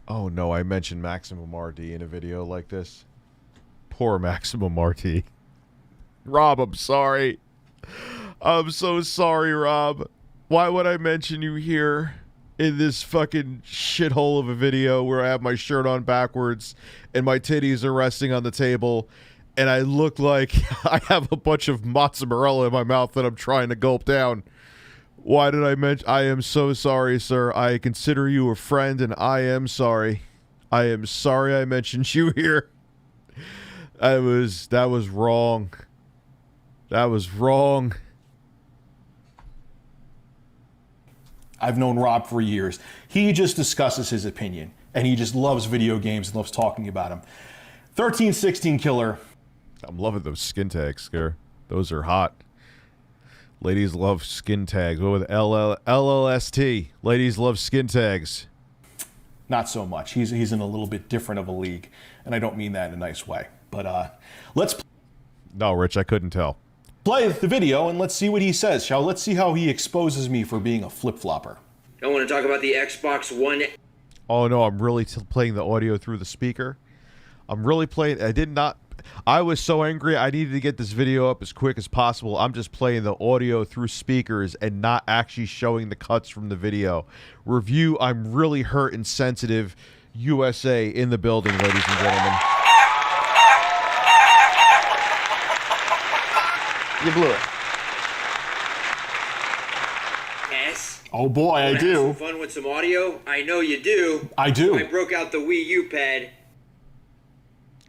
Oh no, I mentioned Maximum RD in a video like this. Poor Maximum RD. Rob, I'm sorry. I'm so sorry, Rob. Why would I mention you here in this fucking shithole of a video where I have my shirt on backwards and my titties are resting on the table and I look like I have a bunch of mozzarella in my mouth that I'm trying to gulp down? Why did I mention? I am so sorry, sir. I consider you a friend and I am sorry. I am sorry I mentioned you here. That was wrong. That was wrong. I've known Rob for years. He just discusses his opinion, and he just loves video games and loves talking about them. 1316 Killer. I'm loving those skin tags, Scare. Those are hot. Ladies love skin tags. What with LLST? Ladies love skin tags. Not so much. He's in a little bit different of a league, and I don't mean that in a nice way. But let's... No, Rich, I couldn't tell. Play the video and let's see what he says, shall we? Let's see how he exposes me for being a flip-flopper. I want to talk about the Xbox One. Oh, no, I'm really playing the audio through the speaker. I'm really playing... I was so angry, I needed to get this video up as quick as possible. I'm just playing the audio through speakers and not actually showing the cuts from the video. Review, I'm really hurt and sensitive. USA in the building, ladies and gentlemen. You blew it. S. Oh boy, I Have do. some fun with some audio? I know you do. I do. I broke out the Wii U pad.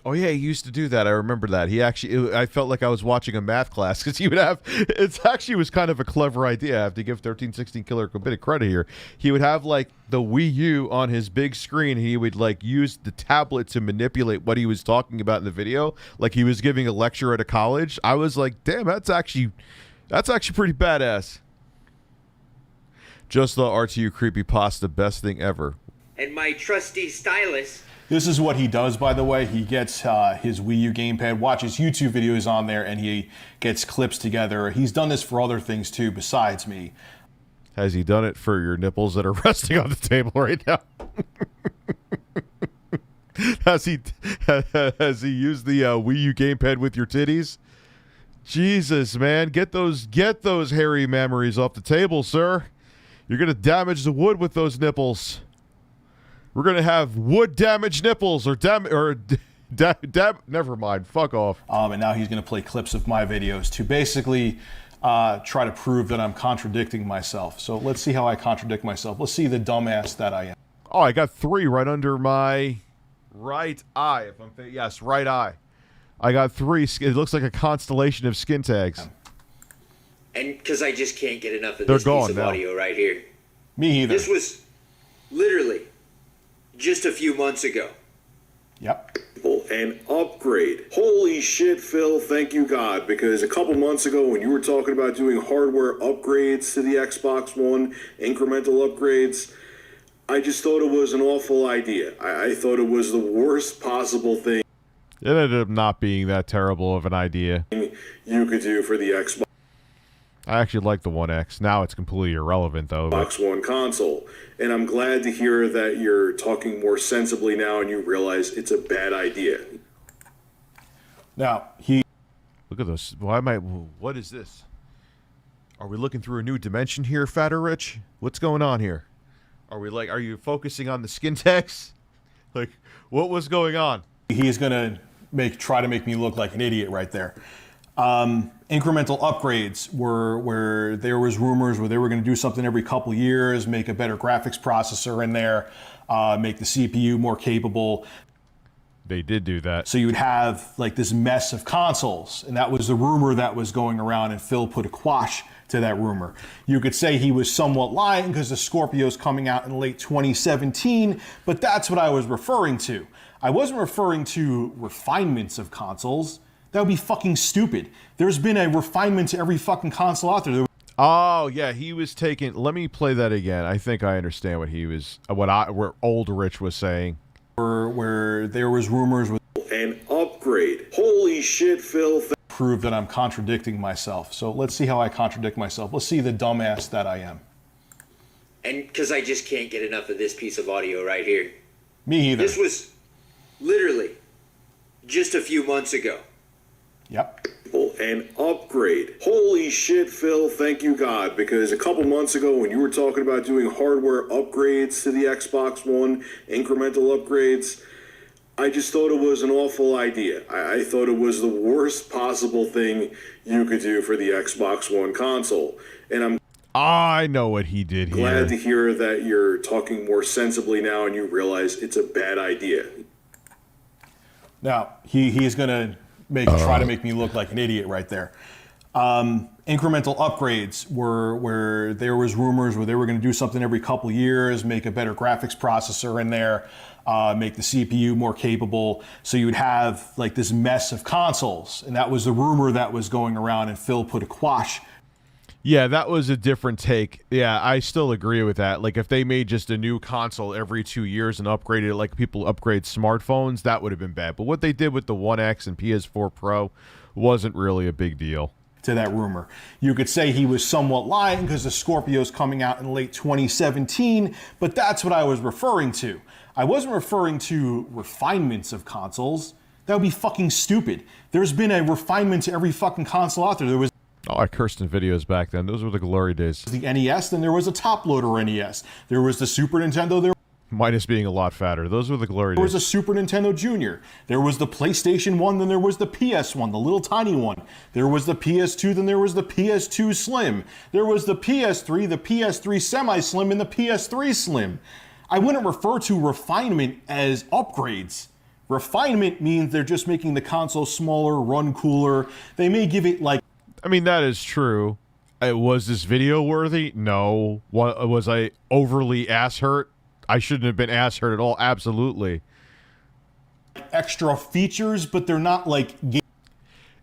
Oh, yeah, he used to do that. I remember that. I felt like I was watching a math class because he would have, it actually was kind of a clever idea. I have to give 1316 Killer a bit of credit here. He would have, like, the Wii U on his big screen, and he would, like, use the tablet to manipulate what he was talking about in the video. Like he was giving a lecture at a college. I was like, damn, that's actually pretty badass. Just the RTU creepypasta, best thing ever. And my trusty stylus. This is what he does, by the way. He gets his Wii U gamepad, watches YouTube videos on there, and he gets clips together. He's done this for other things, too, besides me. Has he done it for your nipples that are resting on the table right now? Has he used the Wii U gamepad with your titties? Jesus, man. Get those hairy memories off the table, sir. You're going to damage the wood with those nipples. We're going to have wood-damaged nipples never mind. Fuck off. And now he's going to play clips of my videos to basically try to prove that I'm contradicting myself. So let's see how I contradict myself. Let's see the dumbass that I am. Oh, I got 3 right under my right eye. Yes, right eye. I got 3. It looks like a constellation of skin tags. And because I just can't get enough of They're this gone piece of now. audio right here. Me either. This was literally just a few months ago. Yep. An upgrade. Holy shit, Phil, thank you God, because a couple months ago when you were talking about doing hardware upgrades to the Xbox One, incremental upgrades, I just thought it was an awful idea. I thought it was the worst possible thing It ended up not being that terrible of an idea. you could do for the Xbox I actually like the One X. Now it's completely irrelevant, though. One console. And I'm glad to hear that you're talking more sensibly now and you realize it's a bad idea. Now, Look at this. What is this? Are we looking through a new dimension here, Fatter Rich? What's going on here? Are you focusing on the skin tags? Like, what was going on? He's going to try to make me look like an idiot right there. Incremental upgrades were where there was rumors where they were going to do something every couple years, make a better graphics processor in there, make the CPU more capable. They did do that. So you would have like this mess of consoles, and that was the rumor that was going around, and Phil put a quash to that rumor. You could say he was somewhat lying because the Scorpio's coming out in late 2017, but that's what I was referring to. I wasn't referring to refinements of consoles. That would be fucking stupid. There's been a refinement to every fucking console out there. Oh, yeah, he was taking... Let me play that again. I think I understand what old Rich was saying. Where there was rumors with an upgrade. Holy shit, Phil. Prove that I'm contradicting myself. So let's see how I contradict myself. Let's see the dumbass that I am. And because I just can't get enough of this piece of audio right here. Me either. This was literally just a few months ago. Yep. An upgrade. Holy shit, Phil, thank you God, because a couple months ago when you were talking about doing hardware upgrades to the Xbox One, incremental upgrades, I just thought it was an awful idea. I thought it was the worst possible thing you could do for the Xbox One console. And I'm I know what he did here. Glad to hear that you're talking more sensibly now and you realize it's a bad idea. Now, he's going to try to make me look like an idiot right there. incremental upgrades where there was rumors where they were going to do something every couple years, make a better graphics processor in there, make the CPU more capable. So you'd have like this mess of consoles. And that was the rumor that was going around, and Phil put a quash. Yeah, that was a different take. Yeah, I still agree with that. Like, if they made just a new console every 2 years and upgraded it like people upgrade smartphones, that would have been bad. But what they did with the One X and PS4 Pro wasn't really a big deal. To that rumor. You could say he was somewhat lying because the Scorpio's coming out in late 2017, but that's what I was referring to. I wasn't referring to refinements of consoles. That would be fucking stupid. There's been a refinement to every fucking console out there. There was Oh, I cursed in videos back then. Those were the glory days. the NES, then there was a top-loader NES. There was the Super Nintendo, there Minus being a lot fatter. Those were the glory days. There was a Super Nintendo Junior. There was the PlayStation 1, then there was the PS1, the little tiny one. There was the PS2, then there was the PS2 Slim. There was the PS3, the PS3 Semi-Slim, and the PS3 Slim. I wouldn't refer to refinement as upgrades. Refinement means they're just making the console smaller, run cooler. They may give it like... I mean, that is true. Was this video worthy? No. Was I overly ass hurt? I shouldn't have been ass hurt at all. Absolutely. Extra features, but they're not like...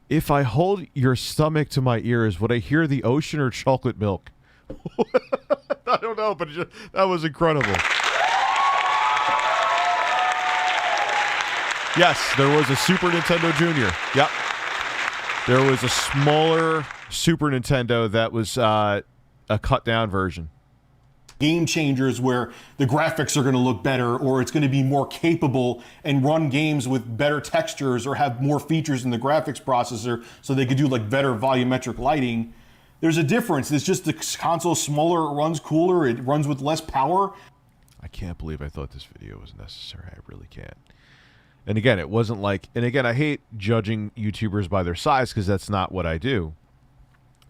If I hold your stomach to my ears, would I hear the ocean or chocolate milk? I don't know, but that was incredible. Yes, there was a Super Nintendo Junior. Yep. There was a smaller Super Nintendo that was a cut-down version. Game changers where the graphics are going to look better, or it's going to be more capable and run games with better textures or have more features in the graphics processor so they could do like better volumetric lighting. There's a difference. It's just the console's smaller, it runs cooler, it runs with less power. I can't believe I thought this video was necessary. I really can't. And again, it wasn't like... And again, I hate judging YouTubers by their size because that's not what I do.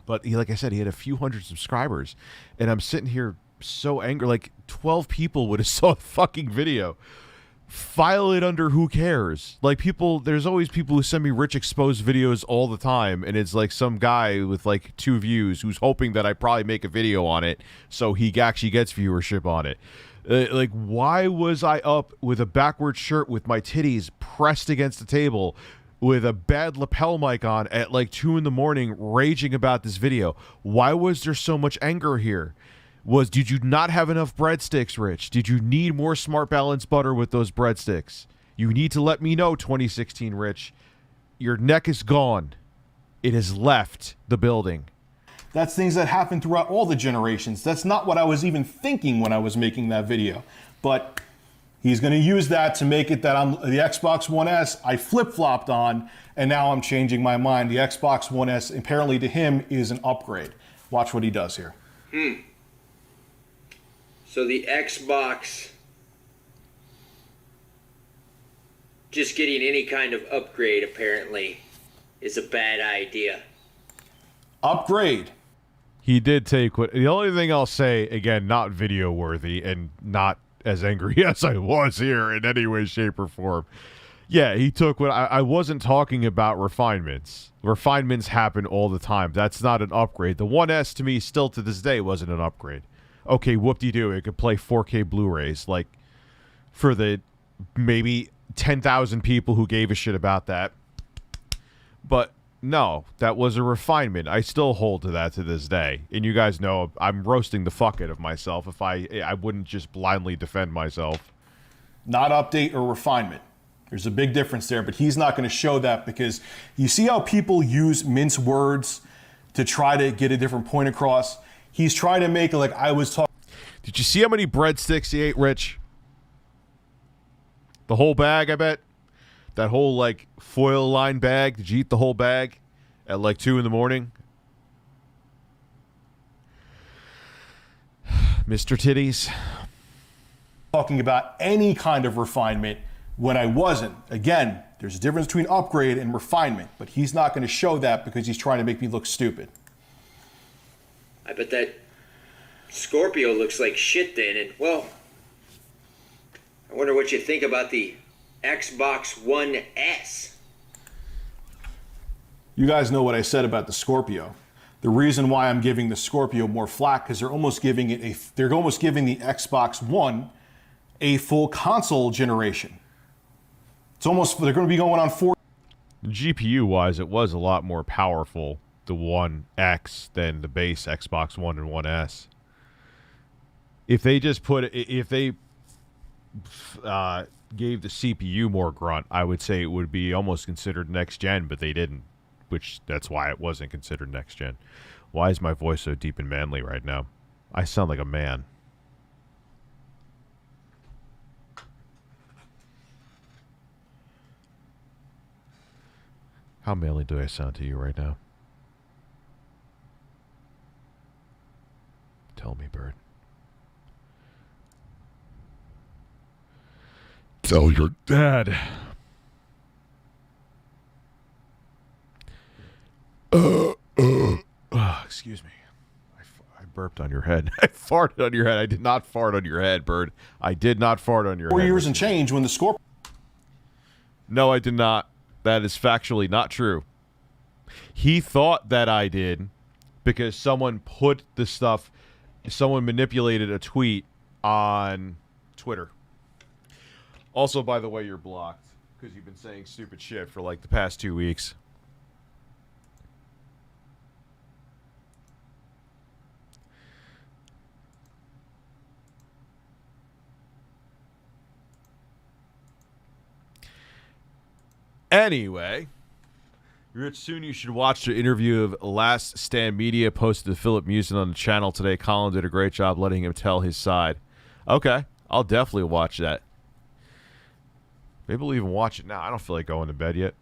But like I said, he had a few hundred subscribers. And I'm sitting here so angry. Like 12 people would have saw the fucking video. File it under who cares. Like people... There's always people who send me rich exposed videos all the time. And it's like some guy with like 2 views who's hoping that I probably make a video on it so he actually gets viewership on it. Like, why was I up with a backward shirt with my titties pressed against the table with a bad lapel mic on at like 2 in the morning raging about this video? Why was there so much anger here? Did you not have enough breadsticks, Rich? Did you need more Smart Balance butter with those breadsticks? You need to let me know, 2016 Rich. Your neck is gone. It has left the building. That's things that happen throughout all the generations. That's not what I was even thinking when I was making that video. But he's going to use that to make it that the Xbox One S I flip-flopped on, and now I'm changing my mind. The Xbox One S, apparently to him, is an upgrade. Watch what he does here. So the Xbox just getting any kind of upgrade, apparently, is a bad idea. Upgrade. He did take what... The only thing I'll say, again, not video worthy and not as angry as I was here in any way, shape, or form. Yeah, he took what... I wasn't talking about refinements. Refinements happen all the time. That's not an upgrade. The 1S, to me, still to this day, wasn't an upgrade. Okay, whoop-de-doo, it could play 4K Blu-rays. Like, for the maybe 10,000 people who gave a shit about that. But... no, that was a refinement. I still hold to that to this day. And you guys know I'm roasting the fuck out of myself if I wouldn't just blindly defend myself. Not update or refinement. There's a big difference there, but he's not going to show that because you see how people use mince words to try to get a different point across? He's trying to make it like I was talking. Did you see how many breadsticks he ate, Rich? The whole bag, I bet. That whole, like, foil-lined bag. Did you eat the whole bag at, like, 2 in the morning? Mr. Titties. Talking about any kind of refinement when I wasn't. Again, there's a difference between upgrade and refinement, but he's not going to show that because he's trying to make me look stupid. I bet that Scorpio looks like shit then, and, well, I wonder what you think about the Xbox One S. You guys know what I said about the Scorpio. The reason why I'm giving the Scorpio more flack because they're almost giving the Xbox One a full console generation. They're going to be going on 4. GPU wise, it was a lot more powerful, the One X, than the base Xbox One and One S. If they gave the CPU more grunt, I would say it would be almost considered next gen, but they didn't, that's why it wasn't considered next gen. Why is my voice so deep and manly right now? I sound like a man. How manly do I sound to you right now? Tell me, bird. Tell your dad. Excuse me. I burped on your head. I farted on your head. I did not fart on your head, bird. I did not fart on your head. 4 years and change when the Scorpio. No, I did not. That is factually not true. He thought that I did because someone manipulated a tweet on Twitter. Also, by the way, you're blocked because you've been saying stupid shit for like the past 2 weeks. Anyway, Rich, soon you should watch the interview of Last Stand Media posted to Philip Musin on the channel today. Colin did a great job letting him tell his side. Okay, I'll definitely watch that. Maybe we'll even watch it now. I don't feel like going to bed yet.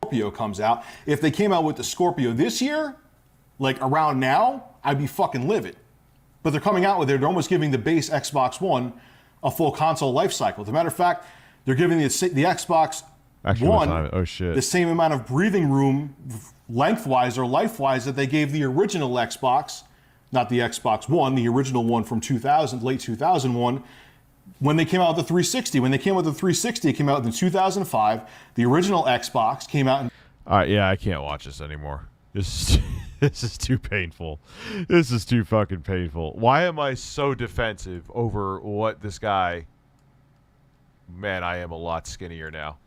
Scorpio comes out. If they came out with the Scorpio this year, like around now, I'd be fucking livid. But they're coming out with it. They're almost giving the base Xbox One a full console life cycle. As a matter of fact, they're giving the Xbox One the same amount of breathing room lengthwise or life-wise that they gave the original Xbox, not the Xbox One, the original one from 2000, late 2001, when they came out with the 360. When they came out with the 360, it came out in 2005. The original Xbox came out in... All right, yeah, I can't watch this anymore. This is too painful. This is too fucking painful. Why am I so defensive over what this guy... Man, I am a lot skinnier now.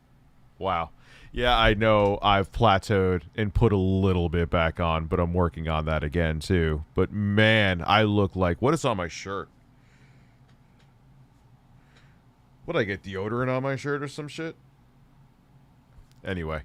Wow. Yeah, I know I've plateaued and put a little bit back on, but I'm working on that again, too. But, man, I look like... What is on my shirt? What, I get deodorant on my shirt or some shit? Anyway,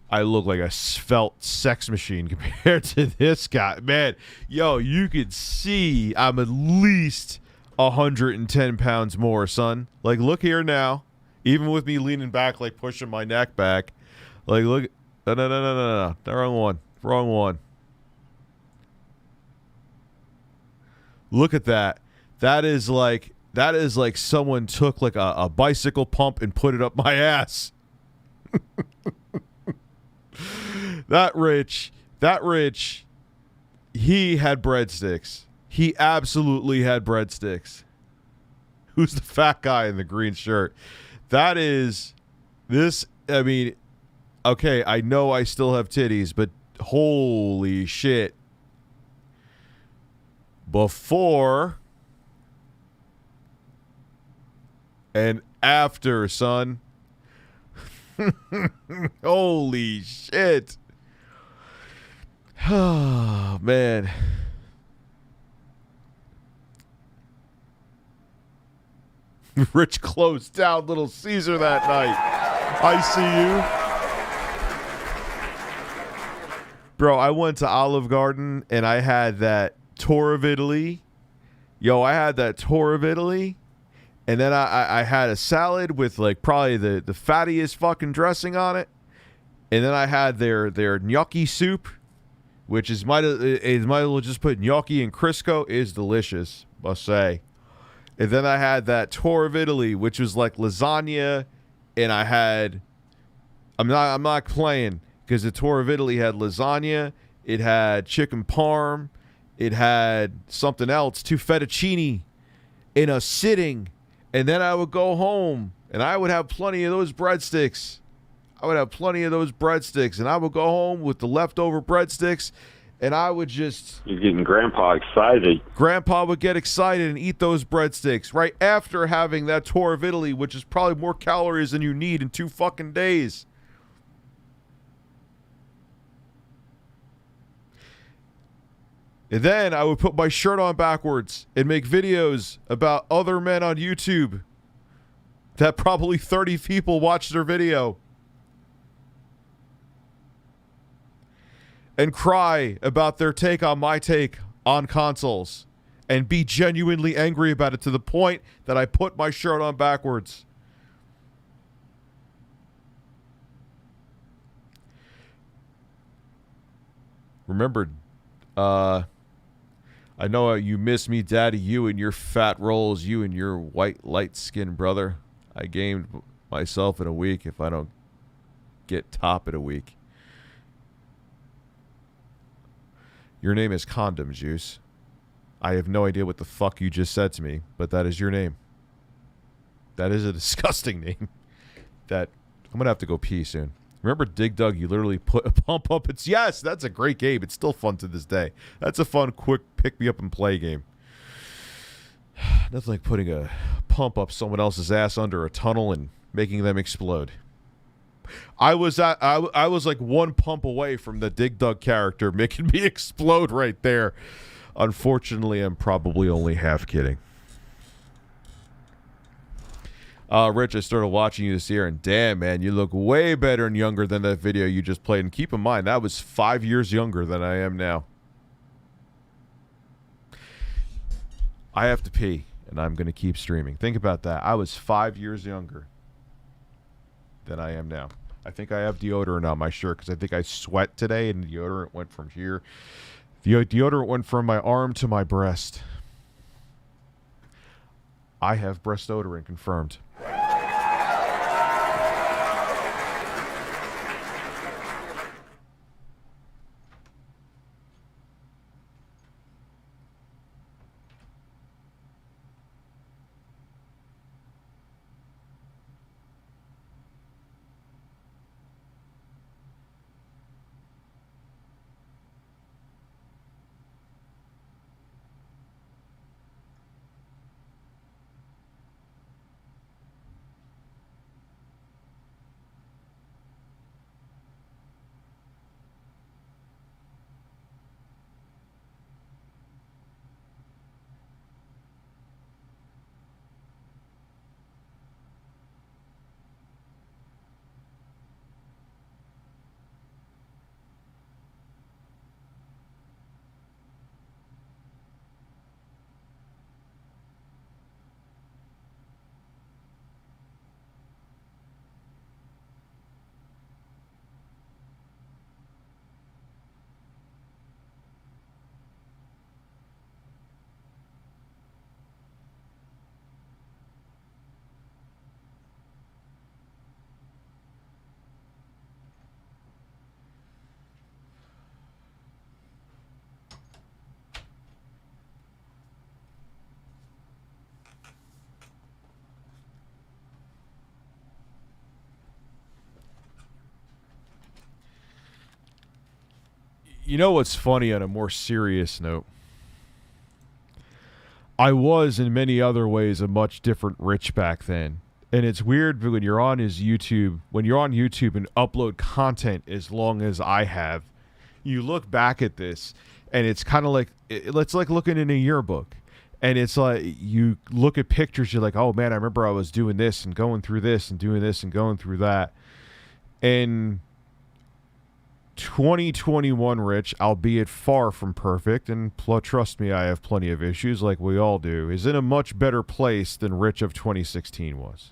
I look like a svelte sex machine compared to this guy. Man, yo, you could see I'm at least 110 pounds more, son. Like, look here now. Even with me leaning back, like pushing my neck back. Like, look. No. The wrong one. Wrong one. Look at that. That is like someone took like a bicycle pump and put it up my ass. That rich, he had breadsticks. He absolutely had breadsticks. Who's the fat guy in the green shirt? That is this. I mean, okay, I know I still have titties, but holy shit. Before and after, son. Holy shit. Oh, man. Rich closed down Little Caesar that night. I see you. Bro, I went to Olive Garden and I had that tour of Italy. Yo, I had that tour of Italy. And then I had a salad with like probably the fattiest fucking dressing on it. And then I had their gnocchi soup, which is might as well just put gnocchi and Crisco. It is delicious, must say. And then I had that tour of Italy, which was like lasagna, and I had I'm not playing because the tour of Italy had lasagna, it had chicken parm, it had something else, 2 fettuccine in a sitting, and then I would go home and I would have plenty of those breadsticks. I would have plenty of those breadsticks, and I would go home with the leftover breadsticks, and I would just... You're getting Grandpa excited. Grandpa would get excited and eat those breadsticks right after having that tour of Italy, which is probably more calories than you need in 2 fucking days. And then I would put my shirt on backwards and make videos about other men on YouTube that probably 30 people watched their video. And cry about their take on my take on consoles. And be genuinely angry about it to the point that I put my shirt on backwards. Remember, I know you miss me, Daddy, you and your fat rolls, you and your white light-skinned brother. I gamed myself in a week if I don't get top in a week. Your name is Condom Juice. I have no idea what the fuck you just said to me, but that is your name. That is a disgusting name. I'm going to have to go pee soon. Remember Dig Dug? You literally put a pump up. Yes, that's a great game. It's still fun to this day. That's a fun, quick pick-me-up-and-play game. Nothing like putting a pump up someone else's ass under a tunnel and making them explode. I was like one pump away from the Dig Dug character making me explode right there. Unfortunately, I'm probably only half kidding. Rich, I started watching you this year, and damn, man, you look way better and younger than that video you just played. And keep in mind, that was 5 years younger than I am now. I have to pee, and I'm going to keep streaming. Think about that. I was 5 years younger than I am now. I think I have deodorant on my shirt because I think I sweat today, and the deodorant went from here. The deodorant went from my arm to my breast. I have breast odorant confirmed. You know what's funny on a more serious note? I was in many other ways a much different Rich back then. And it's weird when you're on YouTube and upload content as long as I have, you look back at this and it's kind of like, it's like looking in a yearbook. And it's like, you look at pictures, you're like, oh man, I remember I was doing this and going through this and doing this and going through that. And 2021 Rich, albeit far from perfect, and trust me, I have plenty of issues like we all do, is in a much better place than Rich of 2016 was.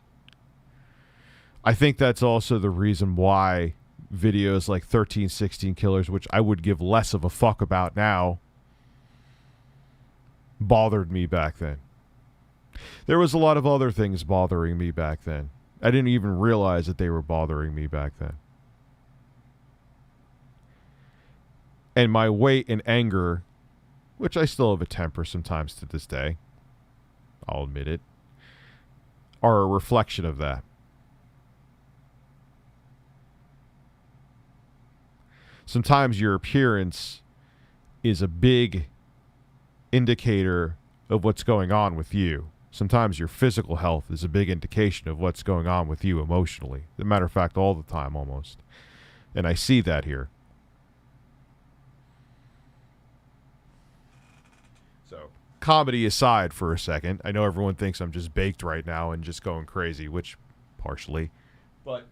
I think that's also the reason why videos like 1316 Killers, which I would give less of a fuck about now, bothered me back then. There was a lot of other things bothering me back then. I didn't even realize that they were bothering me back then. And my weight and anger, which I still have a temper sometimes to this day, I'll admit it, are a reflection of that. sometimes your appearance is a big indicator of what's going on with you. Sometimes your physical health is a big indication of what's going on with you emotionally. As a matter of fact, all the time almost. And I see that here. So, comedy aside for a second, I know everyone thinks I'm just baked right now and just going crazy, which partially. But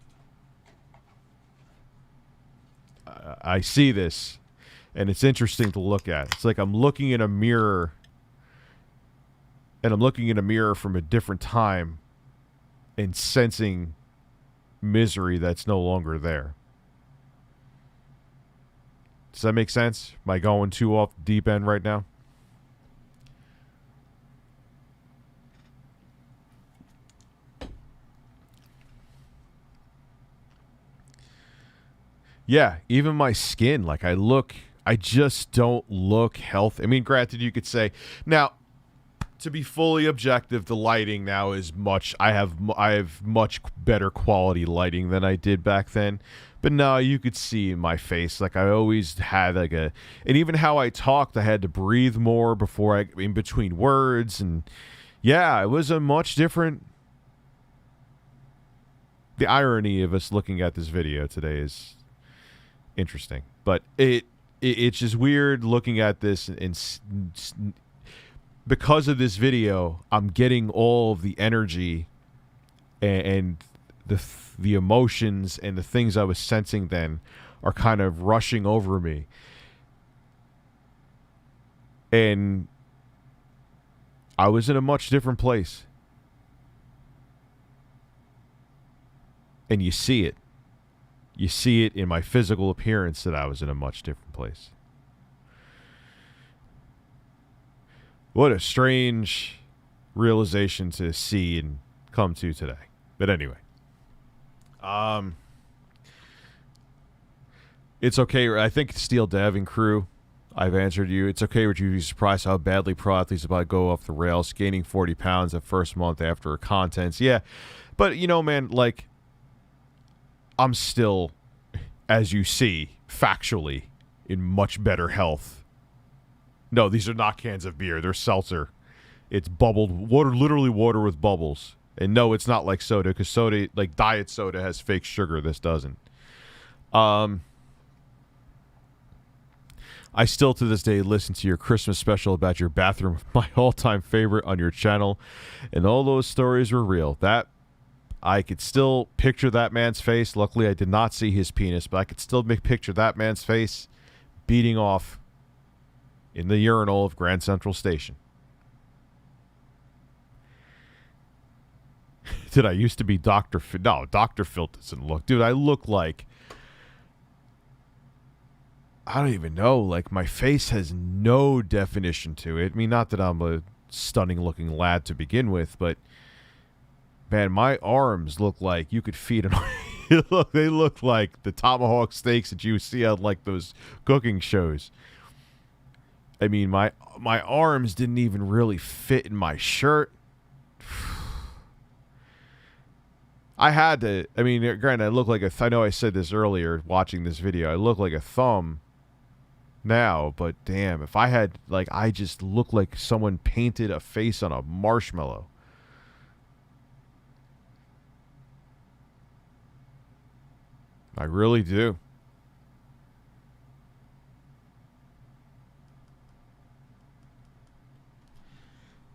I see this, and it's interesting to look at. It's like I'm looking in a mirror, and I'm looking in a mirror from a different time and sensing misery that's no longer there. Does that make sense? Am I going too off the deep end right now? Yeah, even my skin, like I just don't look healthy. I mean, granted, you could say, now, to be fully objective, the lighting now is I have much better quality lighting than I did back then. But no, you could see in my face, like I always had and even how I talked, I had to breathe more in between words. And yeah, it was a much different. The irony of us looking at this video today is interesting, but it's just weird looking at this and because of this video, I'm getting all of the energy and the emotions and the things I was sensing then are kind of rushing over me. And I was in a much different place. And you see it. You see it in my physical appearance that I was in a much different place. What a strange realization to see and come to today. But anyway. It's okay. I think Steel Dev and crew, I've answered you. It's okay would you be surprised how badly pro athletes about to go off the rails, gaining 40 pounds the first month after contents. Yeah. But, you know, man, like, I'm still, as you see, factually, in much better health. No, these are not cans of beer. They're seltzer. It's bubbled water, literally water with bubbles. And no, it's not like soda, because soda, like diet soda, has fake sugar. This doesn't. I still, to this day, listen to your Christmas special about your bathroom, my all-time favorite on your channel. And all those stories were real. That, I could still picture that man's face. Luckily, I did not see his penis, but I could still picture that man's face beating off in the urinal of Grand Central Station. Did I used to be Dr. Phil? No, Dr. Phil doesn't look. Dude, I look like, I don't even know. Like, my face has no definition to it. I mean, not that I'm a stunning-looking lad to begin with, but, man, my arms look like you could feed an they look like the tomahawk steaks that you see on, like, those cooking shows. I mean, my arms didn't even really fit in my shirt. I had to, I mean, granted, I look like I know I said this earlier watching this video. I look like a thumb now, but damn, if I had, like, I just look like someone painted a face on a marshmallow. I really do.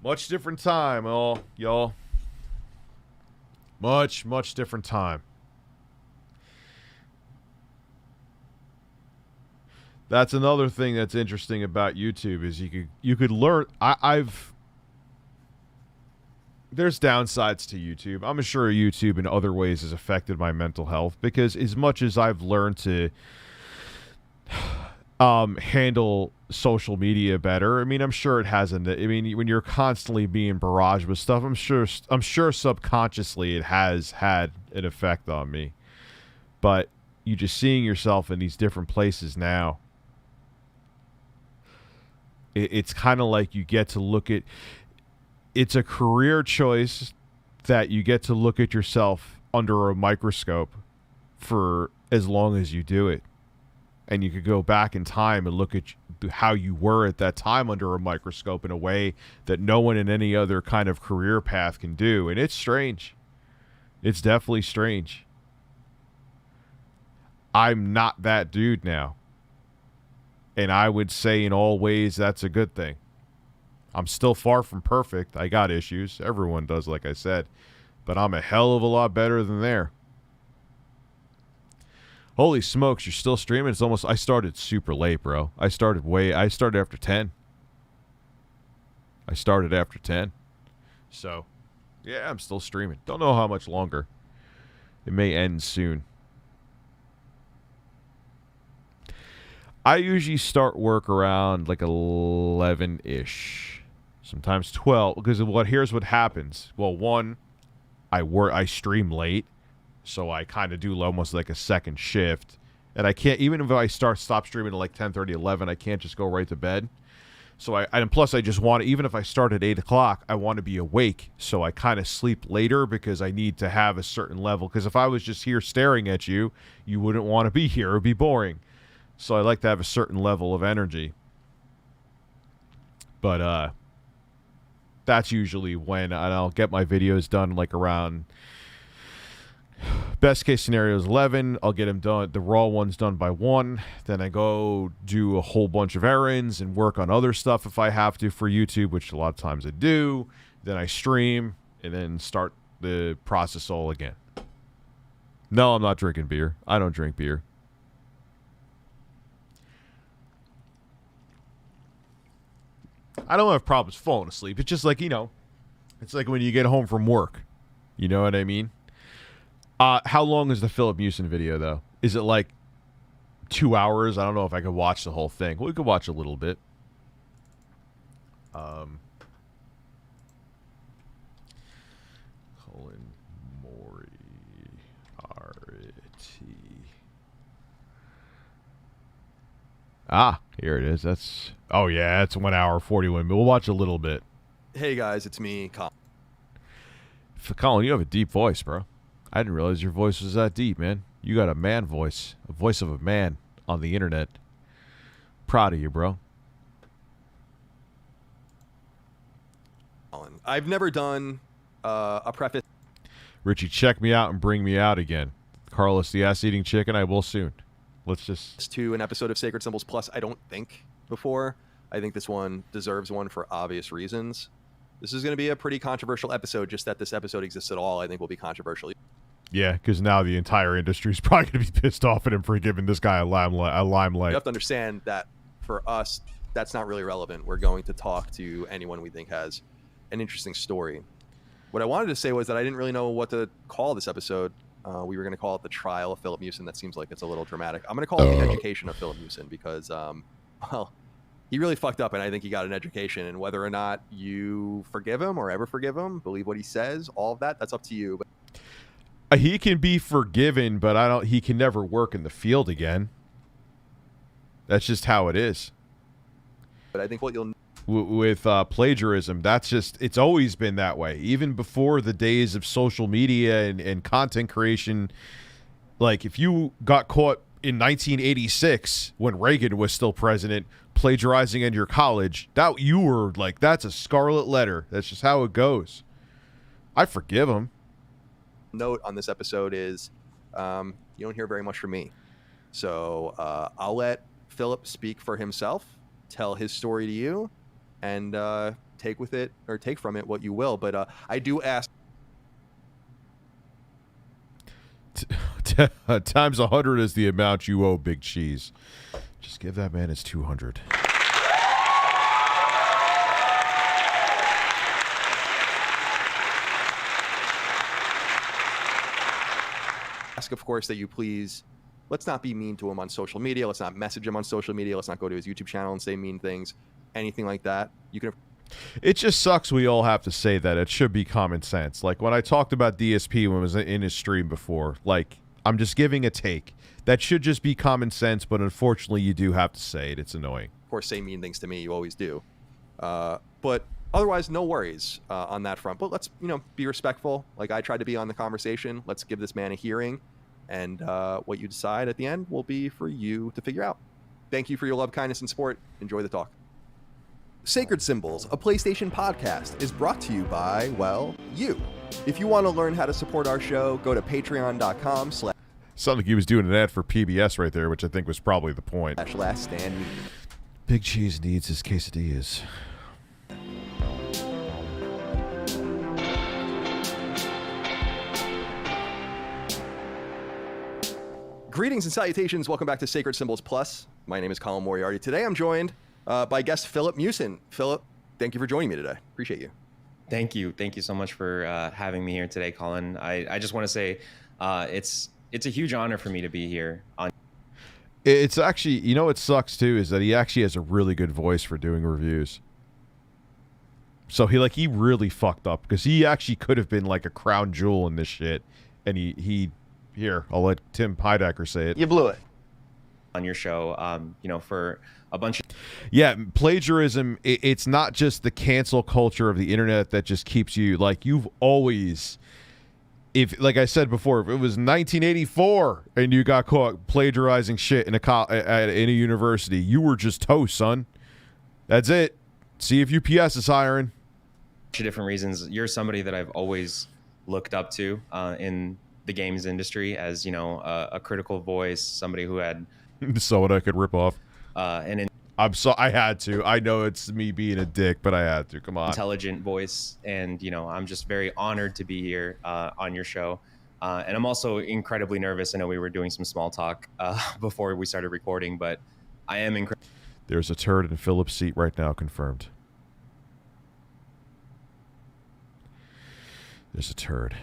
Much different time, y'all. Much, much different time. That's another thing that's interesting about YouTube is you could learn. There's downsides to YouTube. I'm sure YouTube in other ways has affected my mental health, because as much as I've learned to handle social media better, I mean, I'm sure it hasn't. I mean, when you're constantly being barraged with stuff, I'm sure subconsciously it has had an effect on me. But you just seeing yourself in these different places now, it's kind of like you get to look at. It's a career choice that you get to look at yourself under a microscope for as long as you do it. and you could go back in time and look at how you were at that time under a microscope in a way that no one in any other kind of career path can do. And it's strange. It's definitely strange. I'm not that dude now. And I would say in all ways that's a good thing. I'm still far from perfect. I got issues. Everyone does, like I said. But I'm a hell of a lot better than there. Holy smokes, you're still streaming? It's almost... I started super late, bro. I started after 10. I started after 10. So, yeah, I'm still streaming. Don't know how much longer. It may end soon. I usually start work around like 11-ish. Sometimes 12. Because here's what happens. Well, one, I stream late. So I kind of do almost like a second shift. And I can't, even if I stop streaming at like 10:30, 11, I can't just go right to bed. So and plus I just want to, even if I start at 8 o'clock, I want to be awake. So I kind of sleep later because I need to have a certain level. Because if I was just here staring at you, you wouldn't want to be here. It would be boring. So I like to have a certain level of energy. But that's usually when I'll get my videos done like around... Best case scenario is 11. I'll get them done. The raw ones done by 1. Then I go do a whole bunch of errands and work on other stuff if I have to for YouTube, which a lot of times I do. Then I stream and then start the process all again. No, I'm not drinking beer. I don't drink beer. I don't have problems falling asleep. It's just like, it's like when you get home from work. You know what I mean? How long is the Philip Mewson video, though? Is it like 2 hours? I don't know if I could watch the whole thing. We could watch a little bit. Colin Moriarty. Ah, here it is. That's... Oh, yeah, it's 1 hour, 41. But we'll watch a little bit. Hey, guys, it's me, Colin. Colin, you have a deep voice, bro. I didn't realize your voice was that deep, man. You got a man voice. A voice of a man on the internet. Proud of you, bro. I've never done a preface. Richie, check me out and bring me out again. Carlos, the ass-eating chicken, I will soon. Let's just... To an episode of Sacred Symbols Plus, I don't think, before. I think this one deserves one for obvious reasons. This is going to be a pretty controversial episode. Just that this episode exists at all, I think, will be controversial. Yeah, because now the entire industry is probably going to be pissed off at him for giving this guy a limelight. You have to understand that for us, that's not really relevant. We're going to talk to anyone we think has an interesting story. What I wanted to say was that I didn't really know what to call this episode. We were going to call it The Trial of Philip Mewson. That seems like it's a little dramatic. I'm going to call it The Education of Philip Mewson because, well, he really fucked up, and I think he got an education. And whether or not you forgive him or ever forgive him, believe what he says, all of that, that's up to you. But he can be forgiven, but he can never work in the field again. That's just how it is. But I think what you'll... With plagiarism, it's always been that way. Even before the days of social media and content creation, like if you got caught in 1986 when Reagan was still president plagiarizing in your college, that's a scarlet letter. That's just how it goes. I forgive him. Note on this episode is you don't hear very much from me. So I'll let Philip speak for himself, tell his story to you, and take from it what you will. But I do ask. Times 100 is the amount you owe Big Cheese. Just give that man his 200. Ask, of course, that you please, let's not be mean to him on social media. Let's not message him on social media. Let's not go to his YouTube channel and say mean things, anything like that. You can. It just sucks we all have to say that. It should be common sense. Like when I talked about DSP when I was in his stream before, like I'm just giving a take. That should just be common sense, but unfortunately you do have to say it. It's annoying. Of course, say mean things to me. You always do. But otherwise, no worries on that front. But let's, be respectful. Like I tried to be on the conversation. Let's give this man a hearing. And what you decide at the end will be for you to figure out. Thank you for your love, kindness, and support. Enjoy the talk. Sacred Symbols, a PlayStation podcast, is brought to you by, well, you. If you want to learn how to support our show, go to patreon.com/ Sounded like he was doing an ad for PBS right there, which I think was probably the point. Last Stand. Big Cheese needs his quesadillas. Greetings and salutations. Welcome back to Sacred Symbols Plus. My name is Colin Moriarty. Today I'm joined by guest Philip Mewson. Philip, thank you for joining me today. Appreciate you. Thank you. Thank you so much for having me here today, Colin. I just want to say it's a huge honor for me to be here. It's actually, you know what sucks too, is that he actually has a really good voice for doing reviews. So he really fucked up, because he actually could have been like a crown jewel in this shit. And he here, I'll let Tim Heidecker say it. You blew it. On your show, for a bunch of... Yeah, plagiarism, it's not just the cancel culture of the internet that just keeps you, like, you've always... If, like I said before, if it was 1984 and you got caught plagiarizing shit in a university, you were just toast, son. That's it. See if UPS is hiring. Different reasons. You're somebody that I've always looked up to in the games industry as, a critical voice, somebody who had... Someone I could rip off. I had to. I know it's me being a dick, but I had to. Come on. Intelligent voice, and I'm just very honored to be here on your show. And I'm also incredibly nervous. I know we were doing some small talk before we started recording, but I am incredibly... There's a turd in Philip's seat right now, confirmed. There's a turd.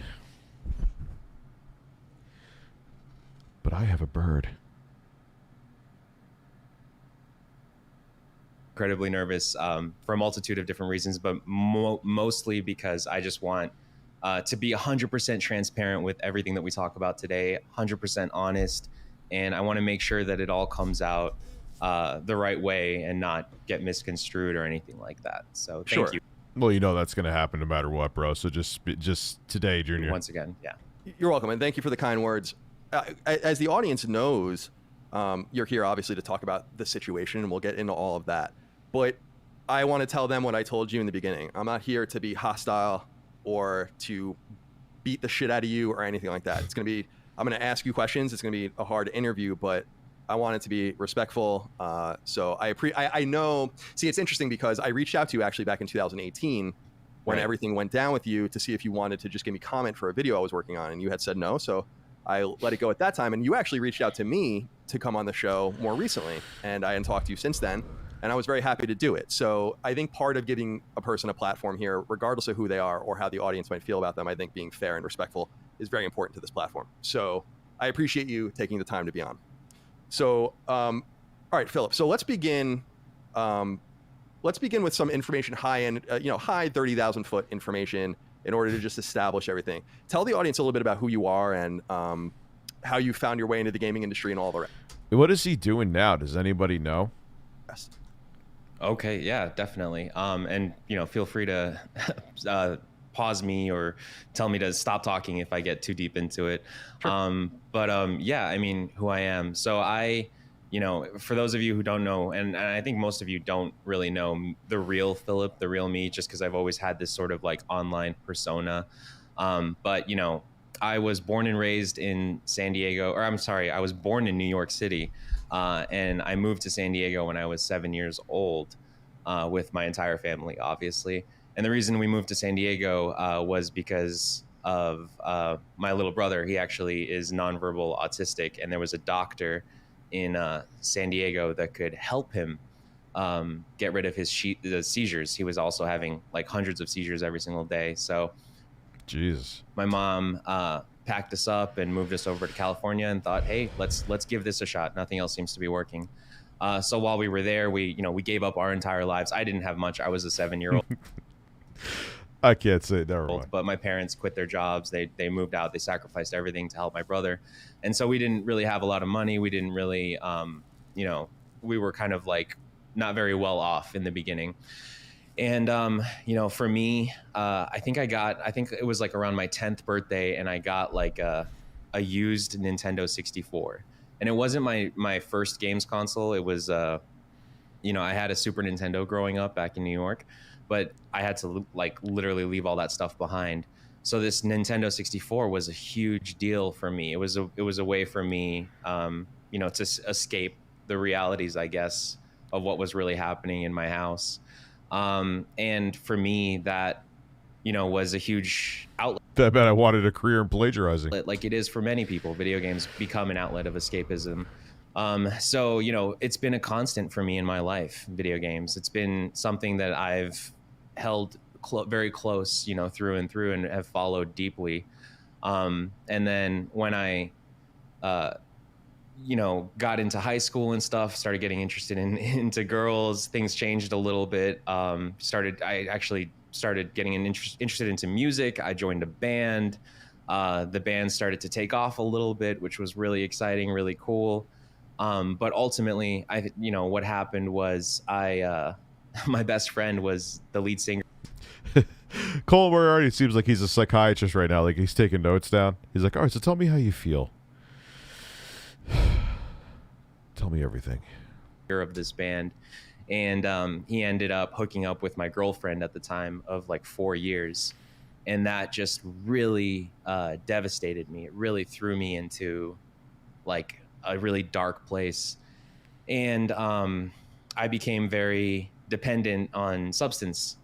But I have a bird. Incredibly nervous for a multitude of different reasons, but mostly because I just want to be 100% transparent with everything that we talk about today, 100% honest, and I want to make sure that it all comes out the right way and not get misconstrued or anything like that. So thank you. Well, that's going to happen no matter what, bro. So just today, Junior. Once again, yeah. You're welcome, and thank you for the kind words. As the audience knows, you're here obviously to talk about the situation, and we'll get into all of that. But I want to tell them what I told you in the beginning. I'm not here to be hostile or to beat the shit out of you or anything like that. I'm going to ask you questions. It's going to be a hard interview, but I want it to be respectful. So I know, see, it's interesting because I reached out to you actually back in 2018 when everything went down with you to see if you wanted to just give me comment for a video I was working on, and you had said no. So I let it go at that time. And you actually reached out to me to come on the show more recently, and I hadn't talked to you since then. And I was very happy to do it. So I think part of giving a person a platform here, regardless of who they are or how the audience might feel about them, I think being fair and respectful is very important to this platform. So I appreciate you taking the time to be on. So, all right, Philip. So let's begin. Let's begin with some information, high 30,000 foot information, in order to just establish everything. Tell the audience a little bit about who you are and how you found your way into the gaming industry and all the rest. What is he doing now? Does anybody know? Yes. Okay, yeah, definitely. And feel free to pause me or tell me to stop talking if I get too deep into it. Sure. Yeah, I mean, who I am. So for those of you who don't know, and I think most of you don't really know the real Philip, the real me, just because I've always had this sort of like online persona. But I was born and raised in San Diego, or I'm sorry, I was born in New York City. And I moved to San Diego when I was 7 years old with my entire family, obviously. And the reason we moved to San Diego was because of my little brother. He actually is nonverbal autistic, and there was a doctor in San Diego that could help him get rid of his the seizures. He was also having like hundreds of seizures every single day. So, Jesus. My mom packed us up and moved us over to California and thought, hey, let's give this a shot. Nothing else seems to be working. So while we were there, we gave up our entire lives. I didn't have much. I was a 7-year-old. I can't say it. Never mind. But my parents quit their jobs. They moved out. They sacrificed everything to help my brother. And so we didn't really have a lot of money. We didn't really, we were kind of like not very well off in the beginning. And, for me, I think it was like around my 10th birthday, and I got like a used Nintendo 64, and it wasn't my first games console. It was you know, I had a Super Nintendo growing up back in New York, but I had to like literally leave all that stuff behind. So this Nintendo 64 was a huge deal for me. It was a way for me, you know, to escape the realities, I guess, of what was really happening in my house. And for me, that, you know, was a huge outlet. I bet I wanted a career in plagiarizing. Like it is for many people, video games become an outlet of escapism. So, you know, it's been a constant for me in my life, video games. It's been something that I've held very close, you know, through and through, and have followed deeply. And then when I, you know, got into high school and stuff, started getting interested into girls, things changed a little bit. I actually started getting interested into music. I joined a band. The band started to take off a little bit, which was really exciting, really cool. But ultimately, you know, what happened was my best friend was the lead singer. Cole Moriarty seems like he's a psychiatrist right now. Like he's taking notes down. He's like, all right, so tell me how you feel. Tell me everything. Of this band, and he ended up hooking up with my girlfriend at the time of like 4 years, and that just really devastated me. It really threw me into like a really dark place, and I became very dependent on substance,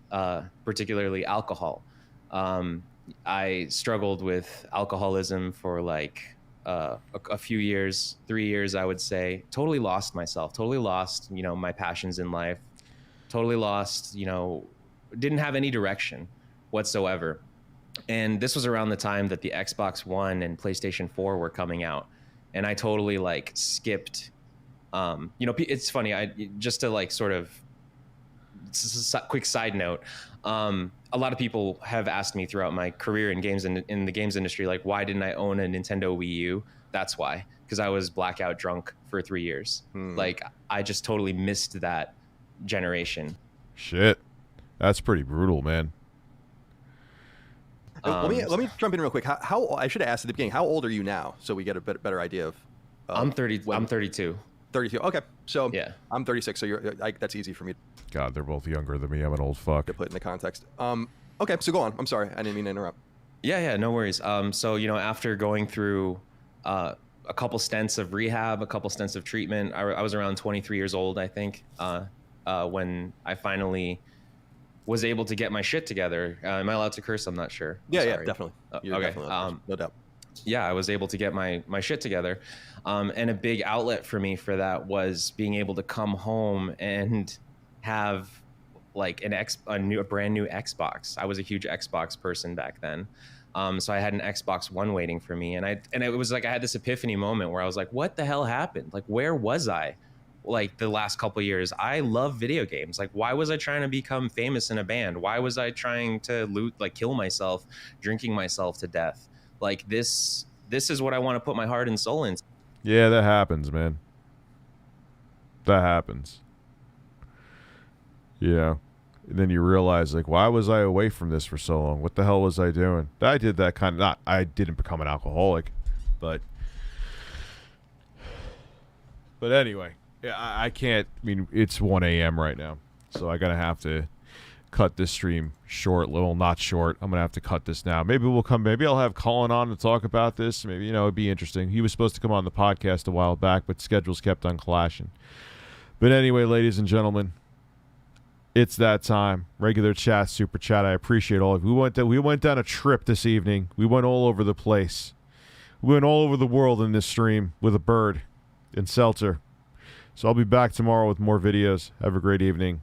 particularly alcohol. I struggled with alcoholism for like a few years, 3 years, I would say. Totally lost myself, totally lost, you know, my passions in life, totally lost, you know, didn't have any direction whatsoever. And this was around the time that the Xbox One and PlayStation 4 were coming out. And I totally like skipped, you know, it's funny, just to like sort of, quick side note, a lot of people have asked me throughout my career in games and in the games industry, like, why didn't I own a Nintendo Wii U? That's why, because I was blackout drunk for 3 years. Like, I just totally missed that generation. Shit, that's pretty brutal, man. Let me jump in real quick. How I should have asked at the beginning. How old are you now, so we get a better idea of? I'm 32. 32. Okay, so yeah, I'm 36. So that's easy for me. God, they're both younger than me. I'm an old fuck. To put in the context. Okay, so go on. I'm sorry, I didn't mean to interrupt. Yeah, no worries. So you know, after going through a couple stints of rehab, a couple stints of treatment, I was around 23 years old, I think, when I finally was able to get my shit together. Am I allowed to curse? I'm not sure. Yeah, definitely. Okay. Definitely no doubt. Yeah, I was able to get my shit together. And a big outlet for me for that was being able to come home and have like a brand new Xbox. I was a huge Xbox person back then. So I had an Xbox One waiting for me. And it was like I had this epiphany moment where I was like, what the hell happened? Like, where was I? Like the last couple of years, I love video games. Like, why was I trying to become famous in a band? Why was I trying to kill myself, drinking myself to death? Like this is what I want to put my heart and soul into. Yeah, that happens, man. That happens. Yeah. And then you realize, like, why was I away from this for so long? What the hell was I doing? I did that kind of, I didn't become an alcoholic, but anyway, yeah, I can't, I mean, it's 1 a.m. right now, so I'm going to have to cut this stream short, little not short. I'm going to have to cut this now. Maybe I'll have Colin on to talk about this. Maybe, you know, it'd be interesting. He was supposed to come on the podcast a while back, but schedules kept on clashing. But anyway, ladies and gentlemen, it's that time. Regular chat, super chat. I appreciate all of you. We went down a trip this evening. We went all over the place. We went all over the world in this stream with a bird and seltzer. So I'll be back tomorrow with more videos. Have a great evening.